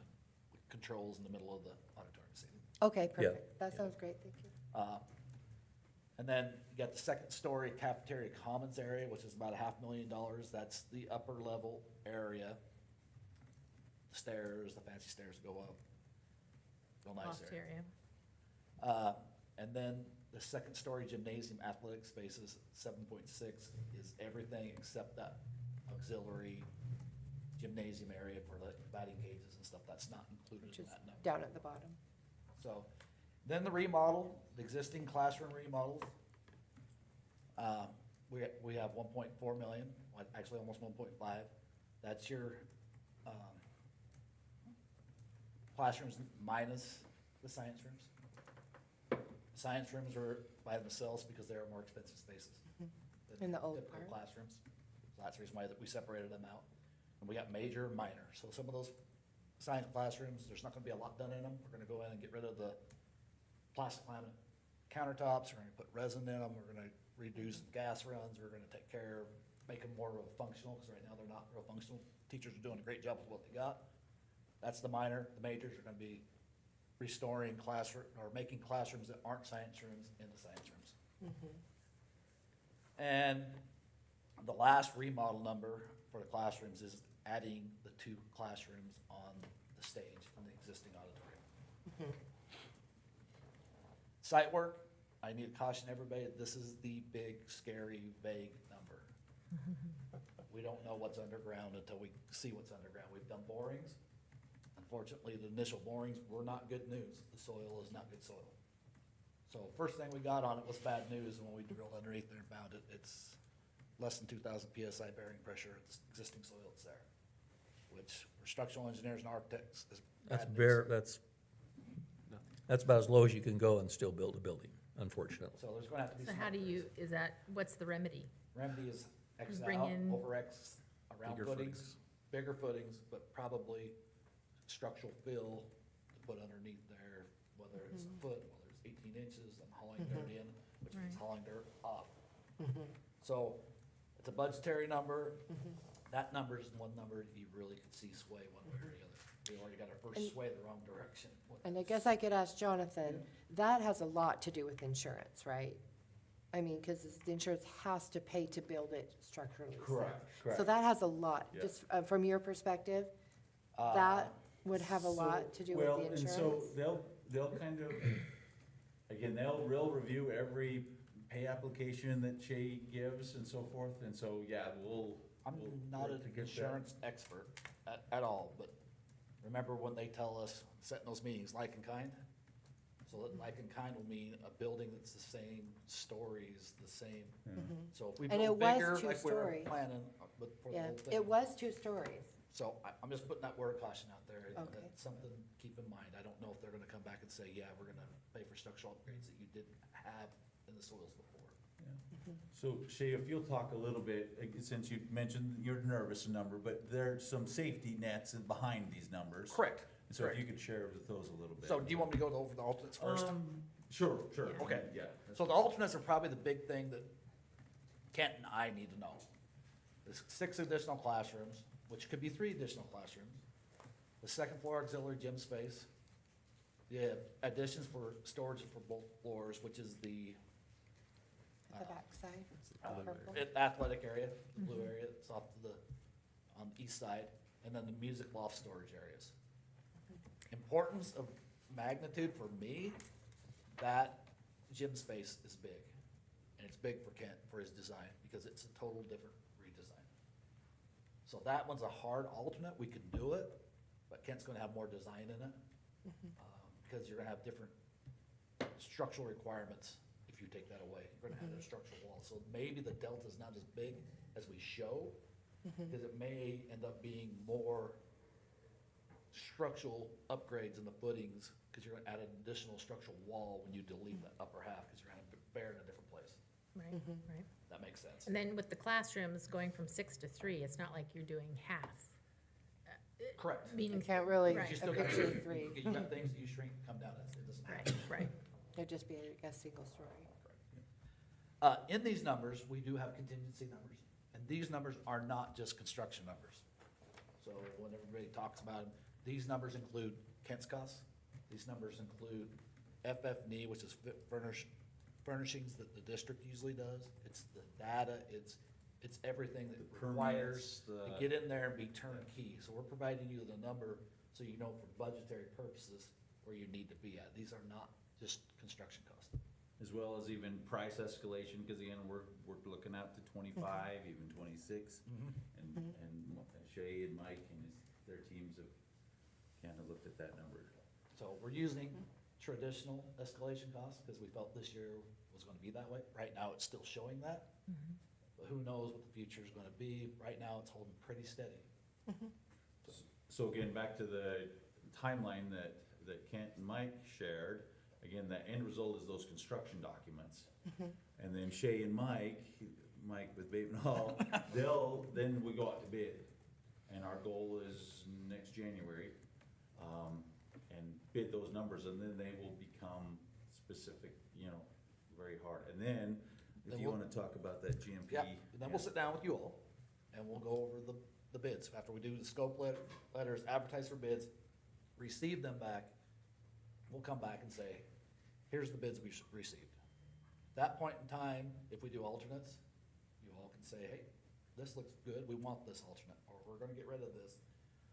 controls in the middle of the auditorium seating. Okay, perfect. That yeah. sounds great, thank you. And then you got the second story cafeteria commons area, which is about $500,000. That's the upper level area. The stairs, the fancy stairs go up. Real nice Loft area. area. And then the second story gymnasium athletic spaces, 7.6, is everything except that auxiliary gymnasium area for the batting cages and stuff. That's not included Which in is that number. down at the bottom. So, then the remodel, the existing classroom remodels. We have 1.4 million, actually almost 1.5. That's your classrooms minus the science rooms. Science rooms are by themselves because they are more expensive spaces. than In the old typical part. classrooms. So that's the reason why that we separated them out. And we got major and minor. So some of those science classrooms, there's not gonna be a lot done in them. We're gonna go in and get rid of the plastic laminate countertops. We're gonna put resin in them. We're gonna redo some gas runs. We're gonna take care of, make them more of a functional, because right now they're not real functional. Teachers are doing a great job with what they got. That's the minor. The majors are gonna be restoring classroom, or making classrooms that aren't science rooms into science rooms. And the last remodel number for the classrooms is adding the 2 classrooms on the stage in the existing auditorium. Site work, I need to caution everybody, this is the big, scary, vague number. We don't know what's underground until we see what's underground. We've done borings. Unfortunately, the initial borings were not good news. The soil is not good soil. So first thing we got on it was bad news, and when we drilled underneath there and found it, it's less than 2,000 PSI bearing pressure. It's existing soil that's there, which for structural engineers and architects is That's bad news. that's about as low as you can go and still build a building, unfortunately. So there's gonna have to be So some. how do you, upgrades. is that, what's the remedy? Remedy is X Bring out, in- over X around Bigger footings, bigger footings, but probably structural fill to put underneath there, whether it's a foot, whether it's 18 inches, I'm hauling dirt in, which means Right. hauling dirt off. So it's a budgetary number. That number is one number you really could see sway one way or the other. We already got our first And- sway the wrong direction. And I guess I could ask Jonathan, that has a lot to do with insurance, right? I mean, because the insurance has to pay to build it structurally sound. So that has a lot, Yeah. just from your perspective, that would have a lot to do with Well, the and insurance? so they'll kind of, again, they'll review every pay application that Shay gives and so forth, and so, yeah, we'll I'm not work an to get that. insurance expert at all, but remember when they tell us, set in those meetings, like and kind? So that like and kind will mean a building that's the same stories, the same, so if we And it build was bigger, 2 like we were story. planning, but for the Yeah, whole thing. it was 2 stories. So I'm just putting that word of caution out there, and Okay. that's something to keep in mind. I don't know if they're gonna come back and say, yeah, we're gonna pay for structural upgrades that you didn't have in the soils before. So Shay, if you'll talk a little bit, since you mentioned you're nervous a number, but there's some safety nets behind these numbers. Correct. So if correct. you could share with those a little bit. So do you want me to go over the alternates first? Sure. Okay. Yeah. So the alternates are probably the big thing that Kent and I need to know. There's 6 additional classrooms, which could be 3 additional classrooms. The second floor auxiliary gym space. The additions for storage for both floors, which is the At the backside, purple. athletic area, the blue area that's off to the, on the east side, and then the music loft storage areas. Importance of magnitude for me, that gym space is big. And it's big for Kent, for his design, because it's a total different redesign. So that one's a hard alternate, we could do it, but Kent's gonna have more design in it. because you're gonna have different structural requirements if you take that away. You're gonna have a structural wall, so maybe the delta's not as big as we show, because it may end up being more structural upgrades in the footings, because you're gonna add an additional structural wall when you delete that upper half, because you're gonna bear in a different place. Right, right. That makes sense. And then with the classrooms going from 6 to 3, it's not like you're doing half. Correct. You Meaning, can't really Right. You still a got, picture of three. you got things that you shrink, come down, it doesn't right, matter. right. It'd just be a single story. In these numbers, we do have contingency numbers, and these numbers are not just construction numbers. So when everybody talks about them, these numbers include Kent's costs, these numbers include FF&E, which is furnishings that the district usually does. It's the data, it's everything that requires to get in there and be turnkey. So we're providing you the number so you know for budgetary purposes where you need to be at. These are not just construction costs. As well as even price escalation, because again, we're looking out to 25, even 26. And Shay and Mike and their teams have kind of looked at that number. So we're using traditional escalation costs because we felt this year was gonna be that way. Right now, it's still showing that. But who knows what the future is gonna be. Right now, it's holding pretty steady. So again, back to the timeline that Kent and Mike shared, again, the end result is those construction documents. And then Shay and Mike with Bateman Hall, then we go out to bid. And our goal is next January, and bid those numbers, and then they will become specific, very hard. And then, if you wanna talk about that GMP. Yeah, and then we'll sit down with you all and we'll go over the bids. After we do the scope letters, advertise for bids, receive them back, we'll come back and say, here's the bids we received. That point in time, if we do alternates, you all can say, hey, this looks good, we want this alternate, or we're gonna get rid of this.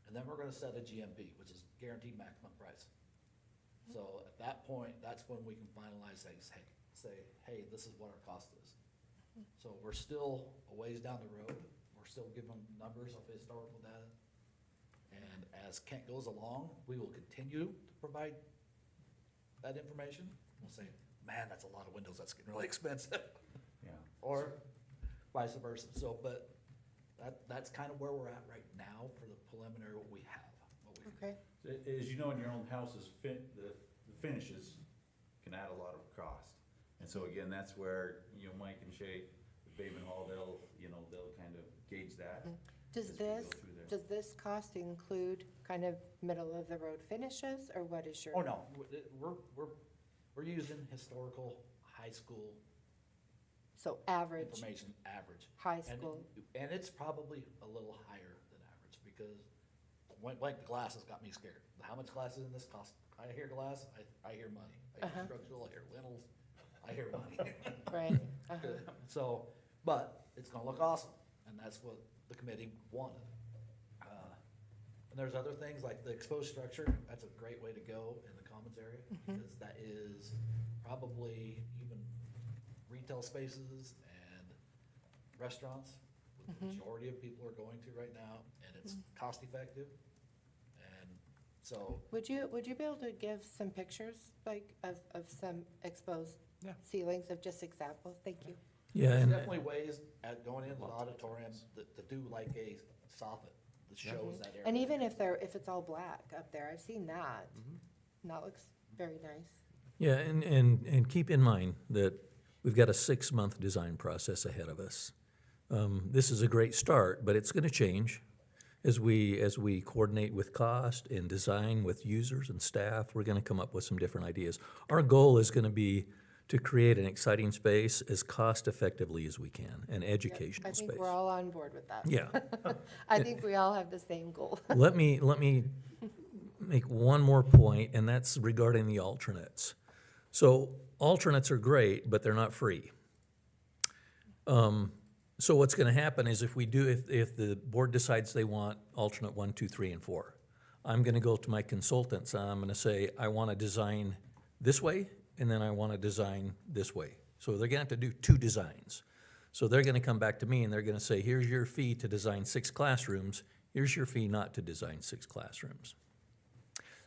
And then we're gonna set a GMP, which is guaranteed maximum price. So at that point, that's when we can finalize things, say, hey, this is what our cost is. So we're still a ways down the road, we're still giving numbers of historical data. And as Kent goes along, we will continue to provide that information. We'll say, man, that's a lot of windows, that's getting really expensive. Yeah. Or vice versa. So, but that's kind of where we're at right now for the preliminary, what we have. Okay. As you know, in your own houses, the finishes can add a lot of cost. And so again, that's where, Mike and Shay, with Bateman Hall, they'll kind of gauge that. Does as we go this, through there. does this cost include kind of middle of the road finishes, or what is your? Oh, no, we're using historical high school So average, information, average. high And- school, And it's probably a little higher than average, because like the glasses got me scared. How much glass is in this cost? I hear glass, I hear money. I hear structural, I hear lintels, I hear money. right? So, but it's gonna look awesome, and that's what the committee wanted. And there's other things like the exposed structure, that's a great way to go in the commons area, because that is probably even retail spaces and restaurants, what the majority of people are going to right now, and it's cost effective. And so, Would you be able to give some pictures, like, of some exposed Yeah. ceilings of just examples? Thank you. Yeah, there's and definitely ways at going into the auditorium to do like a soffit that shows that area. And even if it's all black up there, I've seen that. And that looks very nice. yeah, and keep in mind that we've got a 6-month design process ahead of us. This is a great start, but it's gonna change. As we coordinate with cost and design with users and staff, we're gonna come up with some different ideas. Our goal is gonna be to create an exciting space as cost effectively as we can, an educational I space. think we're all on board with that. Yeah. I think we all have the same goal. Let me make one more point, and that's regarding the alternates. So alternates are great, but they're not free. So what's gonna happen is if the board decides they want alternate 1, 2, 3, and 4, I'm gonna go to my consultants, and I'm gonna say, I wanna design this way, and then I wanna design this way. So they're gonna have to do 2 designs. So they're gonna come back to me and they're gonna say, here's your fee to design 6 classrooms, here's your fee not to design 6 classrooms.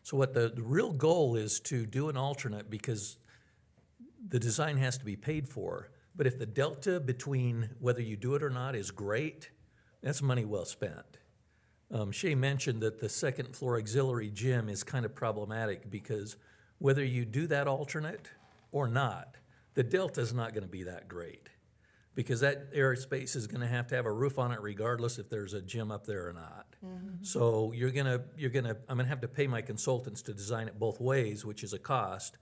So what the real goal is to do an alternate, because the design has to be paid for. But if the delta between whether you do it or not is great, that's money well spent. Shay mentioned that the second floor auxiliary gym is kind of problematic because whether you do that alternate or not, the delta is not gonna be that great. Because that airspace is gonna have a roof on it regardless if there's a gym up there or not. So I'm gonna have to pay my consultants to design it both ways, which is a cost.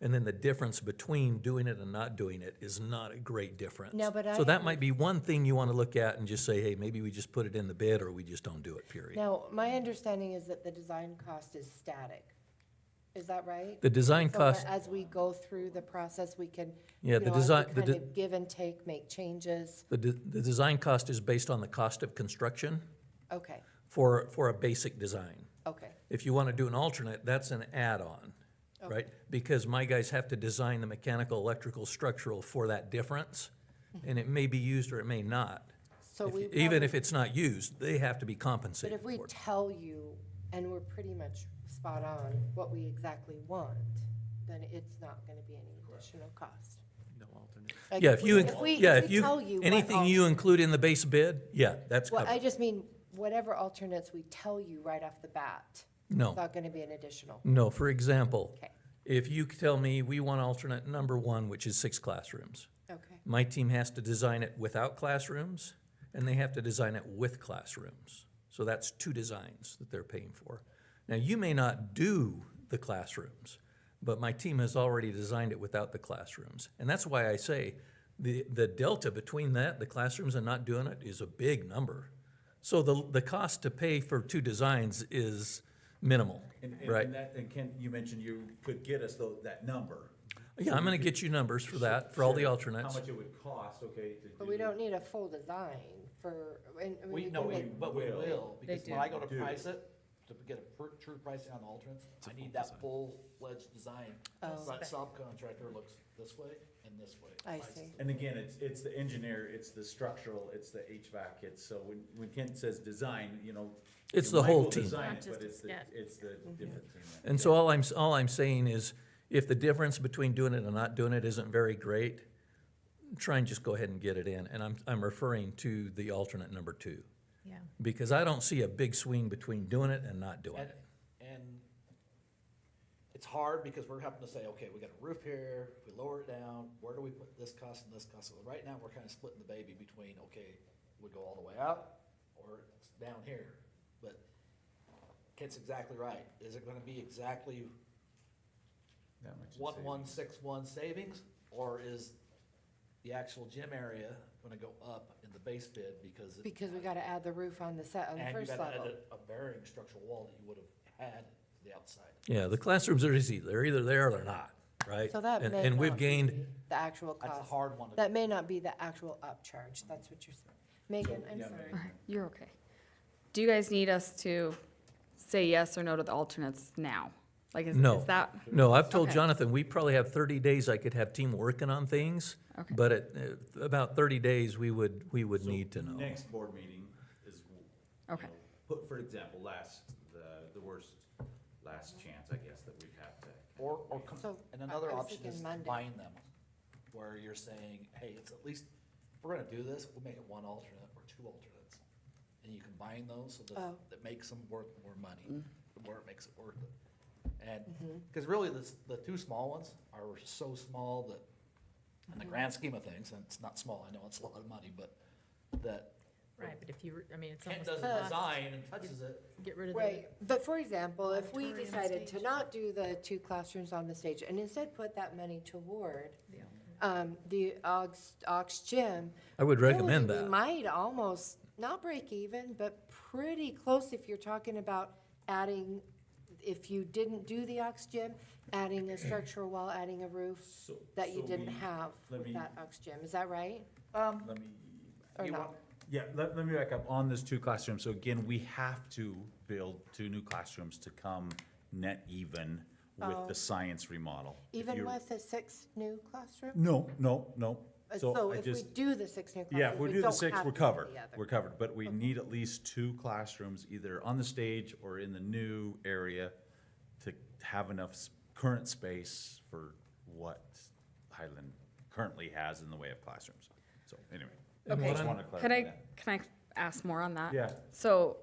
And then the difference between doing it and not doing it is not a great difference. No, but So I- that might be one thing you wanna look at and just say, hey, maybe we just put it in the bid or we just don't do it, period. Now, my understanding is that the design cost is static. Is that right? The design So cost, as we go through the process, we can, Yeah, you the know, as we design- kind of give and take, make changes. the design cost is based on the cost of construction Okay, for a basic design. okay. If you wanna do an alternate, that's an add-on, right? Because my guys have to design the mechanical, electrical, structural for that difference, and it may be used or it may not. So we. Even probably- if it's not used, they have to be But compensated if we for it. tell you, and we're pretty much spot on what we exactly want, then it's not gonna be any additional cost. No alternate. Like, Yeah, if you, if we tell you what anything you include in the base bid, yeah, that's Well, I covered. just mean, whatever alternates we tell you right off the bat, No. it's not gonna be an additional. No, for example, Okay. if you tell me we want alternate number one, which is 6 classrooms, Okay, my team has to design it without classrooms, and they have to design it with classrooms. So that's 2 designs that they're paying for. Now, you may not do the classrooms, but my team has already designed it without the classrooms. And that's why I say, the delta between that, the classrooms and not doing it, is a big number. So the cost to pay for 2 designs is minimal, right? And Ken, you mentioned you could get us that number. Yeah, I'm gonna get you numbers for that, for all the How alternates. much it would cost, okay, to do. but we don't need a full design for, and We, can no, make- but we will. will, because do. when I go to Do. price it, to get a true pricing on alternates, I need that full-fledged design. Oh. That subcontractor looks this way and this way. I prices see. it. And again, it's the engineer, it's the structural, it's the HVAC, it's, so when Ken says design, you know. It's you the might whole go team. design Not it, just but a it's the, sketch. it's the different team. that- And so all I'm saying is, if the difference between doing it and not doing it isn't very great, try and just go ahead and get it in. And I'm referring to the alternate number 2. Yeah. Because I don't see a big swing between doing it and not doing And, it. and it's hard because we're having to say, okay, we got a roof here, if we lower it down, where do we put this cost and this cost? So right now, we're kind of splitting the baby between, okay, we go all the way out, or it's down here. But Kent's exactly right. Is it gonna be exactly That much in 1161 savings, or is the actual gym area gonna go up in the base bid because it? because we gotta add the roof on the set, on the And you first gotta add level. a bearing structural wall that you would have had to the outside. Yeah, the classrooms are easy. They're either there or they're not, right? So that And- may And we've not gained, be the actual That's a cost. hard one to. That may not be the actual upcharge, that's what you're saying. Megan, I'm yeah, sorry. Alright, you're okay. Do you guys need us to say yes or no to the alternates now? Like, is No. that? no, I've told Okay. Jonathan, we probably have 30 days I could have team working on things. Okay. But at about 30 days, we would So need to know. Next board meeting is, you Okay. know, put, for example, the worst last chance, I guess, that we've had to. Or, So, and another I was option thinking is Monday. combine them, where you're saying, hey, it's at least, if we're gonna do this, we'll make it 1 alternate or 2 alternates. And you combine those so that, Oh. that makes them worth more money, the more it makes it worth it. And, Mm-hmm. because really, the 2 small ones are so small that, in the grand scheme of things, and it's not small, I know it's a lot of money, but that Right, but if you, I mean, it's Kent almost does a the cost. design and touches it, Get rid of the, Right, but for example, if we Auditorium decided to stage. not do the 2 classrooms on the stage and instead put that money toward Yeah. the aux gym. I would recommend really, we that. might almost, not break even, but pretty close if you're talking about adding, if you didn't do the aux gym, adding a structural wall, adding a roof So- that you so didn't we- have let with me- that aux gym, is that right? Let me. Or you not? want- Yeah, let me back up on this 2 classrooms. So again, we have to build 2 new classrooms to come net even with Oh. the science remodel. If Even you're- with the 6 new classrooms? No. So I if we just- do the 6 new classrooms, Yeah, if we do the don't 6, have we're to do covered. the other. We're covered, but we need at least 2 classrooms either on the stage or in the new area have enough current space for what Highland currently has in the way of classrooms. So anyway, And I what just I'm- want to Can clarify I, that. can I ask more on that? Yeah. So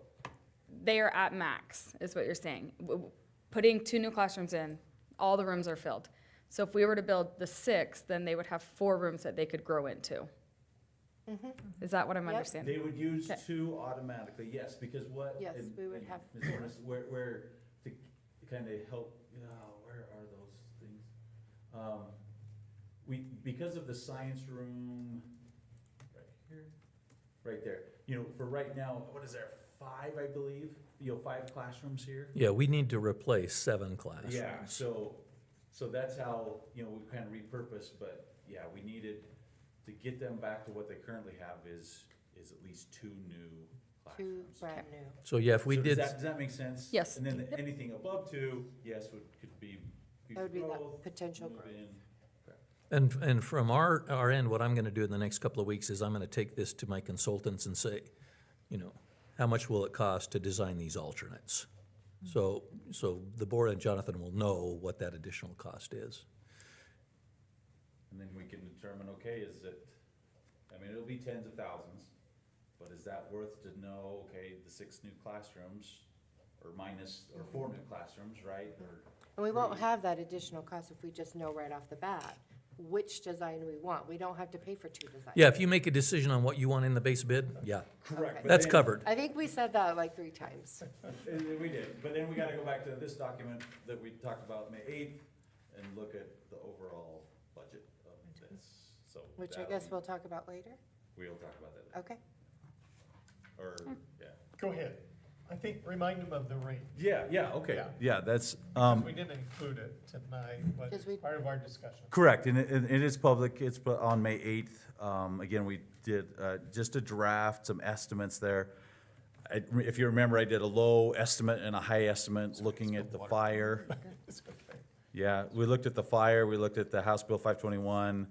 they are at max, is what you're saying. Putting 2 new classrooms in, all the rooms are filled. So if we were to build the 6, then they would have 4 rooms that they could grow into. Is that what I'm Yep. understanding? They would use Okay. 2 automatically, yes, because what? Yes, and- we would and have Ms. Morris, where, to kind of help, where are those things? Because of the science room, right here, right there, for right now, what is there, 5, I believe? 5 classrooms here? Yeah, we need to replace 7 classrooms. Yeah, so that's how, we kind of repurposed, but yeah, we needed to get them back to what they currently have is at least 2 new 2 classrooms. brand new. So yeah, if we So did, Does that make sense? Yes. And then anything above 2, yes, could be That would be that growth, potential move growth. in. and from our end, what I'm gonna do in the next couple of weeks is I'm gonna take this to my consultants and say, how much will it cost to design these alternates? So the board and Jonathan will know what that additional cost is. And then we can determine, okay, it'll be tens of thousands, but is that worth to know, okay, the 6 new classrooms, or 4 new classrooms, right? And we won't have that additional cost if we just know right off the bat which design we want. We don't have to pay for 2 designs. Yeah, if you make a decision on what you want in the base bid, yeah, Correct. but that's then- covered. I think we said that like 3 times. We did, but then we gotta go back to this document that we talked about May 8th and look at the overall budget of this, so. Which I that'll guess be- we'll talk about later. We'll talk about that later. Okay. Or, yeah. Go ahead. I think, remind them of the rate. Yeah, okay. Yeah. Yeah, that's, We didn't include it tonight, but Because it's we- part of our discussion. correct, and it is public, it's on May 8th. Again, we did just a draft, some estimates there. If you remember, I did a low estimate and a high estimate, looking at the fire. It's okay. Yeah, we looked at the fire, we looked at the House Bill 521,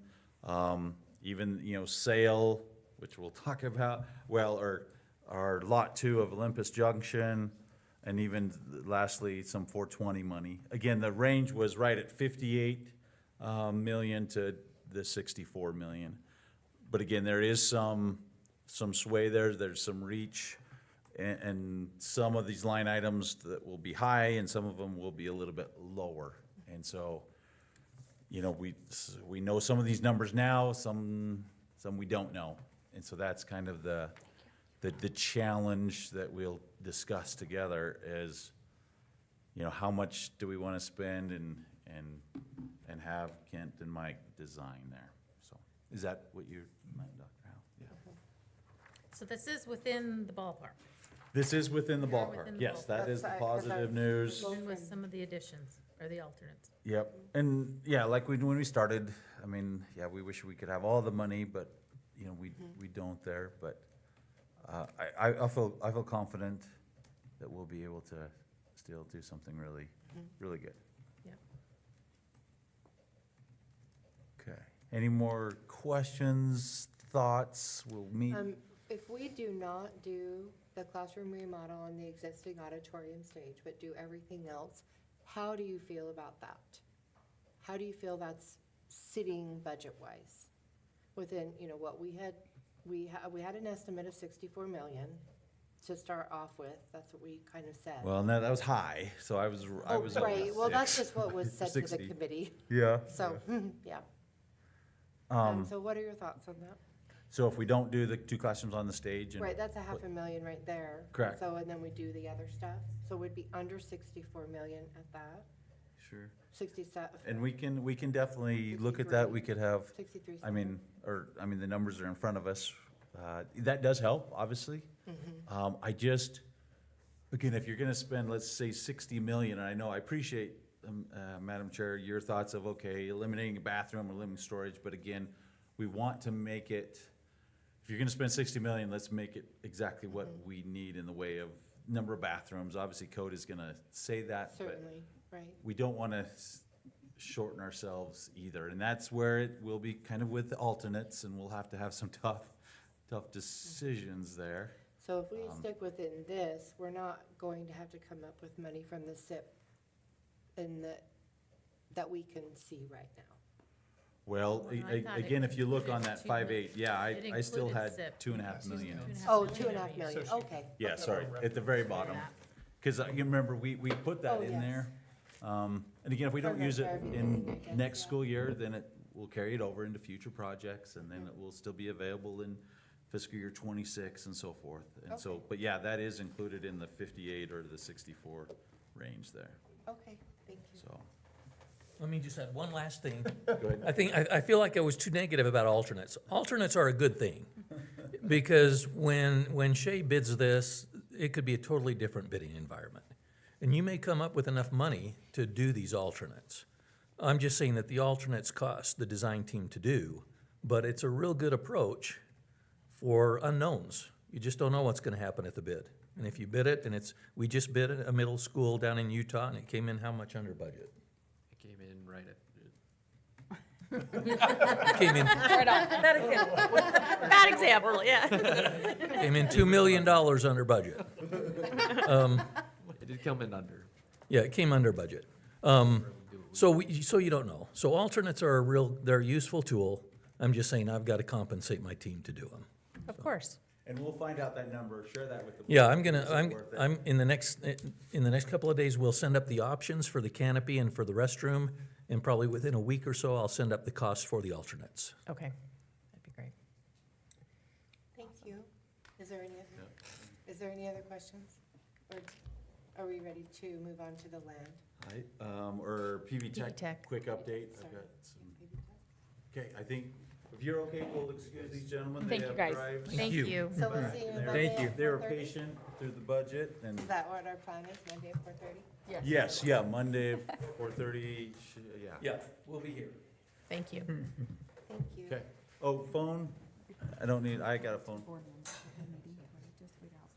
even, sale, which we'll talk about, or Lot 2 of Olympus Junction, and even lastly, some 420 money. Again, the range was right at 58 million to the 64 million. But again, there is some sway there, there's some reach, and some of these line items that will be high, and some of them will be a little bit lower. And so, we know some of these numbers now, some we don't know. And so that's kind of the challenge that we'll discuss together is, how much do we want to spend and have Kent and Mike design there. So, is that what you meant, Dr. Howe? Yeah. So this is within the ballpark, This is within the They're ballpark. within the Yes, that is the ballpark. That's- positive news. even with some of the additions, or the alternates. Yep, and yeah, like when we started, we wish we could have all the money, but, we don't there, but, I feel confident that we'll be able to still do something really, really good. Yep. Okay, any more questions, thoughts? We'll meet, If we do not do the classroom remodel on the existing auditorium stage, but do everything else, how do you feel about that? How do you feel that's sitting budget-wise? Within, what we had an estimate of 64 million to start off with, that's what we kind of said. well, no, that was high, so I was Oh, at right, well, that's 6. just what was said to the 60. committee, Yeah. so, yeah. So what are your thoughts on that? So if we don't do the 2 classrooms on the stage and. Right, that's a $500,000 right there. Correct. So, and then we do the other stuff, so we'd be under 64 million at that, Sure. 67, And we can definitely look at that, we could have, 63. the numbers are in front of us. That does help, obviously. I just, again, if you're gonna spend, let's say, 60 million, and I know, I appreciate, Madam Chair, your thoughts of, okay, eliminating a bathroom, eliminating storage, but again, we want to make it, if you're gonna spend 60 million, let's make it exactly what we need in the way of number of bathrooms. Obviously, code is gonna say that, but Certainly, right. we don't want to shorten ourselves either. And that's where it will be kind of with the alternates, and we'll have to have some tough decisions there. So if we stick within this, we're not going to have to come up with money from the SIP that we can see right now? Well, I thought it again, if you look on included that 5.8, yeah, It I still included had zip. 2.5 million. Oh, 2.5 million, So she- okay. Yeah, sorry, at the very bottom. Because you remember, we put that Oh, in yes. there. And again, if we don't For use it everything, I in guess, next yeah. school year, then it will carry it over into future projects, and then it will still be available in fiscal year 26 and so forth. And so, Okay. but yeah, that is included in the 58 or the 64 range there, Okay, thank you. so. Let me just add one last thing. Go ahead. I feel like I was too negative about alternates. Alternates are a good thing, because when Shay bids this, it could be a totally different bidding environment. And you may come up with enough money to do these alternates. I'm just saying that the alternates cost the design team to do, but it's a real good approach for unknowns. You just don't know what's gonna happen at the bid. And if you bid it, and we just bid a middle school down in Utah, and it came in how much under budget? It came in right at, It came in Bad example. Bad example, yeah. Came in $2 million under budget. it did come in under. Yeah, it came under budget. So you don't know. So alternates are they're a useful tool. I'm just saying I've got to compensate my team to do them. Of course. And we'll find out that number, share that with the. Yeah, board. Is it worth it? in the next couple of days, we'll send up the options for the canopy and for the restroom. And probably within a week or so, I'll send up the costs for the alternates. Okay, that'd be great. Thank you. Is there any other questions? Or are we ready to move on to the land? Or PV Tech. Tech, quick update. I've Sorry. got some. Okay, I think, if you're okay, we'll excuse these gentlemen. They Thank you, have guys. drives. Thank you. So we'll see you They're- Monday Thank you. at They were 4:30? patient through the budget, and Is that what our plan is, Monday at 4:30? yes, yeah, Monday, 4:30, yeah. Yeah, we'll be here. Thank you. Thank you. Okay. Oh, phone? I got a phone.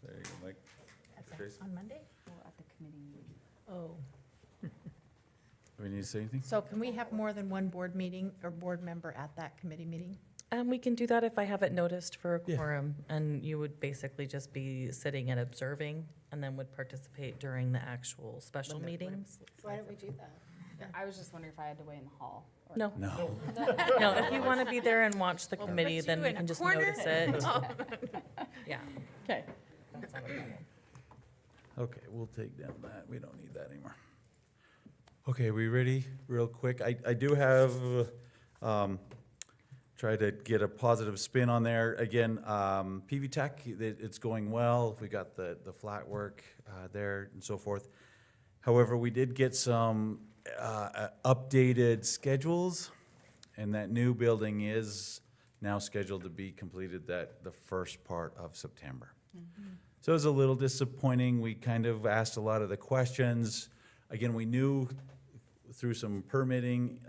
There you go, Mike. Tracy? On Monday? Oh, Do we need to say anything? so can we have more than one board meeting or board member at that committee meeting? We can do that if I have it noticed for a Yeah. quorum, and you would basically just be sitting and observing, and then would participate during the actual special meetings. Why don't we do that? I was just wondering if I had to wait in the hall. or- No, No. no, if you want to be there and watch the We'll committee, put then you we in a can just corner. notice it. Yeah. Okay. That's not a problem. Okay, we'll take down that. We don't need that anymore. Okay, we ready? Real quick. I do have, try to get a positive spin on there. Again, PV Tech, it's going well. We got the flat work there and so forth. However, we did get some updated schedules, and that new building is now scheduled to be completed the first part of September. So it was a little disappointing. We kind of asked a lot of the questions. Again, we knew through some permitting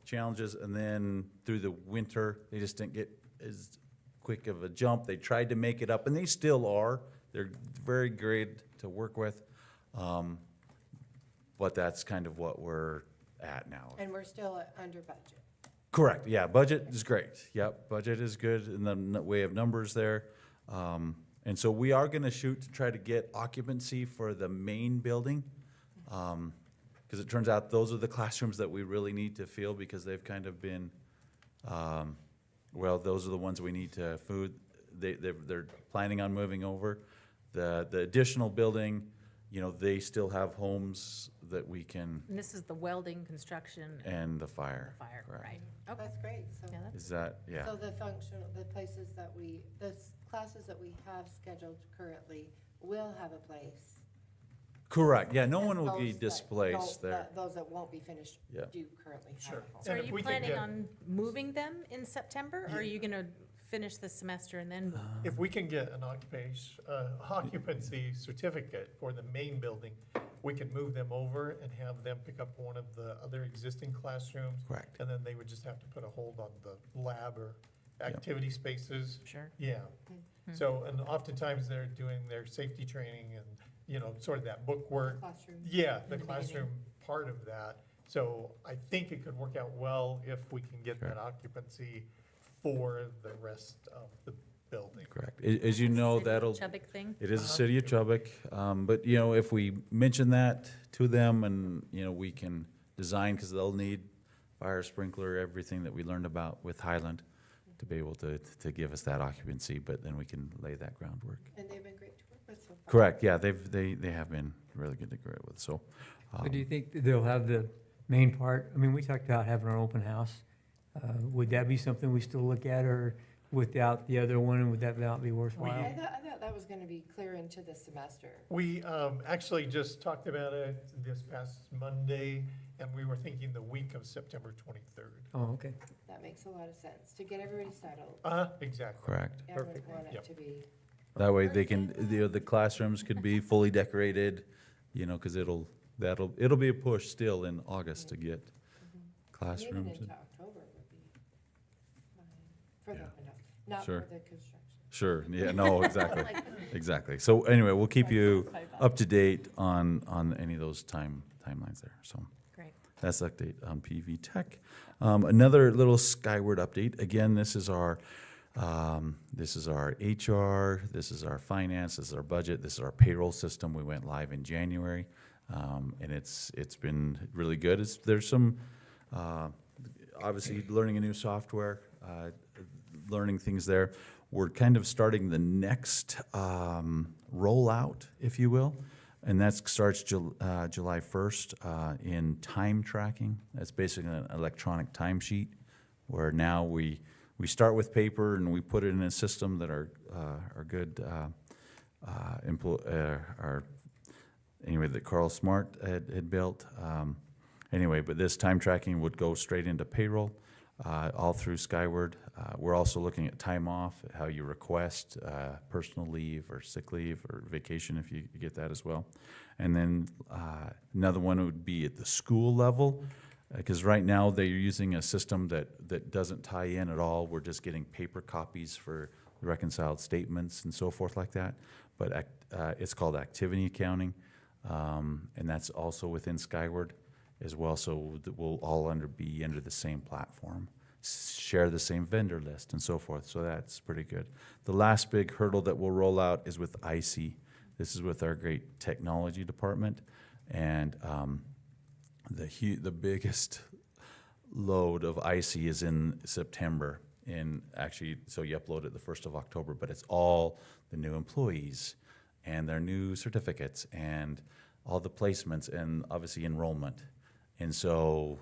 challenges, and then through the winter, they just didn't get as quick of a jump. They tried to make it up, and they still are. They're very great to work with. But that's kind of what we're at now. And we're still under budget. Correct, yeah, budget is great. Yep, budget is good in the way of numbers there. And so we are gonna shoot to try to get occupancy for the main building. Because it turns out those are the classrooms that we really need to fill, because they've kind of been, those are the ones we need to food. They're planning on moving over. The additional building, they still have homes that we can, And this is the welding, construction, and the fire. fire, correct. right? Oh, that's great, so. Yeah, that's Is that, yeah. So the places that classes that we have scheduled currently will have a place. Correct, yeah, no And one will be those that displaced don't- there. Those that won't be finished Yeah. do currently have Sure. a home. So are And if you we could planning get- on moving them in September, or are you gonna finish this semester and then move? If we can get an occupancy certificate for the main building, we could move them over and have them pick up one of the other existing classrooms. Correct. And then they would just have to put a hold on the lab or activity spaces. Sure. Yeah. So, and oftentimes they're doing their safety training and, sort of that book work. Classroom. Yeah, the In the classroom part of that. So I think it could work out well if we can get that occupancy for the rest of the building. Correct. As you know, that'll, Chubbuck thing? it is a city of Chubbuck, but, you know, if we mention that to them and, you know, we can design, because they'll need fire sprinkler, everything that we learned about with Highland to be able to give us that occupancy, but then we can lay that groundwork. And they've been great to work with so far. Correct, yeah, they have been really good to go with, so. So do you think that they'll have the main part? I mean, we talked about having our open house. Would that be something we still look at, or without the other one, would that not be worthwhile? I thought that was gonna be clear into the semester. We actually just talked about it this past Monday, and we were thinking the week of September 23rd. Oh, okay. That makes a lot of sense, to get everybody settled. Exactly. Correct. Everyone want it Yep. to be. That way they can, the classrooms could be fully decorated, you know, because it'll be a push still in August to get Even classrooms. into October would be fine, for the Yeah. open house, not Sure. for the construction. Sure, yeah, no, exactly, exactly. So anyway, we'll keep you up to date on any of those timelines there, so. Great. That's the update on PV Tech. Another little Skyward update. Again, this is our HR, this is our finance, this is our budget, this is our payroll system. We went live in January, and it's been really good. There's some, obviously, learning a new software, learning things there. We're kind of starting the next rollout, if you will. And that starts July 1st in time tracking. That's basically an electronic timesheet where now we start with paper and we put it in a system that our good anyway, that Carl Smart had built. Anyway, but this time tracking would go straight into payroll all through Skyward. We're also looking at time off, how you request personal leave or sick leave or vacation if you get that as well. And then another one would be at the school level, because right now they're using a system that doesn't tie in at all. We're just getting paper copies for reconciled statements and so forth like that. But it's called activity accounting, and that's also within Skyward as well. So we'll all be under the same platform, share the same vendor list and so forth. So that's pretty good. The last big hurdle that we'll roll out is with IC. This is with our great technology department. And the biggest load of IC is in September. So you upload it the 1st of October, but it's all the new employees and their new certificates and all the placements and obviously enrollment. And so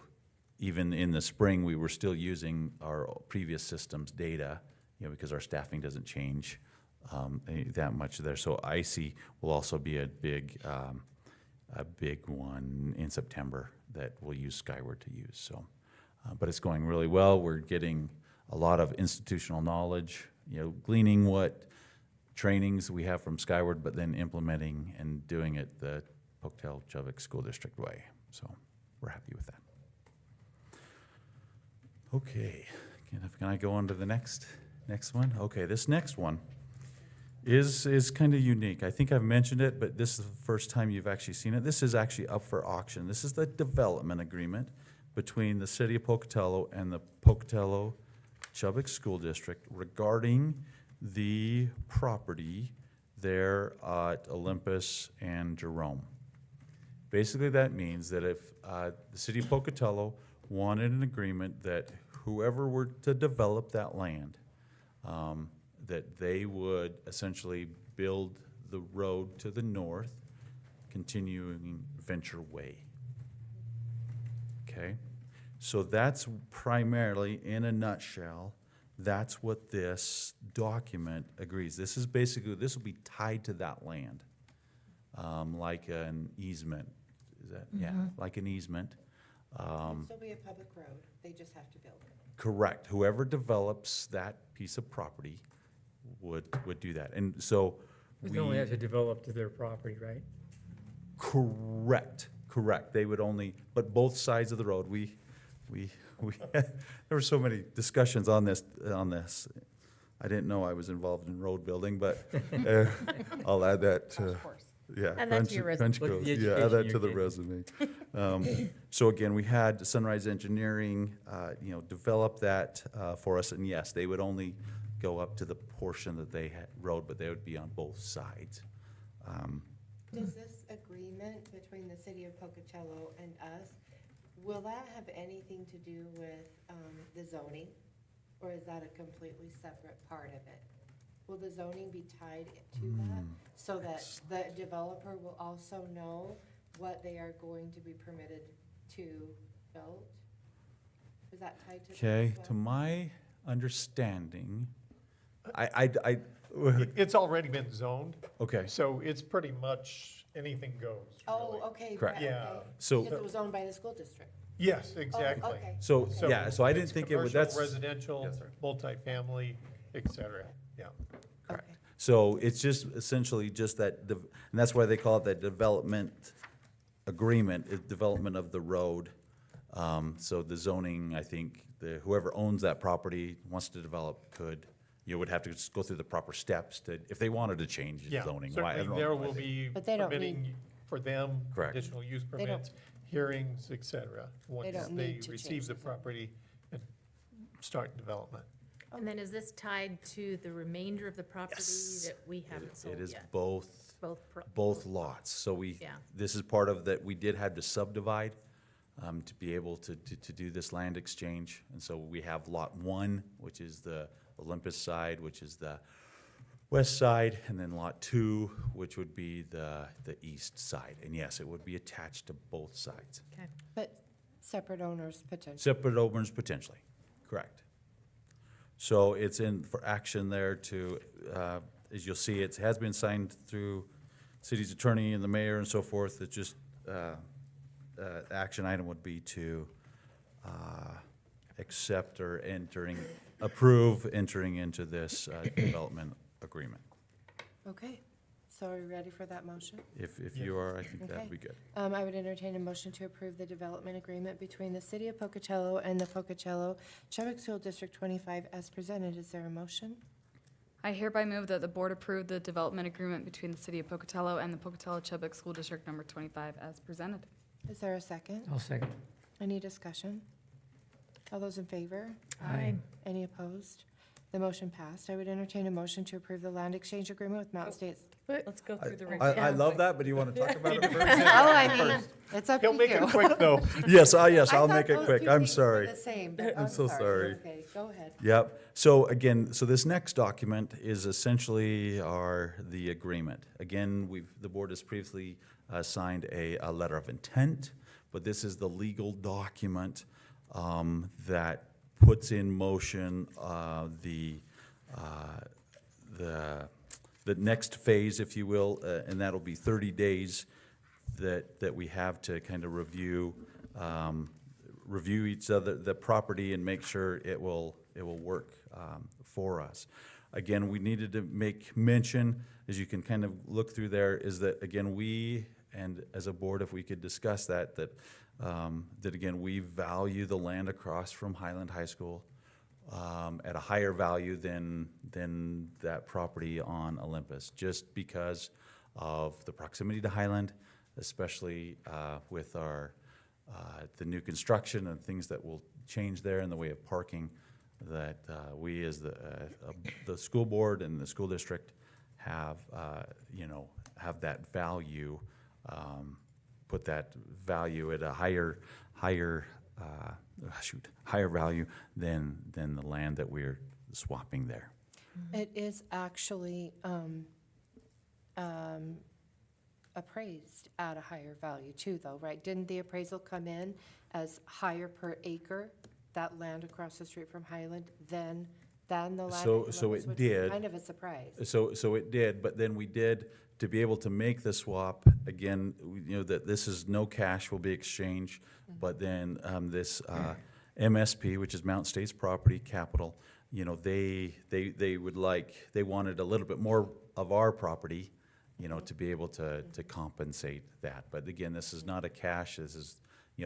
even in the spring, we were still using our previous system's data, you know, because our staffing doesn't change that much there. So IC will also be a big one in September that we'll use Skyward to use. So, but it's going really well. We're getting a lot of institutional knowledge, you know, gleaning what trainings we have from Skyward, but then implementing and doing it the Pocatello-Chubbuck School District way. So we're happy with that. Okay, can I go on to the next one? Okay, this next one is kind of unique. I think I've mentioned it, but this is the first time you've actually seen it. This is actually up for auction. This is the development agreement between the city of Pocatello and the Pocatello-Chubbuck School District regarding the property there at Olympus and Jerome. Basically, that means that if the city of Pocatello wanted an agreement that whoever were to develop that land, that they would essentially build the road to the north, continuing Venture Way. Okay? So that's primarily, in a nutshell, that's what this document agrees. This is basically, this will be tied to that land, like an easement. Is that, yeah, like an easement. It'll still be a public road, they just have to build it. Correct. Whoever develops that piece of property would do that. And so They only have to develop to their property, right? Correct. They would only, but both sides of the road, there were so many discussions on this. I didn't know I was involved in road building, but I'll add that to, yeah. Add that to your resume. Crunch Coast. Yeah, add that to the resume. So again, we had Sunrise Engineering, develop that for us, and yes, they would only go up to the portion that they rode, but they would be on both sides. Does this agreement between the city of Pocatello and us, will that have anything to do with the zoning? Or is that a completely separate part of it? Will the zoning be tied to that so that the developer will also know what they are going to be permitted to build? Is that tied to that Okay, as to well? my understanding, It's already been zoned, okay, so it's pretty much anything goes, Oh, really. okay. Correct. right, Yeah. okay. so, Because it was owned by the school district. Yes, Oh, exactly. okay. so, yeah, so I didn't it's think it would, commercial, that's. residential, Yes, sir. multifamily, et cetera, yeah. Correct. Okay. So it's just essentially just that, and that's why they call it that development agreement, is development of the road. So the zoning, I think, whoever owns that property, wants to develop, could, you would have to just go through the proper steps to, if they wanted to change Yeah, zoning. Why- I don't certainly know there why will they- be But they don't permitting for them, Correct. additional use They don't- permits, hearings, et cetera, once don't they need to receive change the the zone. property and start development. And then is this tied to the remainder of the property Yes. that we haven't sold It is yet? both, Both. both lots. So Yeah. this is part of that, we did have to subdivide to be able to do this land exchange. And so we have Lot 1, which is the Olympus side, which is the west side, and then Lot 2, which would be the east side. And yes, it would be attached to both sides. Okay. But separate owners potentially. Separate owners potentially, correct. So it's in for action there to, as you'll see, it has been signed through city's attorney and the mayor and so forth. It's just, action item would be to accept or approve entering into this development agreement. Okay, so are we ready for that motion? If you are, I think that'd be good. I would entertain a motion to approve the development agreement between the city of Pocatello and the Pocatello Chubbuck School District 25 as presented. Is there a motion? I hereby move that the board approve the development agreement between the city of Pocatello and the Pocatello Chubbuck School District number 25 as presented. Is there a second? I'll second. Any discussion? All those in favor? Aye. Any opposed? The motion passed. I would entertain a motion to approve the land exchange agreement with Mountain States. Let's go through the. I love that, but do you want to talk about it first? Oh, I mean, it's up to you. He'll make it quick, though. Yes, I I'll thought make it those quick. two I'm things were sorry. the same, but I'm so sorry. Okay, go ahead. Yep. So again, so this next document is essentially the agreement. Again, the board has previously signed a letter of intent, but this is the legal document that puts in motion the next phase, if you will, and that'll be 30 days that we have to kind of review each other, the property, and make sure it will work for us. Again, we needed to make mention, as you can kind of look through there, is that, again, we, and as a board, if we could discuss that again, we value the land across from Highland High School at a higher value than that property on Olympus, just because of the proximity to Highland, especially with the new construction and things that will change there in the way of parking, that we as the school board and the school district have that value, put that value at a higher value than the land that we're swapping there. It is actually appraised at a higher value too, though, right? Didn't the appraisal come in as higher per acre, that land across the street from Highland, than the land at So Olympus, it which was did. kind of a surprise. So it did, but then we did, to be able to make the swap, again, that this is no cash will be exchanged, but then this MSP, which is Mount States Property Capital, they wanted a little bit more of our property, to be able to compensate that. But again, this is not a cash, this is,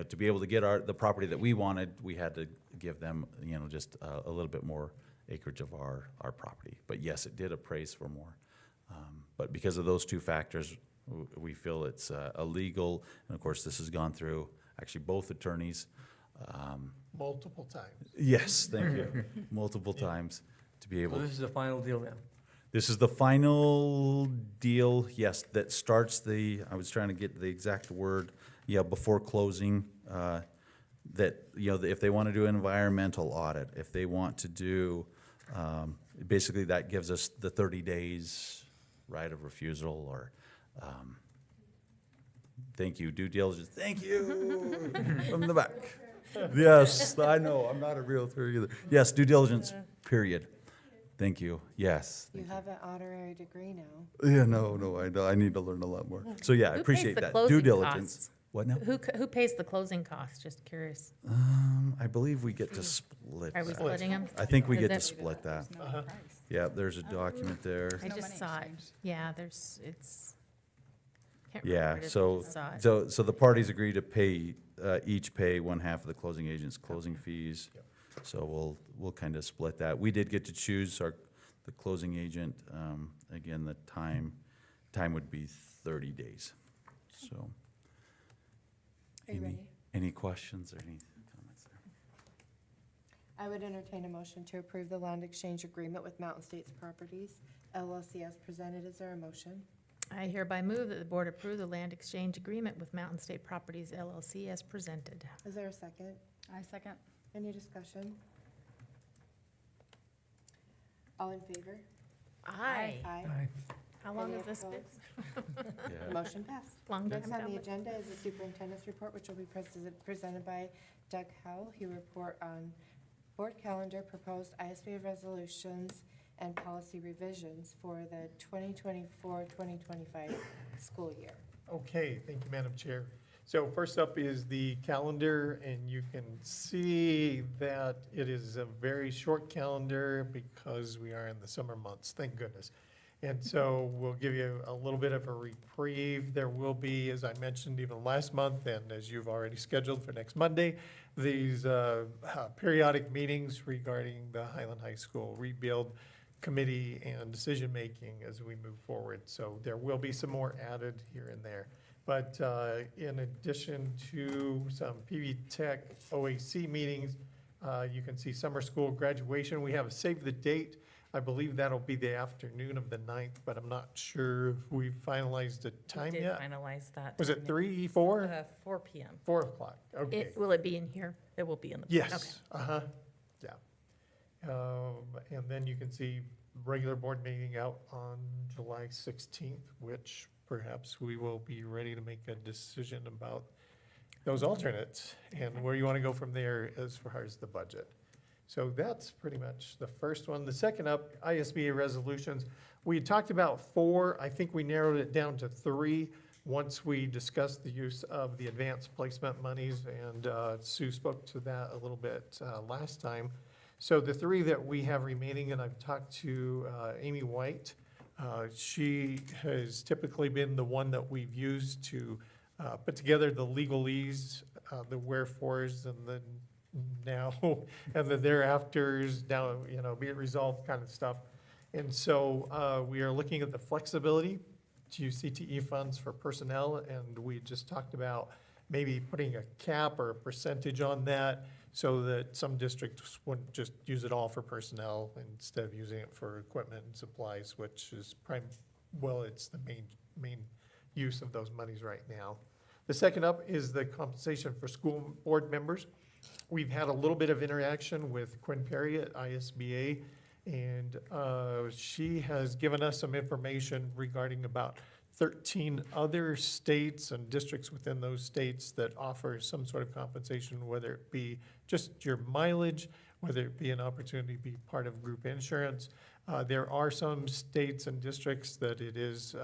to be able to get the property that we wanted, we had to give them, just a little bit more acreage of our property. But yes, it did appraise for more. But because of those two factors, we feel it's illegal. And of course, this has gone through actually both attorneys. Multiple times. Yes, thank you. Multiple times. to be able. Well, this is the final deal now. This is the final deal, yes, that starts the, I was trying to get the exact word, yeah, before closing, that, you know, if they want to do an environmental audit, if they want to do, basically that gives us the 30 days right of refusal or, thank you, due diligence, thank you, from the back. Yes, I know, I'm not a realtor either. Yes, due diligence, period. Thank you, yes. You have an honorary degree now. Yeah, no, I know, I need to learn a lot more. So yeah, I Who pays appreciate the that, closing due diligence. costs? What now? Who pays the closing costs? Just curious. I believe we get to split Are we that. splitting them? I think we Is get to it- split that. Yeah, there's a document there. I just saw it. Yeah, it's. can't remember Yeah, where it is. I so, just saw it. so the parties agree to pay, each pay one half of the closing agent's closing fees. So we'll kind of split that. We did get to choose the closing agent. Again, the time would be 30 days, so. Are you ready? Any questions or any comments there? I would entertain a motion to approve the land exchange agreement with Mountain States Properties LLC as presented. Is there a motion? I hereby move that the board approve the land exchange agreement with Mountain State Properties LLC as presented. Is there a second? I second. Any discussion? All in favor? Aye. Aye. How long Any has this been? opposed? Yeah. Motion passed. Long Next on the done. agenda is the superintendent's report, which will be presented by Doug Howell. He will report on board calendar, proposed ISBA resolutions, and policy revisions for the 2024-2025 school year. Okay, thank you, Madam Chair. So first up is the calendar, and you can see that it is a very short calendar because we are in the summer months, thank goodness. And so we'll give you a little bit of a reprieve. There will be, as I mentioned even last month, and as you've already scheduled for next Monday, these periodic meetings regarding the Highland High School rebuild committee and decision-making as we move forward. So there will be some more added here and there. But in addition to some PV Tech OAC meetings, you can see summer school graduation. We have a save the date. I believe that'll be the afternoon of the 9th, but I'm not sure if we've finalized the time We did yet. finalize that. Was it time. 3, 4? 4 PM. 4 o'clock, okay. Will it be in here? It will be in the. Yes, uh-huh, yeah. And then you can see regular board meeting out on July 16th, which perhaps we will be ready to make a decision about those alternates and where you want to go from there as far as the budget. So that's pretty much the first one. The second up, ISBA resolutions. We had talked about 4. I think we narrowed it down to 3 once we discussed the use of the advanced placement monies, and Sue spoke to that a little bit last time. So the 3 that we have remaining, and I've talked to Amy White. She has typically been the one that we've used to put together the legalese, the wherefores, and the now, and the thereafters, now, you know, be it resolved kind of stuff. And so we are looking at the flexibility to use CTE funds for personnel, and we just talked about maybe putting a cap or a percentage on that so that some districts wouldn't just use it all for personnel instead of using it for equipment and supplies, which is it's the main use of those monies right now. The second up is the compensation for school board members. We've had a little bit of interaction with Quinn Perry at ISBA, and she has given us some information regarding about 13 other states and districts within those states that offer some sort of compensation, whether it be just your mileage, whether it be an opportunity to be part of group insurance. There are some states and districts that it is,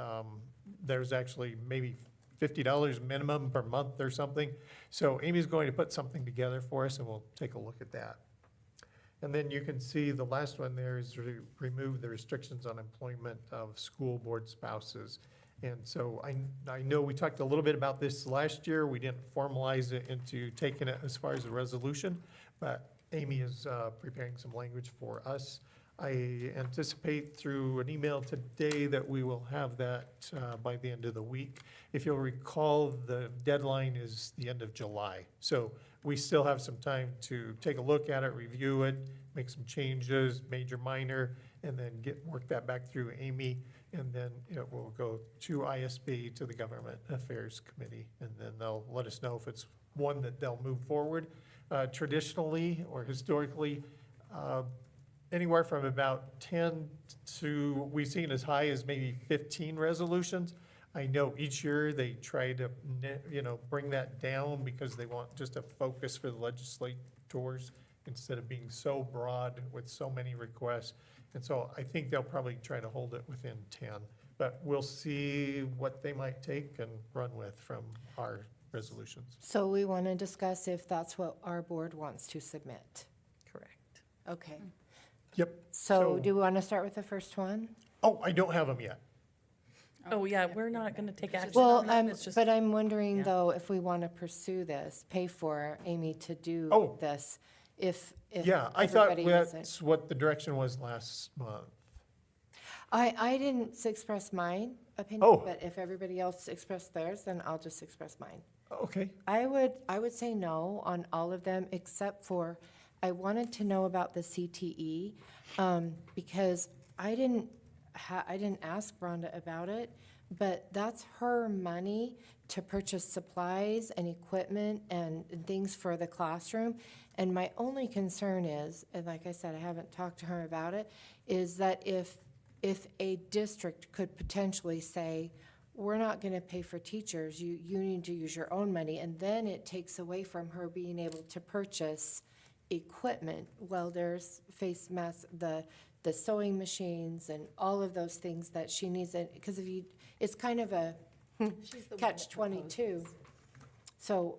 there's actually maybe $50 minimum per month or something. So Amy's going to put something together for us, and we'll take a look at that. And then you can see the last one there is to remove the restrictions on employment of school board spouses. And so I know we talked a little bit about this last year. We didn't formalize it into taking it as far as a resolution, but Amy is preparing some language for us I anticipate through an email today that we will have that by the end of the week. If you'll recall, the deadline is the end of July. So we still have some time to take a look at it, review it, make some changes, major, minor, and then work that back through Amy. And then it will go to ISB, to the Government Affairs Committee, and then they'll let us know if it's one that they'll move forward. Traditionally or historically, anywhere from about 10 to, we've seen as high as maybe 15 resolutions. I know each year they try to, bring that down because they want just a focus for the legislators instead of being so broad with so many requests. And so I think they'll probably try to hold it within 10. But we'll see what they might take and run with from our resolutions. So we want to discuss if that's what our board wants to submit. Correct. Okay. Yep. So do we want to start with the first one? Oh, I don't have them yet. Oh, yeah, we're not gonna take action Well, on them, it's just. but I'm wondering yeah. though, if we want to pursue this, pay for Amy to do Oh. this, if Yeah, I thought everybody isn't. that's what the direction was last month. I didn't express my opinion, Oh. but if everybody else expressed theirs, then I'll just express mine. Okay. I would say no on all of them, except for, I wanted to know about the CTE, because I didn't ask Rhonda about it, but that's her money to purchase supplies and equipment and things for the classroom. And my only concern is, and like I said, I haven't talked to her about it, is that if a district could potentially say, we're not gonna pay for teachers, you need to use your own money, and then it takes away from her being able to purchase equipment, welders, face masks, the sewing machines, and all of those things that she needs, because it's kind of a catch-22. So,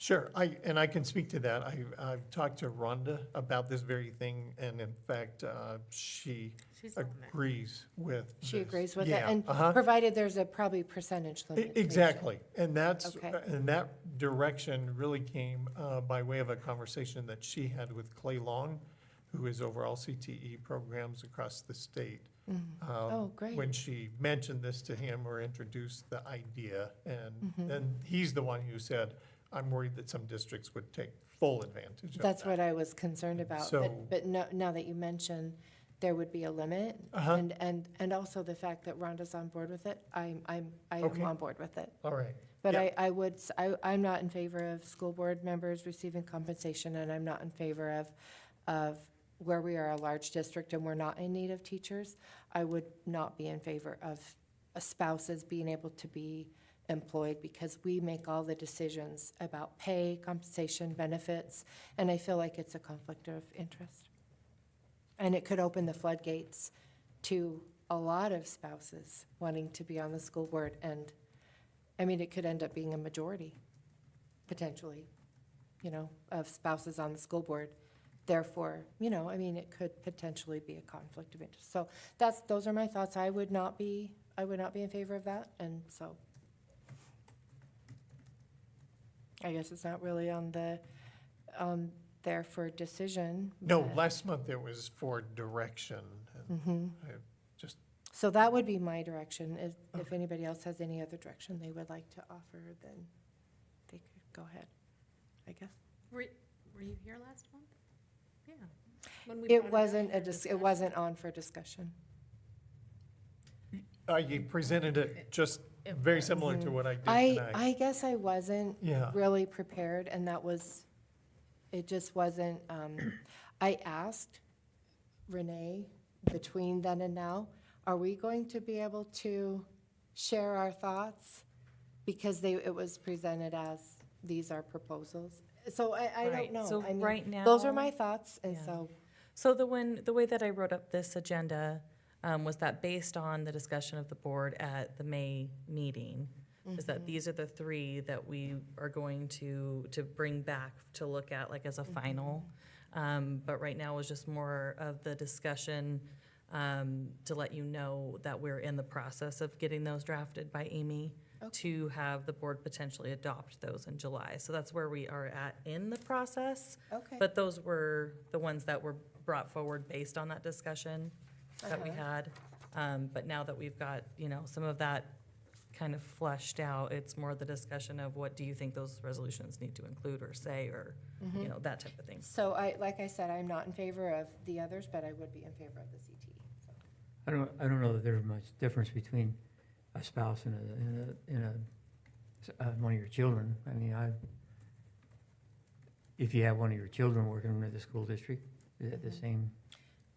Sure, I can speak to that. I've talked to Rhonda about this very thing, and in fact, she She's on there. agrees with she this. agrees with it, Yeah, and uh-huh. provided there's a probably percentage limit. Exactly, and Okay. that direction really came by way of a conversation that she had with Clay Long, who is over all CTE programs across the state. Oh, great. When she mentioned this to him or introduced the idea, and Mm-hmm. then he's the one who said, I'm worried that some districts would take full advantage of That's that. what I was concerned about, So- but now that you mention there would be a limit, Uh-huh. and also the fact that Rhonda's on board with it, I am Okay. on board with it. All right. But Yeah. I'm not in favor of school board members receiving compensation, and I'm not in favor of where we are a large district and we're not in need of teachers. I would not be in favor of spouses being able to be employed, because we make all the decisions about pay, compensation, benefits, and I feel like it's a conflict of interest. And it could open the floodgates to a lot of spouses wanting to be on the school board, and, I mean, it could end up being a majority, potentially, of spouses on the school board. Therefore, I mean, it could potentially be a conflict of interest. So those are my thoughts. I would not be in favor of that, and so I guess it's not really on there for decision. No, but- last month it was for direction, and I just, So that would be my direction. If anybody else has any other direction they would like to offer, then they could go ahead, I guess. Were you here last month? Yeah. When we It brought wasn't up for it wasn't on for discussion. you presented it just very similar to what I did tonight. I guess I wasn't Yeah. really prepared, and it just wasn't, I asked Renee between then and now, are we going to be able to share our thoughts? Because it was presented as, these are proposals. So I don't Right. know. So I mean, right now. those are my thoughts, and Yeah. so, So the way that I wrote up this agenda was that based on the discussion of the board at the May meeting, is that these are the three that we are going to bring back to look at like as a final. But right now is just more of the discussion to let you know that we're in the process of getting those drafted by Amy to have the board potentially adopt those in July. So that's where we are at in the process. okay. But those were the ones that were brought forward based on that discussion that we had. But now that we've got, some of that kind of fleshed out, it's more the discussion of what do you think those resolutions need to include or say, or, that type of thing. So like I said, I'm not in favor of the others, but I would be in favor of the CT. So. I don't know that there's much difference between a spouse and one of your children. I mean, if you have one of your children working with the school district, is it the same?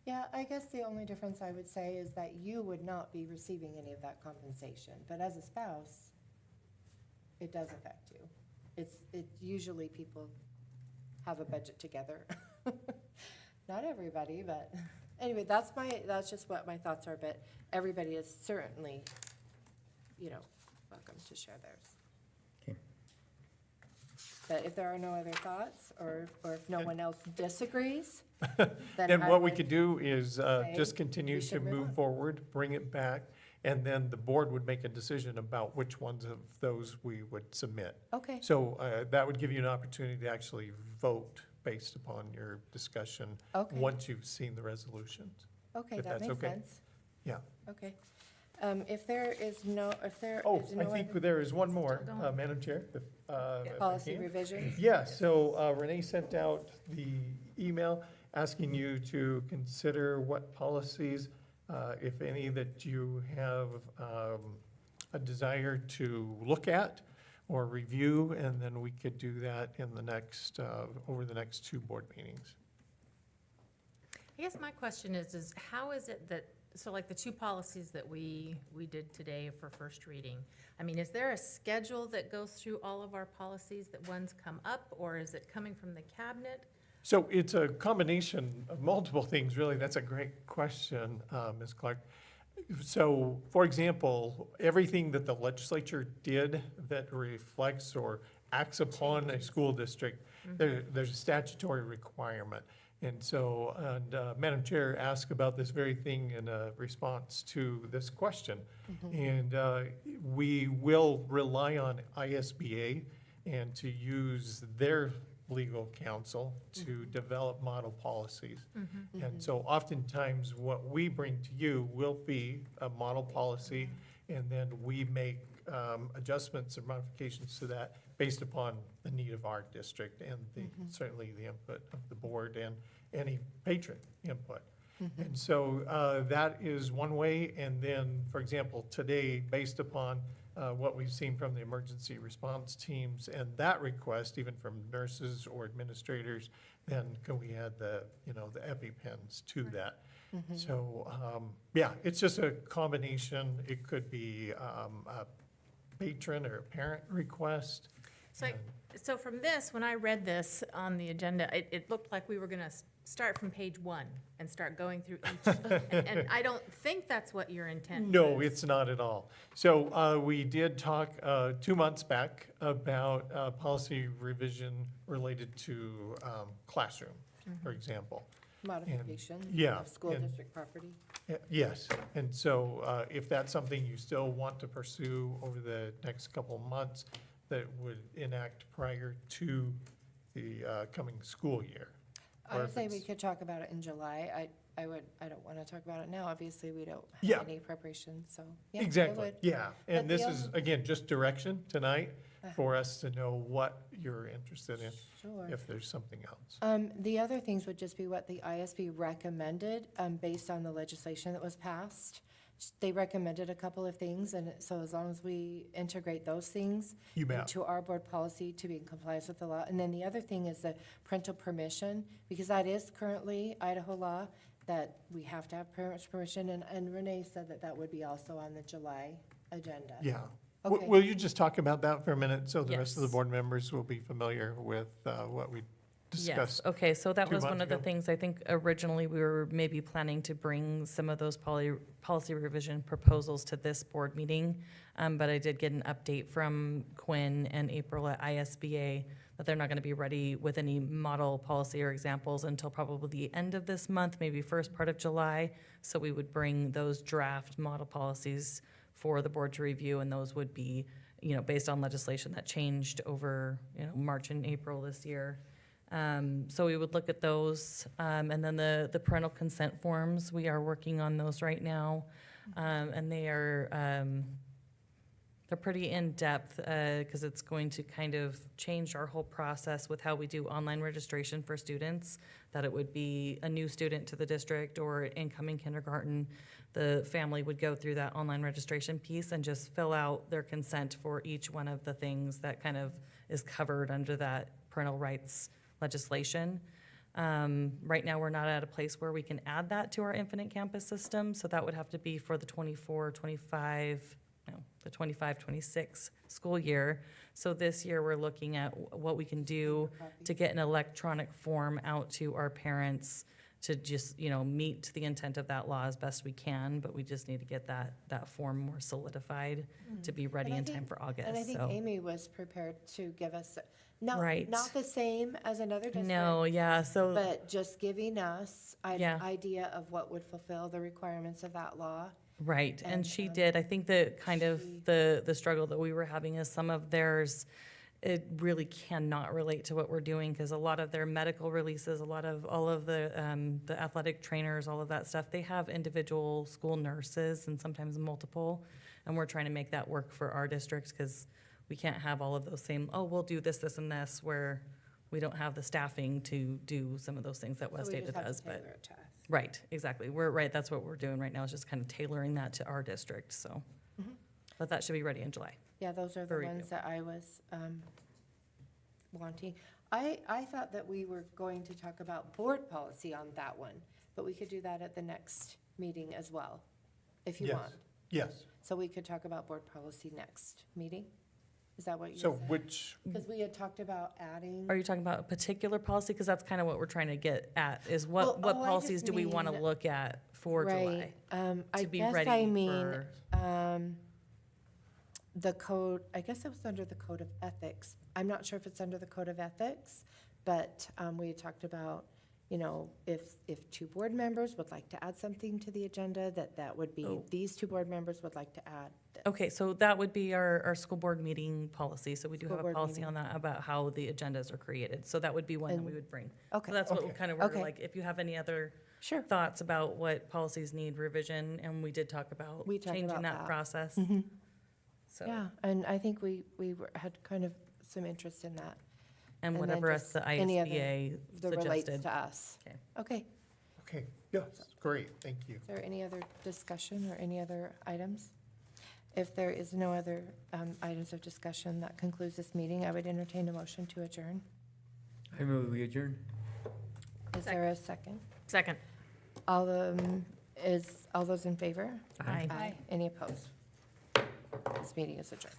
Yeah, I guess the only difference I would say is that you would not be receiving any of that compensation, but as a spouse, it does affect you. It's usually people have a budget together. Not everybody, but anyway, that's just what my thoughts are, but everybody is certainly, welcome to share theirs. Okay. But if there are no other thoughts, or if no one else disagrees, then Then I what we would could do is say just continue we to should move move on. forward, bring it back, and then the board would make a decision about which ones of those we would submit. Okay, So that would give you an opportunity to actually vote based upon your discussion okay, once you've seen the resolutions. okay, if that that's makes okay. sense. Yeah. Okay. If there is no Oh, I think other there is one more, Still going. Madam Chair. if I policy can. revisions, Yeah, so Renee sent out the email asking you to consider what policies, if any, that you have a desire to look at or review, and then we could do that in the next, over the next 2 board meetings. I guess my question is how is it that, so like the 2 policies that we did today for first reading, I mean, is there a schedule that goes through all of our policies that ones come up, or is it coming from the cabinet? So it's a combination of multiple things, really. That's a great question, Ms. Clark. So, for example, everything that the legislature did that reflects or acts upon a school district, there's a statutory requirement. And so, Madam Chair asked about this very thing in a response to this question. And we will rely on ISBA and to use their legal counsel to develop model policies. And so oftentimes what we bring to you will be a model policy, and then we make adjustments or modifications to that based upon the need of our district and certainly the input of the board and any patron input. And so that is one way. And then, for example, today, based upon what we've seen from the emergency response teams and that request, even from nurses or administrators, then can we add the EpiPens to that? So, yeah, it's just a combination. It could be a patron or a parent request. So from this, when I read this on the agenda, it looked like we were gonna start from page 1 and start going through each. And I don't think that's what your intent No, was. it's not at all. So we did talk 2 months back about policy revision related to classroom, for example. modification yeah, of school and- district property. Yes, and so if that's something you still want to pursue over the next couple of months, that would enact prior to the coming school year. I Or would if say we it's- could talk about it in July. I don't want to talk about it now. Obviously, we don't Yeah. have any preparation, so, yeah, I Exactly, would. yeah. But And this the is, other- again, just direction tonight Uh-huh. for us to know what you're interested in, Sure. if there's something else. The other things would just be what the ISB recommended, based on the legislation that was passed. They recommended a couple of things, and so as long as we integrate those things You bet. into our board policy to be in compliance with the law. And then the other thing is the parental permission, because that is currently Idaho law, that we have to have parents' permission, and Renee said that that would be also on the July agenda. Yeah. Okay. Will you just talk about that for a minute, so the rest of the Yes. board members will be familiar with what we Yes, discussed? okay, so that 2 was one months of the ago. things, I think originally we were maybe planning to bring some of those policy revision proposals to this board meeting. But I did get an update from Quinn and April at ISBA that they're not gonna be ready with any model policy or examples until probably the end of this month, maybe first part of July. So we would bring those draft model policies for the board to review, and those would be, based on legislation that changed over, March and April this year. So we would look at those. And then the parental consent forms, we are working on those right now. And they are, they're pretty in-depth, because it's going to kind of change our whole process with how we do online registration for students, that it would be a new student to the district or incoming kindergarten. The family would go through that online registration piece and just fill out their consent for each one of the things that kind of is covered under that parental rights legislation. Right now, we're not at a place where we can add that to our Infinite Campus system, so that would have to be for the 25-26 school year. So this year, we're looking at what we can do to get an electronic form out to our parents to just, meet the intent of that law as best we can, but we just need to get that form more solidified to be ready And I in time think- for August, And I think so. Amy was prepared to give us, Right. not the same as another district. No, yeah, so. But just giving us an Yeah. idea of what would fulfill the requirements of that law. Right, and she and, did. I think that kind of she- the struggle that we were having is some of theirs, it really cannot relate to what we're doing, because a lot of their medical releases, all of the athletic trainers, all of that stuff, they have individual school nurses and sometimes multiple, and we're trying to make that work for our districts, because we can't have all of those same, we'll do this, this, and this, where we don't have the staffing to do some of those things that West So we Ada just have to does, but. tailor it to us. Right, exactly. That's what we're doing right now, is just kind of tailoring that to our district, so. Mhm. But that should be ready in July. Yeah, those are For the review. ones that I was wanting. I thought that we were going to talk about board policy on that one, but we could do that at the next meeting as well, if you Yes. want. Yes. So we could talk about board policy next meeting? Is that what you So said? which, Because we had talked about adding. Are you talking about a particular policy? Because that's kind of what we're trying to get at, is Well, what I policies just do we want to mean- look at for July? Right. I to be guess ready I mean, for- the code, I guess it was under the code of ethics. I'm not sure if it's under the code of ethics, but we had talked about, if two board members would like to add something to the agenda, that would be, Oh. these two board members would like to add. this. Okay, so that would be our school board meeting policy. So we do School have a board policy meeting. on that about how the agendas are created. So that would be one that we And- would bring. Okay. So that's what Okay. kind of, we're Okay. like, if you have any other Sure. thoughts about what policies need revision, and we did talk about We talked changing about that that. process. Mhm. So, Yeah, and I think had kind of some interest in that. and then whatever else just the any other ISBA that relates suggested. to us. Okay. Okay. okay, yes, great, thank you. Is there any other discussion or any other items? If there is no other items of discussion, that concludes this meeting. I would entertain a motion to adjourn. I move we adjourn. Is there a second? Second. All those in favor? Aye. Any opposed? This meeting is adjourned.